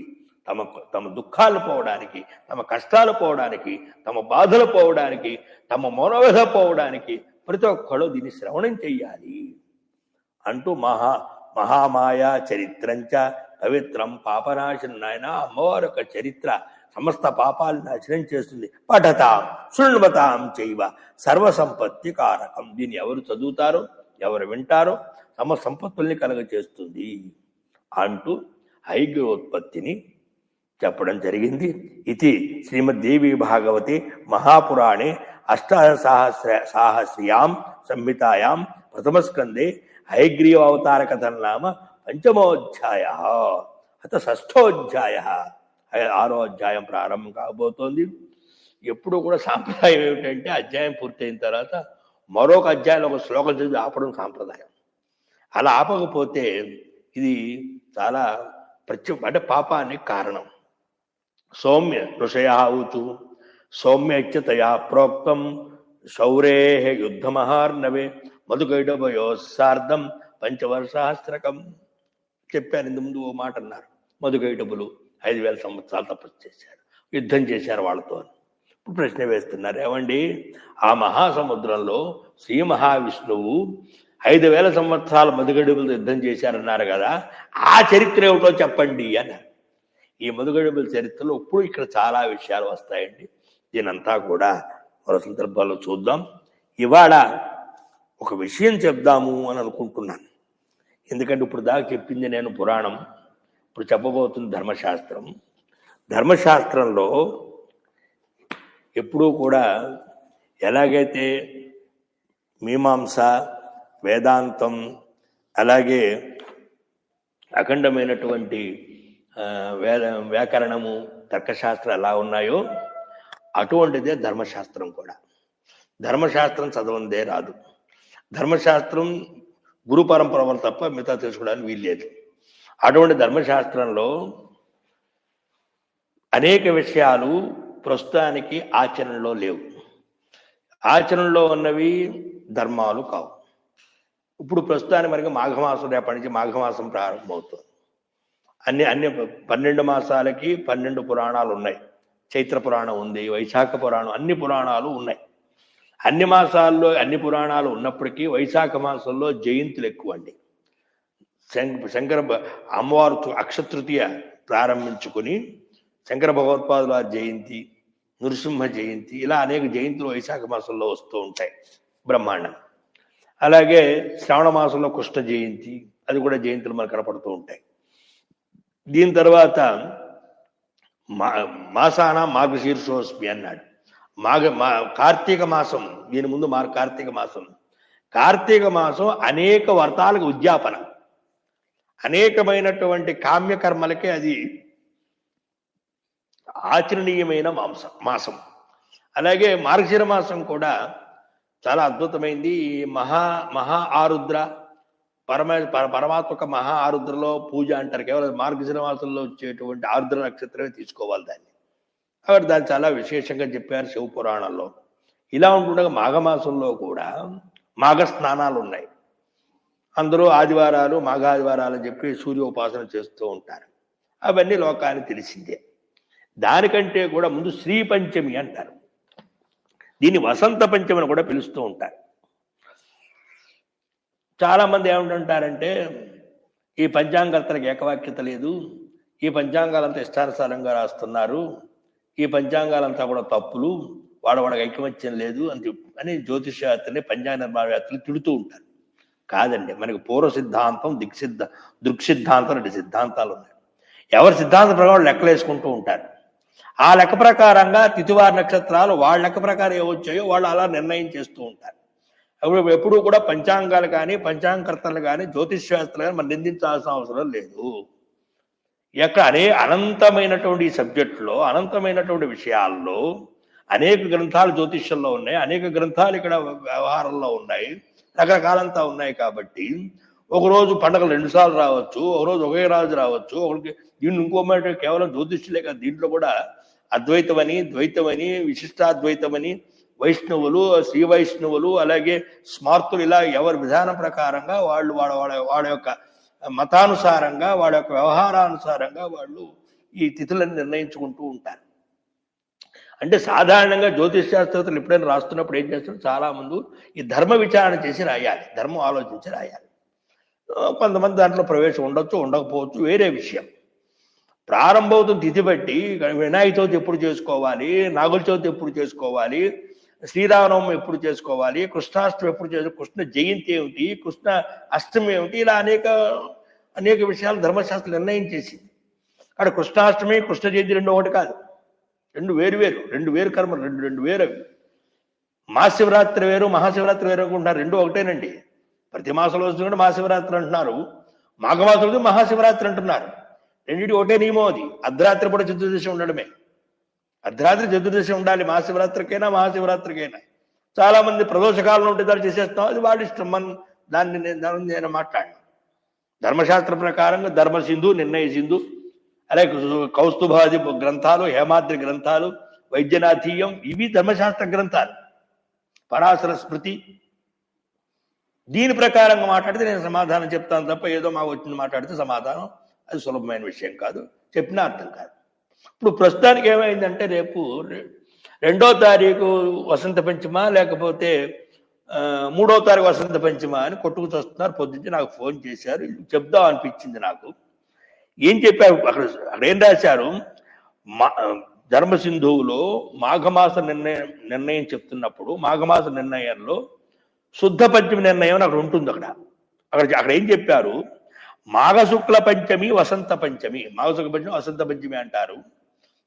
తమ దుఃఖాలు పోవడానికి, తమ కష్టాలు పోవడానికి, తమ బాధలు పోవడానికి, తమ మనోవ్యధ పోవడానికి ప్రతి ఒక్కళ్ళు దీన్ని శ్రవణం చెయ్యాలి అంటూ మహామాయా చరిత్రంచ పవిత్రం పాపనాశనం. నాయన అమ్మవారి యొక్క చరిత్ర సమస్త పాపాలను నాశనం చేస్తుంది. పఠతాం శృణ్వతాం చైవ సర్వసంపత్తి కారకం. దీన్ని ఎవరు చదువుతారో, ఎవరు వింటారో తమ సంపత్తుల్ని కలగచేస్తుంది అంటూ హయగ్రీవోత్పత్తిని చెప్పడం జరిగింది. ఇది శ్రీమద్దేవి భాగవతే మహాపురాణే అష్టాదశసాహస్ర్యాం సంహితాయాం ప్రథమస్కందే హయగ్రీవ అవతార కథం నామ పంచమోధ్యాయ. అత షష్ఠోధ్యాయ. 6వ అధ్యాయం ప్రారంభం కాబోతోంది. ఎప్పుడు కూడా సాంప్రదాయం ఏమిటంటే అధ్యాయం పూర్తయిన తర్వాత మరొక అధ్యాయంలో ఒక శ్లోకం చదివి ఆపడం సాంప్రదాయం. అలా ఆపకపోతే ఇది చాలా అంటే పాపానికి కారణం. సౌమ్య ఋషయ ఊచు సౌమ్యతయా ప్రోక్తం శౌరే యుద్ధమహార్ణవే మధుకైటభయో సార్ధం పంచవర్షాస్త్రకం. చెప్పారు, ఇంత ముందు ఓ మాట అన్నారు. మధుకైటభులు 5000 సంవత్సరాలు తపస్సు చేశారు, యుద్ధం చేశారు వాళ్ళతో. ఇప్పుడు ప్రశ్న వేస్తున్నారు, ఏమండి ఆ మహాసముద్రంలో శ్రీ మహావిష్ణువు 5000 సంవత్సరాల మధుగడుపులతో యుద్ధం చేశారన్నారు కదా, ఆ చరిత్ర ఏమిటో చెప్పండి అన్నారు. ఈ మధుగడుపుల చరిత్రలో ఇప్పుడు ఇక్కడ చాలా విషయాలు వస్తాయండి. దీనంతా కూడా మరో సందర్భాల్లో చూద్దాం. ఇవాళ ఒక విషయం చెప్దాము అని అనుకుంటున్నాను. ఎందుకంటే ఇప్పుడు దాకా చెప్పింది నేను పురాణం, ఇప్పుడు చెప్పబోతుంది ధర్మశాస్త్రం. ధర్మశాస్త్రంలో ఎప్పుడూ కూడా ఎలాగైతే మీమాంస, వేదాంతం, అలాగే అఖండమైనటువంటి వ్యాకరణము, తర్కశాస్త్రం ఎలా ఉన్నాయో అటువంటిదే ధర్మశాస్త్రం కూడా. ధర్మశాస్త్రం చదవందే రాదు. ధర్మశాస్త్రం గురు పరంపర వల్ల తప్ప మిగతా తెలుసుకోవడానికి వీల్లేదు. అటువంటి ధర్మశాస్త్రంలో అనేక విషయాలు ప్రస్తుతానికి ఆచరణలో లేవు. ఆచరణలో ఉన్నవి ధర్మాలు కావు. ఇప్పుడు ప్రస్తుతానికి మనకి మాఘమాసం, రేపటి నుంచి మాఘమాసం ప్రారంభమవుతుంది. అన్ని 12 మాసాలకి 12 పురాణాలు ఉన్నాయి. చైత్ర పురాణం ఉంది, వైశాఖ పురాణం, అన్ని పురాణాలు ఉన్నాయి. అన్ని మాసాల్లో అన్ని పురాణాలు ఉన్నప్పటికీ వైశాఖ మాసంలో జయంతులు ఎక్కువ అండి. శంకర అమ్మవారు అక్షతృతీయ ప్రారంభించుకుని శంకర భగవత్పాదుల జయంతి, నృసింహ జయంతి, ఇలా అనేక జయంతులు వైశాఖ మాసంలో వస్తూ ఉంటాయి బ్రహ్మాండం. అలాగే శ్రావణ మాసంలో కృష్ణ జయంతి, అది కూడా జయంతులు మనకు కనపడుతూ ఉంటాయి. దీని తర్వాత మాసాన మార్గశీర్షోస్మి అన్నాడు. కార్తీక మాసం, దీని ముందు కార్తీక మాసం అనేక వ్రతాలకు ఉద్యాపన, అనేకమైనటువంటి కామ్యకర్మలకే అది ఆచరణీయమైన మాసం. అలాగే మార్గశిర మాసం కూడా చాలా అద్భుతమైంది. మహా ఆరుద్ర పరమాత్మక మహా ఆరుద్రలో పూజ అంటారు. కేవలం మార్గశిర మాసంలో వచ్చేటువంటి ఆరుద్ర నక్షత్రమే తీసుకోవాలి దాన్ని. కాబట్టి దాన్ని చాలా విశేషంగా చెప్పారు శివపురాణంలో. ఇలా ఉంటుండగా మాఘమాసంలో కూడా మాఘ స్నానాలు ఉన్నాయి. అందరూ ఆదివారాలు మాఘాదివారాలు అని చెప్పి సూర్యోపాసన చేస్తూ ఉంటారు. అవన్నీ లోకానికి తెలిసిందే. దానికంటే కూడా ముందు శ్రీ పంచమి అంటారు. దీన్ని వసంత పంచమి అని కూడా పిలుస్తూ ఉంటారు. చాలా మంది ఏమంటుంటారంటే ఈ పంచాంగర్తలకు ఏకవాక్యత లేదు, ఈ పంచాంగాలంతా ఇష్టానుసారంగా రాస్తున్నారు, ఈ పంచాంగాలంతా కూడా తప్పులు, వాడవాడికి ఐకమత్యం లేదు అని జ్యోతిష్యాత్రని పంచాంగ నిర్మాణయాత్రలు తిడుతూ ఉంటారు. కాదండి, మనకి పూర్వ సిద్ధాంతం, దృక్సిద్ధాంతం, 2 సిద్ధాంతాలు ఉన్నాయి. ఎవరి సిద్ధాంత ప్రకారం లెక్కలు వేసుకుంటూ ఉంటారు. ఆ లెక్క ప్రకారంగా తిథివార నక్షత్రాలు వాళ్ళ లెక్క ప్రకారం ఏవచ్చాయో వాళ్ళు అలా నిర్ణయం చేస్తూ ఉంటారు. అప్పుడు ఎప్పుడూ కూడా పంచాంగాలు కానీ పంచాంగకర్తలు కానీ జ్యోతిష్శాస్త్రాలు కానీ మనం నిందించాల్సిన అవసరం లేదు. అనంతమైనటువంటి సబ్జెక్టులో, అనంతమైనటువంటి విషయాల్లో అనేక గ్రంథాలు జ్యోతిష్యంలో ఉన్నాయి, అనేక గ్రంథాలు ఇక్కడ వ్యవహారంలో ఉన్నాయి, రకరకాలంతా ఉన్నాయి. కాబట్టి ఒకరోజు పండగలు 2 సార్లు రావచ్చు, ఒకరోజు ఒకే రాజు రావచ్చు, ఒకరికి దీన్ని ఇంకో మాట కేవలం జ్యోతిష్యులే కాదు, దీంట్లో కూడా అద్వైతమని, ద్వైతమని, విశిష్టాద్వైతమని, వైష్ణవులు, శ్రీ వైష్ణవులు, అలాగే స్మార్తులు, ఇలా ఎవరి విధానం ప్రకారంగా వాళ్ళు వాళ్ళ యొక్క మతానుసారంగా, వాళ్ళ యొక్క వ్యవహారానుసారంగా వాళ్ళు ఈ తిథులను నిర్ణయించుకుంటూ ఉంటారు. అంటే సాధారణంగా జ్యోతిష్ శాస్త్రవేత్తలు ఎప్పుడైనా రాస్తున్నప్పుడు ఏం చేస్తారు, చాలా మంది ఈ ధర్మ విచారణ చేసి రాయాలి, ధర్మం ఆలోచించి రాయాలి. కొంతమంది దాంట్లో ప్రవేశం ఉండొచ్చు, ఉండకపోవచ్చు, వేరే విషయం. ప్రారంభవుతున్న తిథి బట్టి వినాయక చవితి ఎప్పుడు చేసుకోవాలి, నాగుల చవితి ఎప్పుడు చేసుకోవాలి, శ్రీరామనవమి ఎప్పుడు చేసుకోవాలి, కృష్ణాష్టమి ఎప్పుడు చేసుకోవాలి, కృష్ణ జయంతి ఏమిటి, కృష్ణ అష్టమి ఏమిటి, ఇలా అనేక విషయాలు ధర్మశాస్త్రం నిర్ణయం చేసింది. అక్కడ కృష్ణాష్టమి, కృష్ణ జయంతి 2 ఒకటి కాదు, 2 వేరు కర్మలు, రెండు వేరు అవి. మహాశివరాత్రి వేరు, మహాశివరాత్రి వేరు అనుకుంటున్నారు, 2 ఒకటేనండి. ప్రతి మాసంలో వస్తుంది మహాశివరాత్రి అంటున్నారు, మాఘమాసంలో మహాశివరాత్రి అంటున్నారు. రెండింటి ఒకటే నియమం అది. అర్ధరాత్రి కూడా చతుర్దశి ఉండడమే, అర్ధరాత్రి చతుర్దశి ఉండాలి మహాశివరాత్రికైనా మహాశివరాత్రికైనా. చాలా మంది ప్రదోషకాలంలో ఉంటే దాన్ని చేసేస్తాం, అది వాళ్ళ ఇష్టం. దాన్ని నేను మాట్లాడిన ధర్మశాస్త్ర ప్రకారంగా ధర్మసింధు, నిర్ణయ సింధు, అలాగే కౌస్తుభాది గ్రంథాలు, హేమాద్రి గ్రంథాలు, వైద్యనాథీయం, ఇవి ధర్మశాస్త్ర గ్రంథాలు. పరాశర స్మృతి, దీని ప్రకారంగా మాట్లాడితే నేను సమాధానం చెప్తాను తప్ప ఏదో మాకు వచ్చింది మాట్లాడితే సమాధానం అది సులభమైన విషయం కాదు, చెప్పినా అర్థం కాదు. ఇప్పుడు ప్రస్తుతానికి ఏమైందంటే రేపు 2వ తారీఖు వసంత పంచమ, లేకపోతే 3వ తారీఖు వసంత పంచమ అని కొట్టుకు చూస్తున్నారు. పొద్దున్నే నాకు ఫోన్ చేశారు, చెప్దాం అనిపించింది నాకు. ఏం చెప్పారు అక్కడ ఏం రాశారు, ధర్మసింధువులో మాఘమాస నిర్ణయం చెప్తున్నప్పుడు మాఘమాస నిర్ణయంలో శుద్ధ పంచమి నిర్ణయం అని అక్కడ ఉంటుంది. అక్కడ ఏం చెప్పారు, మాఘశుక్ల పంచమి వసంత పంచమి, మాఘశుక్ల పంచమి వసంత పంచమి అంటారు.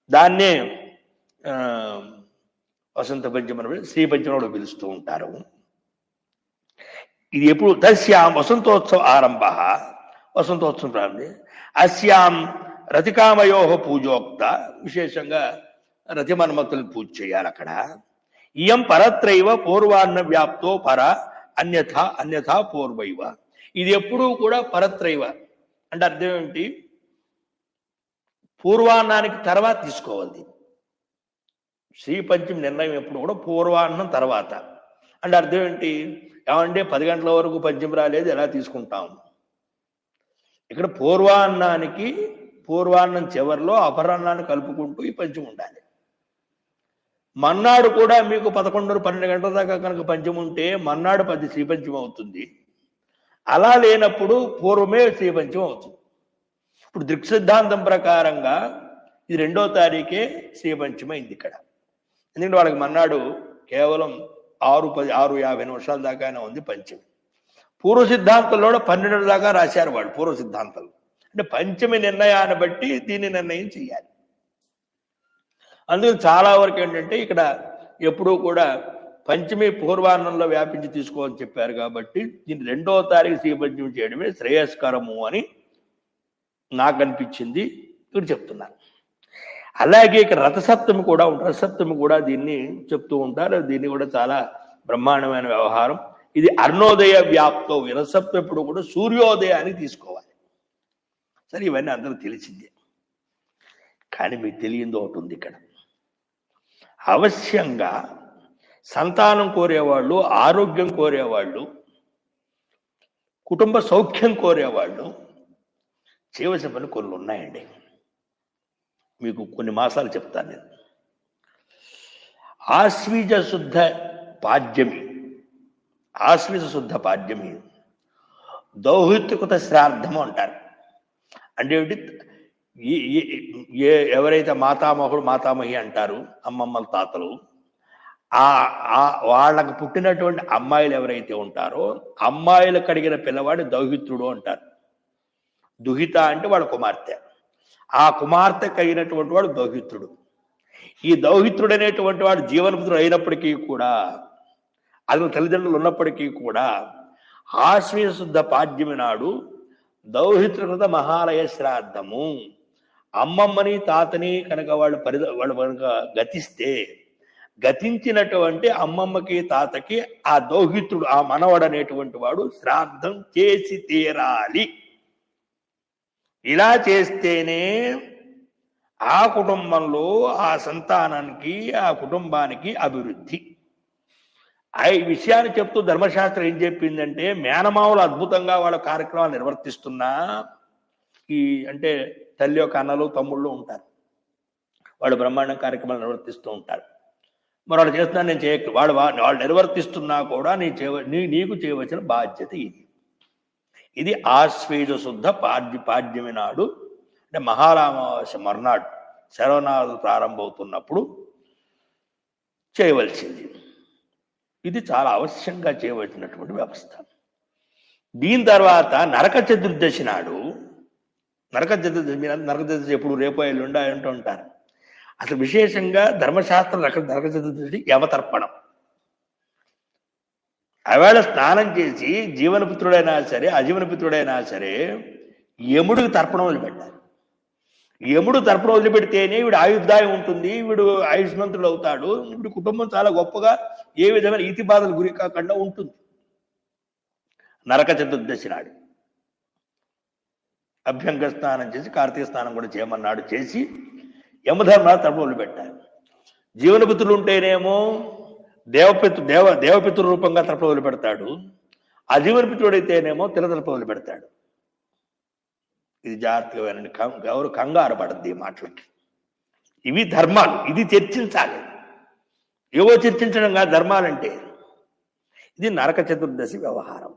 దాన్నే వసంత పంచమి, శ్రీ పంచమి కూడా పిలుస్తూ ఉంటారు. ఇది ఎప్పుడు తస్యాం వసంతోత్సవ ఆరంభ, వసంతోత్సవం ప్రారంభి, అస్యాం రతికామయో పూజోక్త, విశేషంగా రతిమన్మతులను పూజ చేయాలి అక్కడ. ఇయం పరత్రైవ పూర్వాన్న వ్యాప్తో పర అన్యథా పూర్వైవ. ఇది ఎప్పుడూ కూడా పరత్రైవ అంటే అర్థం ఏమిటి, పూర్వాన్నానికి తర్వాత తీసుకోవాలి. శ్రీ పంచమి నిర్ణయం ఎప్పుడు కూడా పూర్వాహ్నం తర్వాత. అంటే అర్థం ఏంటి? ఏమంటే 10 గంటల వరకు పంచమి రాలేదు, ఎలా తీసుకుంటాం? ఇక్కడ పూర్వాహ్నం చివరిలో అపరాహ్నాన్ని కలుపుకుంటూ ఈ పంచమి ఉండాలి. మన్నాడు కూడా మీకు 11-12 గంటల దాకా కనుక పంచమి ఉంటే మన్నాడు 10 శ్రీపంచమి అవుతుంది. అలా లేనప్పుడు పూర్వమే శ్రీపంచమి అవుతుంది. ఇప్పుడు దృక్సిద్ధాంతం ప్రకారంగా ఇది 2వ తారీఖే శ్రీపంచమి అయింది ఇక్కడ. ఎందుకంటే వాళ్ళకి మన్నాడు కేవలం 6:50 నిమిషాల దాకానే ఉంది పంచమి. పూర్వ సిద్ధాంతంలో 12 దాకా రాశారు వాళ్ళు పూర్వ సిద్ధాంతంలో. అంటే పంచమి నిర్ణయాన్ని బట్టి దీన్ని నిర్ణయం చేయాలి. అందుకని చాలా వరకు ఏంటంటే ఇక్కడ ఎప్పుడూ కూడా పంచమి పూర్వాహ్నంలో వ్యాపించి తీసుకోవాలని చెప్పారు కాబట్టి దీన్ని 2వ తారీఖు శ్రీపంచమి చేయడమే శ్రేయస్కరము అని నాకు అనిపించింది. ఇక్కడ చెప్తున్నారు. అలాగే ఇక్కడ రథసప్తమి కూడా ఉంటుంది. రథసప్తమి కూడా దీన్ని చెప్తూ ఉంటారు. దీన్ని కూడా చాలా బ్రహ్మాండమైన వ్యవహారం. ఇది అరుణోదయ వ్యాప్తో. రథసప్తమి ఎప్పుడు కూడా సూర్యోదయాన్ని తీసుకోవాలి. సరే, ఇవన్నీ అందరూ తెలిసిందే. కానీ మీకు తెలియంది ఒకటి ఉంది ఇక్కడ. అవశ్యంగా సంతానం కోరేవాళ్ళు, ఆరోగ్యం కోరేవాళ్ళు, కుటుంబ సౌఖ్యం కోరేవాళ్ళు చేయవలసిన పని కొన్ని ఉన్నాయండి. మీకు కొన్ని మాసాలు చెప్తాను నేను. ఆశ్వీజ శుద్ధ పాడ్యమి దౌహిత్యకృత శ్రాద్ధము అంటారు. అంటే ఏమిటి? ఎవరైతే మాతామహుడు మాతామహి అంటారు, అమ్మమ్మల తాతలు, వాళ్ళకు పుట్టినటువంటి అమ్మాయిలు ఎవరైతే ఉంటారో అమ్మాయిలు కడిగిన పిల్లవాడు దౌహిత్రుడు అంటారు. దుహిత అంటే వాళ్ళ కుమార్తె. ఆ కుమార్తె కలిగినటువంటి వాడు దౌహిత్రుడు. ఈ దౌహిత్రుడు అనేటువంటి వాడు జీవనపుత్రుడు అయినప్పటికీ కూడా, అది తల్లిదండ్రులు ఉన్నప్పటికీ కూడా, ఆశ్వీజ శుద్ధ పాడ్యమి నాడు దౌహిత్రకృత మహాలయ శ్రాద్ధము, అమ్మమ్మని తాతని కనుక వాళ్ళు కనుక గతించినటువంటి అమ్మమ్మకి తాతకి ఆ దౌహిత్రుడు, ఆ మనవడు అనేటువంటి వాడు శ్రాద్ధం చేసి తీరాలి. ఇలా చేస్తేనే ఆ కుటుంబంలో, ఆ సంతానానికి, ఆ కుటుంబానికి అభివృద్ధి. ఈ విషయాన్ని చెప్తూ ధర్మశాస్త్రం ఏం చెప్పిందంటే, మేనమావులు అద్భుతంగా వాళ్ళ కార్యక్రమాలు నిర్వర్తిస్తున్నా, అంటే తల్లి యొక్క అన్నలు తమ్ముళ్ళు ఉంటారు, వాళ్ళు బ్రహ్మాండం కార్యక్రమాలు నిర్వర్తిస్తూ ఉంటారు. మరి వాళ్ళు చేస్తున్నా నేను వాళ్ళు నిర్వర్తిస్తున్నా కూడా నీకు చేయవలసిన బాధ్యత ఇది. ఇది ఆశ్వీజ శుద్ధ పాడ్యమి నాడు, అంటే మహారామావాస్య మర్నాడు శరవనాలు ప్రారంభమవుతున్నప్పుడు చేయవలసింది. ఇది చాలా అవశ్యంగా చేయవలసినటువంటి వ్యవస్థ. దీని తర్వాత నరక చతుర్దశి నాడు, నరక చతుర్దశి ఎప్పుడు రేపో ఎల్లుండా అంటూ ఉంటారు. అసలు విశేషంగా ధర్మశాస్త్రం నరక చతుర్దశి యమతర్పణం. ఆవేళ స్నానం చేసి జీవనపుత్రుడైనా సరే అజీవనపుత్రుడైనా సరే యముడికి తర్పణం వదిలిపెట్టాలి. యముడు తర్పణం వదిలిపెడితేనే వీడు ఆయుర్దాయం ఉంటుంది, వీడు ఆయుష్మంతుడు అవుతాడు, వీడి కుటుంబం చాలా గొప్పగా ఏ విధమైన ఈతి బాధలు గురి కాకుండా ఉంటుంది. నరక చతుర్దశి నాడు అభ్యంగ స్నానం చేసి కార్తీక స్నానం కూడా చేయమన్నాడు. చేసి యమధర్మరాజు తర్పణం వదిలిపెట్టాలి. జీవనపుత్రులు ఉంటేనేమో దేవపితృ రూపంగా తర్పణం వదిలిపెడతాడు, అజీవనపిత్రుడైతేనేమో తిలతర్పణం వదిలిపెడతాడు. ఇది జాగ్రత్తగా వినండి, ఎవరు కంగారు పడద్దు ఈ మాటలకి. ఇవి ధర్మాలు, ఇది చర్చించాలి. ఏవో చర్చించడం కాదు ధర్మాలంటే. ఇది నరక చతుర్దశి వ్యవహారం.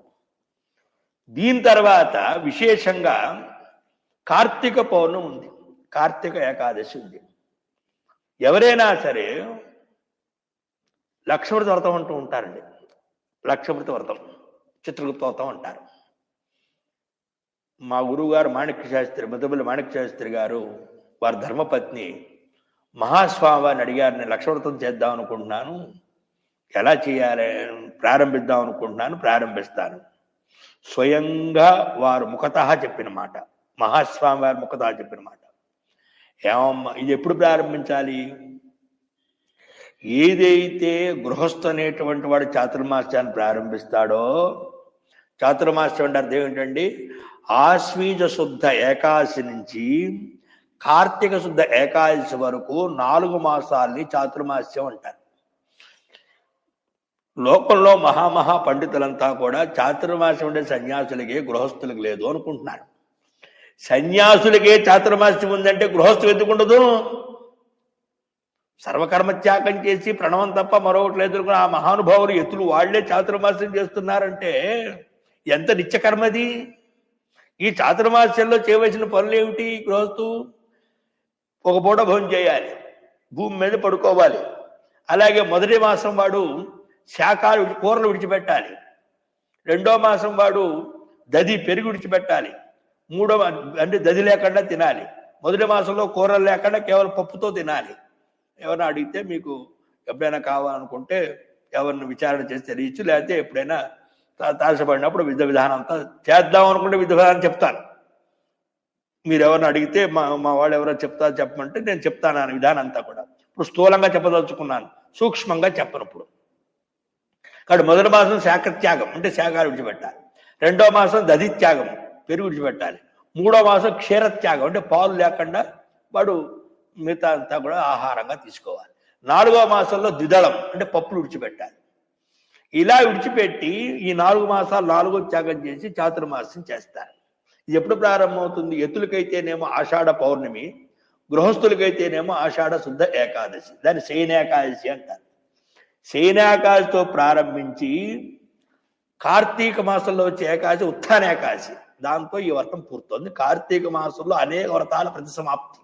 దీని తర్వాత విశేషంగా కార్తీక పౌర్ణమి ఉంది, కార్తీక ఏకాదశి ఉంది. ఎవరైనా సరే లక్ష్మృత వ్రతం అంటూ ఉంటారండి. లక్ష్మృత వ్రతం, చిత్రగుప్త వ్రతం అంటారు. మా గురువు గారు ముద్దపల్లి మాణిక్య శాస్త్రి గారు, వారి ధర్మపత్ని మహాస్వామి వారిని అడిగారు, నేను లక్ష్మవ్రతం చేద్దాం అనుకుంటున్నాను, ఎలా చేయాలి, ప్రారంభిద్దాం అనుకుంటున్నాను, ప్రారంభిస్తాను. స్వయంగా వారు ముఖతః చెప్పిన మాట, మహాస్వామి వారి ముఖతః చెప్పిన మాట. ఏమమ్మా ఇది ఎప్పుడు ప్రారంభించాలి? ఏదైతే గృహస్థు అనేటువంటి వాడు చాతుర్మాస్యాన్ని ప్రారంభిస్తాడో, చాతుర్మాస్యం అంటే అర్థం ఏంటండి? ఆశ్వీజ శుద్ధ ఏకాదశి నుంచి కార్తీక శుద్ధ ఏకాదశి వరకు 4 మాసాల్ని చాతుర్మాస్యం అంటారు. లోకంలో మహామహా పండితులంతా కూడా చాతుర్మాస్యం ఉండే సన్యాసులకే గృహస్థులకు లేదు అనుకుంటున్నారు. సన్యాసులకే చాతుర్మాస్యం ఉందంటే గృహస్థులు ఎందుకు ఉండదు? సర్వకర్మత్యాగం చేసి ప్రణవం తప్ప మరొకటి లేదు ఆ మహానుభావులు ఎత్తులు వాళ్లే చాతుర్మాస్యం చేస్తున్నారంటే ఎంత నిత్యకర్మది. ఈ చాతుర్మాస్యంలో చేయవలసిన పనులు ఏమిటి? గృహస్థు ఒక పూట భోజనం చేయాలి, భూమి మీద పడుకోవాలి. అలాగే మొదటి మాసం వాడు శాకాలు కూరలు విడిచిపెట్టాలి. 2వ మాసం వాడు దది పెరుగు విడిచిపెట్టాలి. 3వ అంటే దది లేకుండా తినాలి. మొదటి మాసంలో కూరలు లేకుండా కేవలం పప్పుతో తినాలి. ఎవరైనా అడిగితే మీకు ఎప్పుడైనా కావాలనుకుంటే ఎవరిని విచారణ చేసి తెలియచ్చు, లేకపోతే ఎప్పుడైనా తారసపడినప్పుడు విధానం అంతా చేద్దాం అనుకుంటే విధానం చెప్తాను. మీరు ఎవరిని అడిగితే మా వాళ్ళు ఎవరో చెప్పమంటే నేను చెప్తాను ఆ విధానం అంతా కూడా. ఇప్పుడు స్థూలంగా చెప్పదలుచుకున్నాను, సూక్ష్మంగా చెప్పను. ఇప్పుడు కాబట్టి మొదటి మాసం శాఖత్యాగం అంటే శాఖాలు విడిచిపెట్టాలి. 2వ మాసం దధిత్యాగం పెరుగు విడిచిపెట్టాలి. 3వ మాసం క్షీరత్యాగం అంటే పాలు లేకుండా వాడు మిగతా అంతా కూడా ఆహారంగా తీసుకోవాలి. 4వ మాసంలో ద్విదళం అంటే పప్పులు విడిచిపెట్టాలి. ఇలా విడిచిపెట్టి ఈ 4 మాసాలు 4వ త్యాగం చేసి చాతుర్మాసం చేస్తారు. ఇది ఎప్పుడు ప్రారంభమవుతుంది? ఎత్తులకైతేనేమో ఆషాఢ పౌర్ణమి, గృహస్థులకైతేనేమో ఆషాఢ శుద్ధ ఏకాదశి, దాన్ని శయనేకాదశి అంటారు. శయనేకాదశితో ప్రారంభించి కార్తీక మాసంలో వచ్చే ఏకాదశి ఉత్థాన ఏకాదశి, దాంతో ఈ వ్రతం పూర్తవుతుంది. కార్తీక మాసంలో అనేక వ్రతాల ప్రతిసమాప్తి.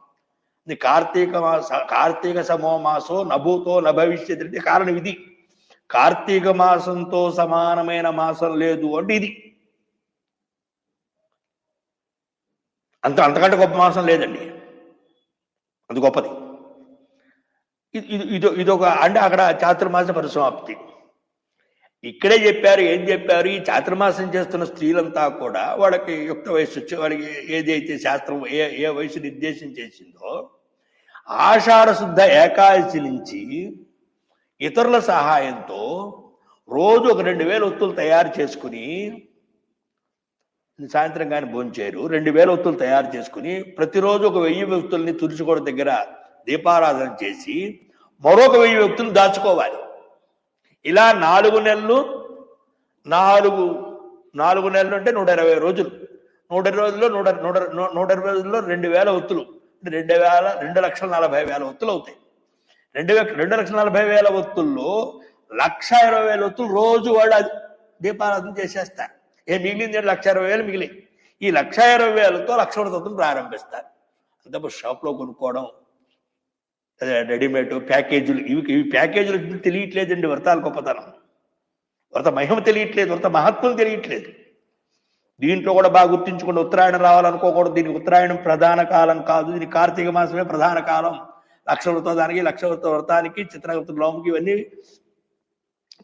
కార్తీక సమో మాసో నభూతో నభవిష్యతి అంటే కారణం ఇది. కార్తీక మాసంతో సమానమైన మాసం లేదు అంటే ఇది. అంతకంటే గొప్ప మాసం లేదండి, అది గొప్పది. ఇదొక అంటే అక్కడ చాతుర్మాస పరిసమాప్తి. ఇక్కడే చెప్పారు. ఏం చెప్పారు? ఈ చాతుర్మాసం చేస్తున్న స్త్రీలంతా కూడా వాళ్ళకి యుక్త వయస్సు వచ్చి వాళ్ళకి ఏదైతే శాస్త్రం ఏ వయసు నిర్దేశం చేసిందో ఆషాఢ శుద్ధ ఏకాదశి నుంచి ఇతరుల సహాయంతో రోజు ఒక 2000 ఒత్తులు తయారు చేసుకుని, సాయంత్రం కానీ భోంచేయరు, 2000 ఒత్తులు తయారు చేసుకుని ప్రతిరోజు ఒక 1000 ఒత్తుల్ని తులసికోట దగ్గర దీపారాధన చేసి మరొక 1000 ఒత్తులు దాచుకోవాలి. ఇలా 4 నెలలు 4 నెలలు అంటే 120 రోజులు. 120 రోజుల్లో 120 రోజుల్లో 2000 ఒత్తులు అంటే 2,40,000 ఒత్తులు అవుతాయి. 2,40,000 ఒత్తుల్లో 1,20,000 ఒత్తులు రోజు వాళ్ళు దీపారాధన చేసేస్తారు. మిగిలింది 1,20,000 మిగిలి. ఈ 1,20,000తో 1,00,000 ఒత్తులు ప్రారంభిస్తారు. అంతప్పుడు షాప్లో కొనుక్కోవడం, రెడీమేడ్ ప్యాకేజీలు, ఇవి ప్యాకేజీలు తెలియట్లేదండి. వ్రతాల గొప్పతనం, వ్రత మహిమ తెలియట్లేదు, వ్రత మహత్వం తెలియట్లేదు. దీంట్లో కూడా బాగా గుర్తించుకుంటే ఉత్తరాయణం రావాలనుకోకూడదు. దీనికి ఉత్తరాయణం ప్రధాన కాలం కాదు, దీనికి కార్తీక మాసమే ప్రధాన కాలం. 1,00,000 వ్రతానికి, 1,00,000 వ్రతానికి, చిత్రగుప్త లోముకి ఇవన్నీ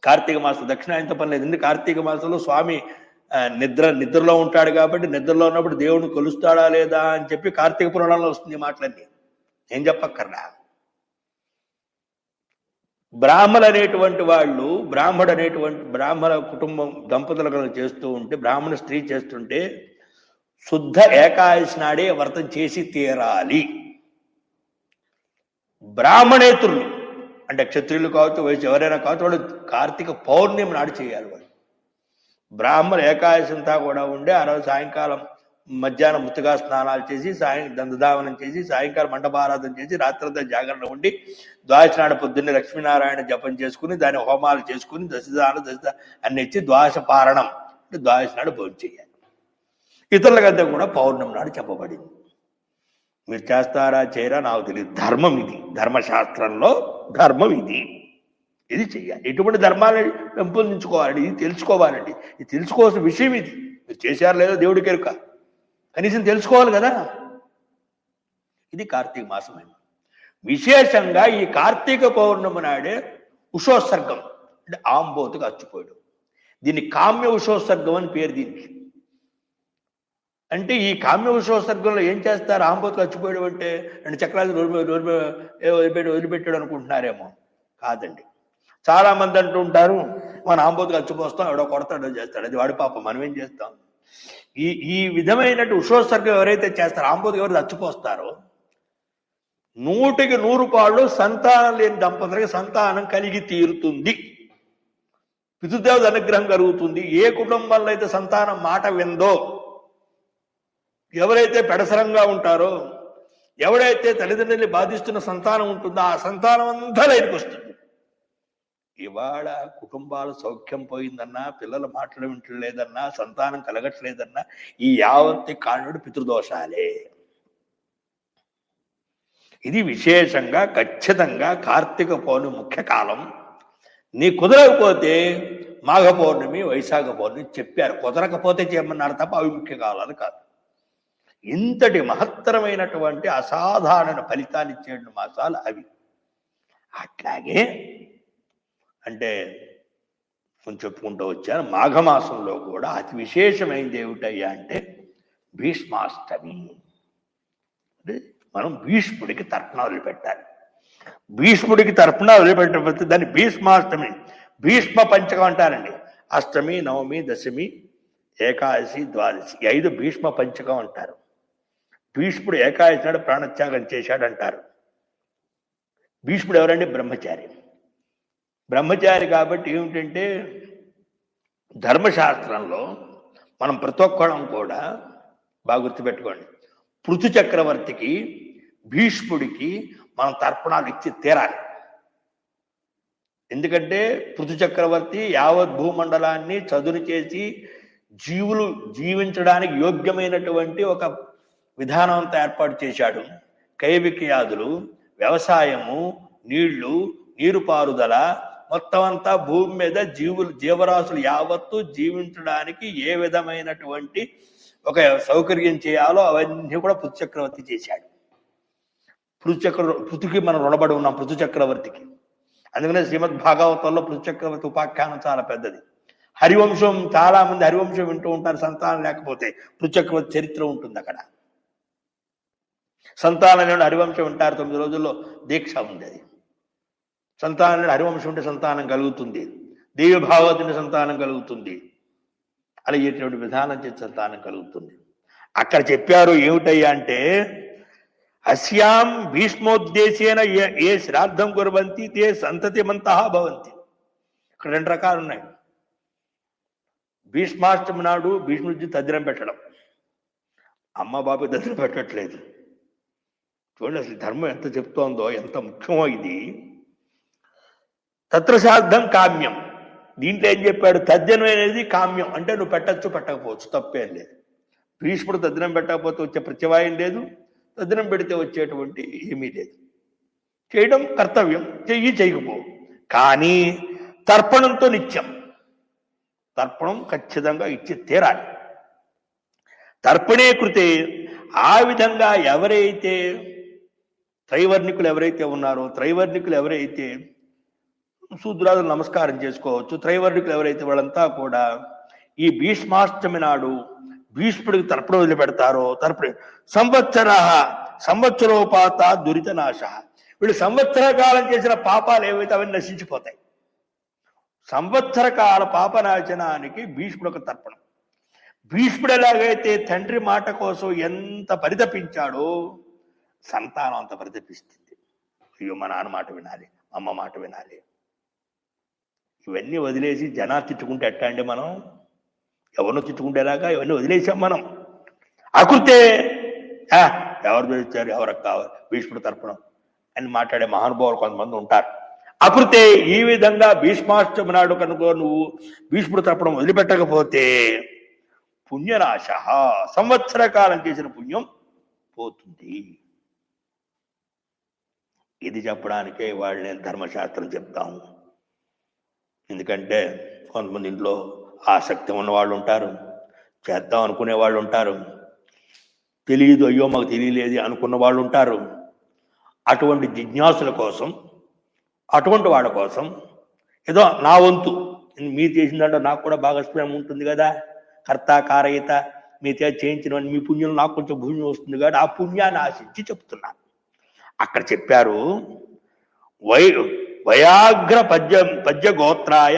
కార్తీక మాసం. దక్షిణాయనంతో పని లేదు. ఎందుకంటే కార్తీక మాసంలో స్వామి నిద్రలో ఉంటాడు కాబట్టి నిద్రలో ఉన్నప్పుడు దేవుడిని కొలుస్తాడా లేదా అని చెప్పి కార్తీక పురాణంలో వస్తుంది మాటలన్నీ. ఏం చెప్పక్కర్లా. బ్రాహ్మణులు అనేటువంటి వాళ్ళు బ్రాహ్మణ కుటుంబం దంపతులు చేస్తూ ఉంటే, బ్రాహ్మణ స్త్రీ చేస్తుంటే శుద్ధ ఏకాదశి నాడే వ్రతం చేసి తీరాలి. బ్రాహ్మణేతరులు అంటే క్షత్రియులు కావచ్చు, వయసు ఎవరైనా కావచ్చు, వాళ్ళు కార్తీక పౌర్ణమి నాడు చేయాలి. వాళ్ళు బ్రాహ్మణ ఏకాదశి అంతా కూడా ఉండే ఆ రోజు సాయంకాలం మధ్యాహ్నం ముత్తగా స్నానాలు చేసి దందధావనం చేసి సాయంకాలం మండపారాధన చేసి రాత్రంతా జాగరణ ఉండి ద్వాదశి నాడు పొద్దున్నే లక్ష్మీనారాయణ జపం చేసుకుని దాని హోమాలు చేసుకుని దశ అన్ని ఇచ్చి ద్వాదశ పారణం అంటే ద్వాదశి నాడు భోజనం చేయాలి. ఇతరులకంతా కూడా పౌర్ణమి నాడు చెప్పబడింది. మీరు చేస్తారా చేయరా నాకు తెలియదు. ధర్మం ఇది, ధర్మశాస్త్రంలో ధర్మం ఇది. ఇది చెయ్యాలి. ఎటువంటి ధర్మాన్ని పెంపొందించుకోవాలండి, ఇది తెలుసుకోవాలండి. ఇది తెలుసుకోవాల్సిన విషయం ఇది. మీరు చేశారు లేదో దేవుడికి ఎరుక, కనీసం తెలుసుకోవాలి కదా. ఇది కార్తీక మాసమైన విశేషంగా ఈ కార్తీక పౌర్ణమి నాడే ఉషోత్సర్గం అంటే ఆంబోతుగా అచ్చిపోయడం. దీన్ని కామ్య ఉషోత్సర్గం అని పేరు దీనికి. అంటే ఈ కామ్య ఉషోత్సర్గంలో ఏం చేస్తారు? ఆంబోతుగా అచ్చిపోయడం అంటే 2 చక్రాలు వదిలిపెట్టాడు అనుకుంటున్నారేమో. కాదండి. చాలా మంది అంటూ ఉంటారు, మన ఆంబోతుగా అచ్చిపోస్తాం, ఎవడో కొడతాడో చేస్తాడు, అది వాడి పాపం, మనం ఏం చేస్తాం? ఈ విధమైనట్టు ఉషోత్సర్గం ఎవరైతే చేస్తారో, ఆంబోతుగా ఎవరు అచ్చిపోస్తారో 100కి 100 పాళ్ళు సంతానం లేని దంపతులకి సంతానం కలిగి తీరుతుంది, పితృదేవత అనుగ్రహం కలుగుతుంది. ఏ కుటుంబంలో అయితే సంతానం మాట విందో, ఎవరైతే పెడసరంగా ఉంటారో, ఎవడైతే తల్లిదండ్రుల్ని బాధిస్తున్న సంతానం ఉంటుందో ఆ సంతానం అంతా లైన్కి వస్తుంది. ఇవాళ కుటుంబాల సౌఖ్యం పోయిందన్నా, పిల్లల మాటలు వింటలేదన్నా, సంతానం కలగట్లేదన్నా ఈ యావత్తి కారణుడు పితృదోషాలే. ఇది విశేషంగా ఖచ్చితంగా కార్తీక పౌర్ణమి ముఖ్య కాలం. నీ కుదరకపోతే మాఘ పౌర్ణమి, వైశాఖ పౌర్ణమి చెప్పారు. కుదరకపోతే చేయమన్నారు తప్ప అవి ముఖ్య కాలాలు కాదు. ఇంతటి మహత్తరమైనటువంటి అసాధారణ ఫలితాన్ని ఇచ్చే మాసాలు అవి. అట్లాగే అంటే కొంచెం చెప్పుకుంటూ వచ్చాను, మాఘమాసంలో కూడా అతి విశేషమైనది ఏమిటయ్యా అంటే భీష్మాష్టమి. అంటే మనం భీష్ముడికి తర్పణాలు పెట్టాలి. భీష్ముడికి తర్పణాలు వదిలిపెట్టకపోతే దాన్ని భీష్మాష్టమి, భీష్మ పంచకం అంటారండి. అష్టమి, నవమి, దశమి, ఏకాదశి, ద్వాదశి 5 భీష్మ పంచకం అంటారు. భీష్ముడు ఏకాదశి నాడు ప్రాణత్యాగం చేశాడంటారు. భీష్ముడు ఎవరండి? బ్రహ్మచారి. బ్రహ్మచారి కాబట్టి ఏమిటంటే ధర్మశాస్త్రంలో మనం ప్రతి ఒక్కడం కూడా బాగా గుర్తుపెట్టుకోండి, పృథు చక్రవర్తికి, భీష్ముడికి మనం తర్పణాలు ఇచ్చి తీరాలి. ఎందుకంటే పృథు చక్రవర్తి యావత్ భూమండలాన్ని చదును చేసి జీవులు జీవించడానికి యోగ్యమైనటువంటి ఒక విధానం అంతా ఏర్పాటు చేశాడు. కైవిక్యాదులు, వ్యవసాయము, నీళ్లు, నీరుపారుదల మొత్తం అంతా భూమి మీద జీవరాశులు యావత్తు జీవించడానికి ఏ విధమైనటువంటి ఒక సౌకర్యం చేయాలో అవన్నీ కూడా పృథు చక్రవర్తి చేశాడు. పృథుకి మనం రుణపడి ఉన్నాం, పృథు చక్రవర్తికి. అందుకనే శ్రీమద్ భాగవతంలో పృథు చక్రవర్తి ఉపాఖ్యానం చాలా పెద్దది. హరివంశం, చాలా మంది హరివంశం వింటూ ఉంటారు, సంతానం లేకపోతే పృథు చక్రవర్తి చరిత్ర ఉంటుంది అక్కడ. సంతానం లేని హరివంశం ఉంటారు, 9 రోజుల్లో దీక్ష ఉంది. అది సంతానం లేని హరివంశం ఉంటే సంతానం కలుగుతుంది, దేవి భాగవతుని సంతానం కలుగుతుంది, అలా ఇటువంటి విధానం చేసి సంతానం కలుగుతుంది. అక్కడ చెప్పారు ఏమిటయ్యా అంటే అస్యాం భీష్మోద్దేశేన ఏ శ్రాద్ధం కుర్వంతి తే సంతతిమంతః భవంతి. ఇక్కడ 2 రకాలు ఉన్నాయి. భీష్మాష్టమి నాడు భీష్ముడికి తద్దినం పెట్టడం, అమ్మ బాబు తద్దినం పెట్టట్లేదు. చూడండి అసలు ధర్మం ఎంత చెప్తోందో, ఎంత ముఖ్యమో ఇది. తత్ర శ్రాద్ధం కామ్యం. దీంట్లో ఏం చెప్పాడు? తద్దినం అనేది కామ్యం, అంటే నువ్వు పెట్టచ్చు పెట్టకపోవచ్చు, తప్పేం లేదు. భీష్ముడు తద్దినం పెట్టకపోతే వచ్చే ప్రత్యవాయం లేదు, తద్దినం పెడితే వచ్చేటువంటి ఏమీ లేదు. చేయడం కర్తవ్యం, చేయకపో. కానీ తర్పణంతో నిత్యం తర్పణం ఖచ్చితంగా ఇచ్చి తీరాలి. తర్పణే కృతే, ఆ విధంగా ఎవరైతే త్రైవర్ణికులు ఎవరైతే ఉన్నారో, త్రైవర్ణికులు ఎవరైతే శూద్రాదులు నమస్కారం చేసుకోవచ్చు, త్రైవర్ణికులు ఎవరైతే వాళ్ళంతా కూడా ఈ భీష్మాష్టమి నాడు భీష్ముడికి తర్పణ వదిలిపెడతారో, సంవత్సరోపాత దురిత నాశ. వీళ్ళు సంవత్సర కాలం చేసిన పాపాలు ఏవైతే అవన్నీ నశించిపోతాయి. సంవత్సర కాల పాపనాశనానికి భీష్ముడు ఒక తర్పణం. భీష్ముడు ఎలాగైతే తండ్రి మాట కోసం ఎంత పరితపించాడో సంతానం అంత పరితపిస్తుంది. అయ్యో మా నాన్న మాట వినాలి, అమ్మ మాట వినాలి. ఇవన్నీ వదిలేసి జనాలు తిట్టుకుంటే ఎట్టా అండి? మనం ఎవరినో తిట్టుకుంటేలాగా ఇవన్నీ వదిలేసాం మనం. అకృతే ఎవరు తెచ్చారు, ఎవరికి కావాలి భీష్ముడు తర్పణం అని మాట్లాడే మహానుభావులు కొంతమంది ఉంటారు. అకృతే, ఈ విధంగా భీష్మాష్టమి నాడు కనుక నువ్వు భీష్ముడు తర్పణం వదిలిపెట్టకపోతే పుణ్యనాశ, సంవత్సర కాలం చేసిన పుణ్యం పోతుంది. ఇది చెప్పడానికే వాళ్ళు నేను ధర్మశాస్త్రం చెప్తాము. ఎందుకంటే కొంతమంది ఇంట్లో ఆసక్తి ఉన్న వాళ్ళు ఉంటారు, చేద్దాం అనుకునే వాళ్ళు ఉంటారు, తెలియదు అయ్యో మాకు తెలియలేదు అనుకున్న వాళ్ళు ఉంటారు. అటువంటి జిజ్ఞాసుల కోసం, అటువంటి వాళ్ళ కోసం ఏదో నా వంతు మీరు చేసిందంటే నాకు కూడా భాగస్వామ్యం ఉంటుంది కదా, కర్త కారయిత మీ చేయించిన మీ పుణ్యం నాకు కొంచెం పుణ్యం వస్తుంది కదా, ఆ పుణ్యాన్ని ఆశించి చెప్తున్నాను. అక్కడ చెప్పారు వయాగ్ర పద్య గోత్రాయ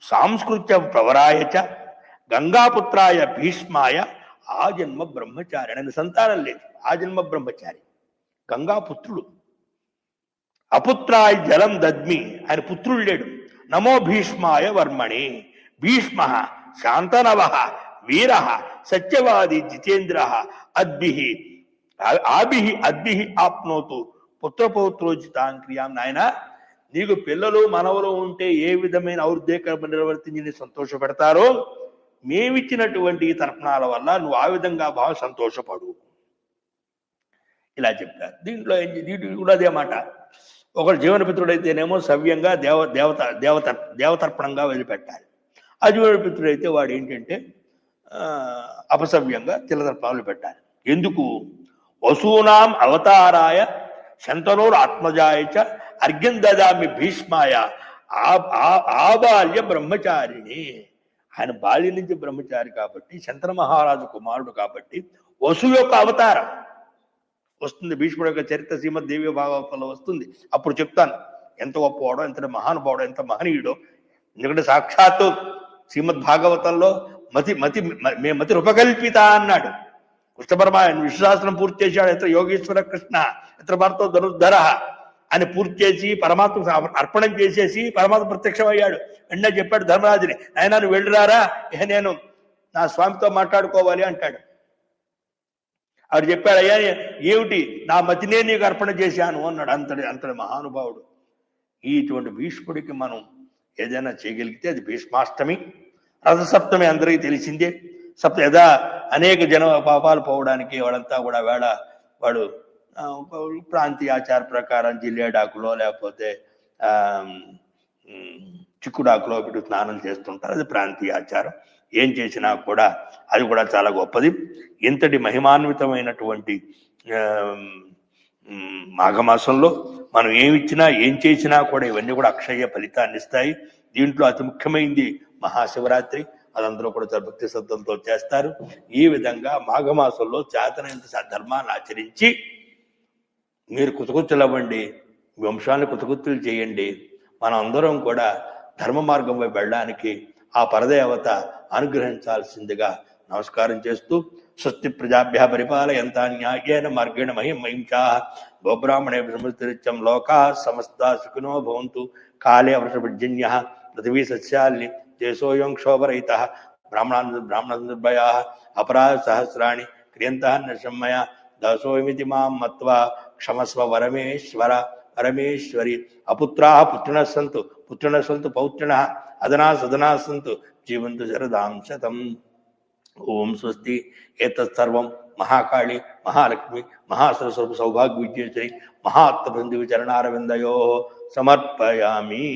సాంస్కృత్య ప్రవరాయ చ గంగాపుత్రాయ భీష్మాయ ఆజన్మ బ్రహ్మచారి. అని సంతానం లేదు, ఆజన్మ బ్రహ్మచారి. గంగాపుత్రుడు. అపుత్రాయ జలం దద్మి, ఆయన పుత్రుడు లేడు. నమో భీష్మాయ వర్మణి. భీష్మ శాంతనవ వీర సత్యవాది జితేంద్ర అద్భి ఆప్నోతు పుత్రపౌత్రోజితాం క్రియాం. నాయన, నీకు పిల్లలు మనవలు ఉంటే ఏ విధమైన ఔర్ధేకర్మ నిర్వర్తించి సంతోషపెడతారో మేమిచ్చినటువంటి తర్పణాల వల్ల నువ్వు ఆ విధంగా బాగా సంతోషపడు. ఇలా చెప్తారు. దీంట్లో కూడా అదే మాట. ఒకరు జీవనపిత్రుడైతేనేమో సవ్యంగా దేవతర్పణంగా వదిలిపెట్టాలి. అజీవనపిత్రుడైతే వాడు ఏంటంటే అపసవ్యంగా తిలతర్పణాలు పెట్టాలి. ఎందుకు? వసూనాం అవతారాయ శంతనోర్ ఆత్మజాయ చ అర్ఘ్యం దదామి భీష్మాయ ఆబాల్య బ్రహ్మచారిణి. ఆయన బాల్యం నుంచి బ్రహ్మచారి కాబట్టి, శంతన మహారాజు కుమారుడు కాబట్టి వసు యొక్క అవతారం వస్తుంది. భీష్ముడు యొక్క చరిత్ర శ్రీమద్ దేవి భాగవతంలో వస్తుంది. అప్పుడు చెప్తాను ఎంత గొప్పవాడో, ఎంత మహానుభావుడో, ఎంత మహనీయుడో. ఎందుకంటే సాక్షాత్తు శ్రీమద్ భాగవతంలో మతి రూపకల్పిత అన్నాడు కృష్ణ పరమ. విశ్వాసనం పూర్తి చేశాడు. ఎత్ర యోగేశ్వర కృష్ణ ఎత్ర భారతో ధనుర్ధర అని పూర్తి చేసి పరమాత్మ అర్పణం చేసేసి పరమాత్మ ప్రత్యక్షం అయ్యాడు. వెంటనే చెప్పాడు ధర్మరాజుని, ఆయన నువ్వు వెళ్ళిరారా, నేను నా స్వామితో మాట్లాడుకోవాలి అంటాడు. ఆవిడ చెప్పాడు, అయ్యా ఏమిటి, నా మతినే నీకు అర్పణ చేశాను అన్నాడు. అంతటి మహానుభావుడు. ఇటువంటి భీష్ముడికి మనం ఏదైనా చేయగలిగితే అది భీష్మాష్టమి. రథసప్తమి అందరికీ తెలిసిందే. యథా అనేక జన పాపాలు పోవడానికి వాడంతా కూడా వాడు ప్రాంతీయ ఆచార ప్రకారం జిల్లేడాకులో లేకపోతే చిక్కుడాకులో వీడు స్నానం చేస్తుంటారు. అది ప్రాంతీయ ఆచారం. ఏం చేసినా కూడా అది కూడా చాలా గొప్పది. ఇంతటి మహిమాన్వితమైనటువంటి మాఘమాసంలో మనం ఏమిచ్చినా ఏం చేసినా కూడా ఇవన్నీ కూడా అక్షయ ఫలితాన్ని ఇస్తాయి. దీంట్లో అతి ముఖ్యమైనది మహాశివరాత్రి. అదందరూ కూడా భక్తి శ్రద్ధలతో చేస్తారు. ఈ విధంగా మాఘమాసంలో చేతనైనంత ధర్మాన్ని ఆచరించి మీరు కుతకుతులవ్వండి, వంశాన్ని కుతకుతులు చేయండి. మనం అందరం కూడా ధర్మ మార్గం వైపు వెళ్ళడానికి ఆ పరదేవత అనుగ్రహించాల్సిందిగా నమస్కారం చేస్తూ, స్వస్తి ప్రజాభ్య పరిపాలయంతా న్యాయేన మార్గేణ మహింసా గోబ్రాహ్మణే బ్రహ్మచరిత్యం లోకా సమస్త సుఖినో భవంతు. కాలే వర్షపర్జన్య పృథివీ సస్యాల్ని దేశోయం క్షోభరహిత బ్రాహ్మణ నిర్భయా అపరాధ సహస్రాణి క్రియంతః నశమ్మయ దాసోమితి మాం మత్వా క్షమస్వ పరమేశ్వరి. అపుత్రాః పుత్రిణః సంతు పౌత్రిణః అదనా సదనా సంతు జీవంతు శరదాం శతం. ఓం స్వస్తి. ఏతత్సర్వం మహాకాళి మహాలక్ష్మి మహాసరస్వరూప సౌభాగ్య విద్యేశ్వరి మహాత్మబిందు చరణారవిందయో సమర్పయామి.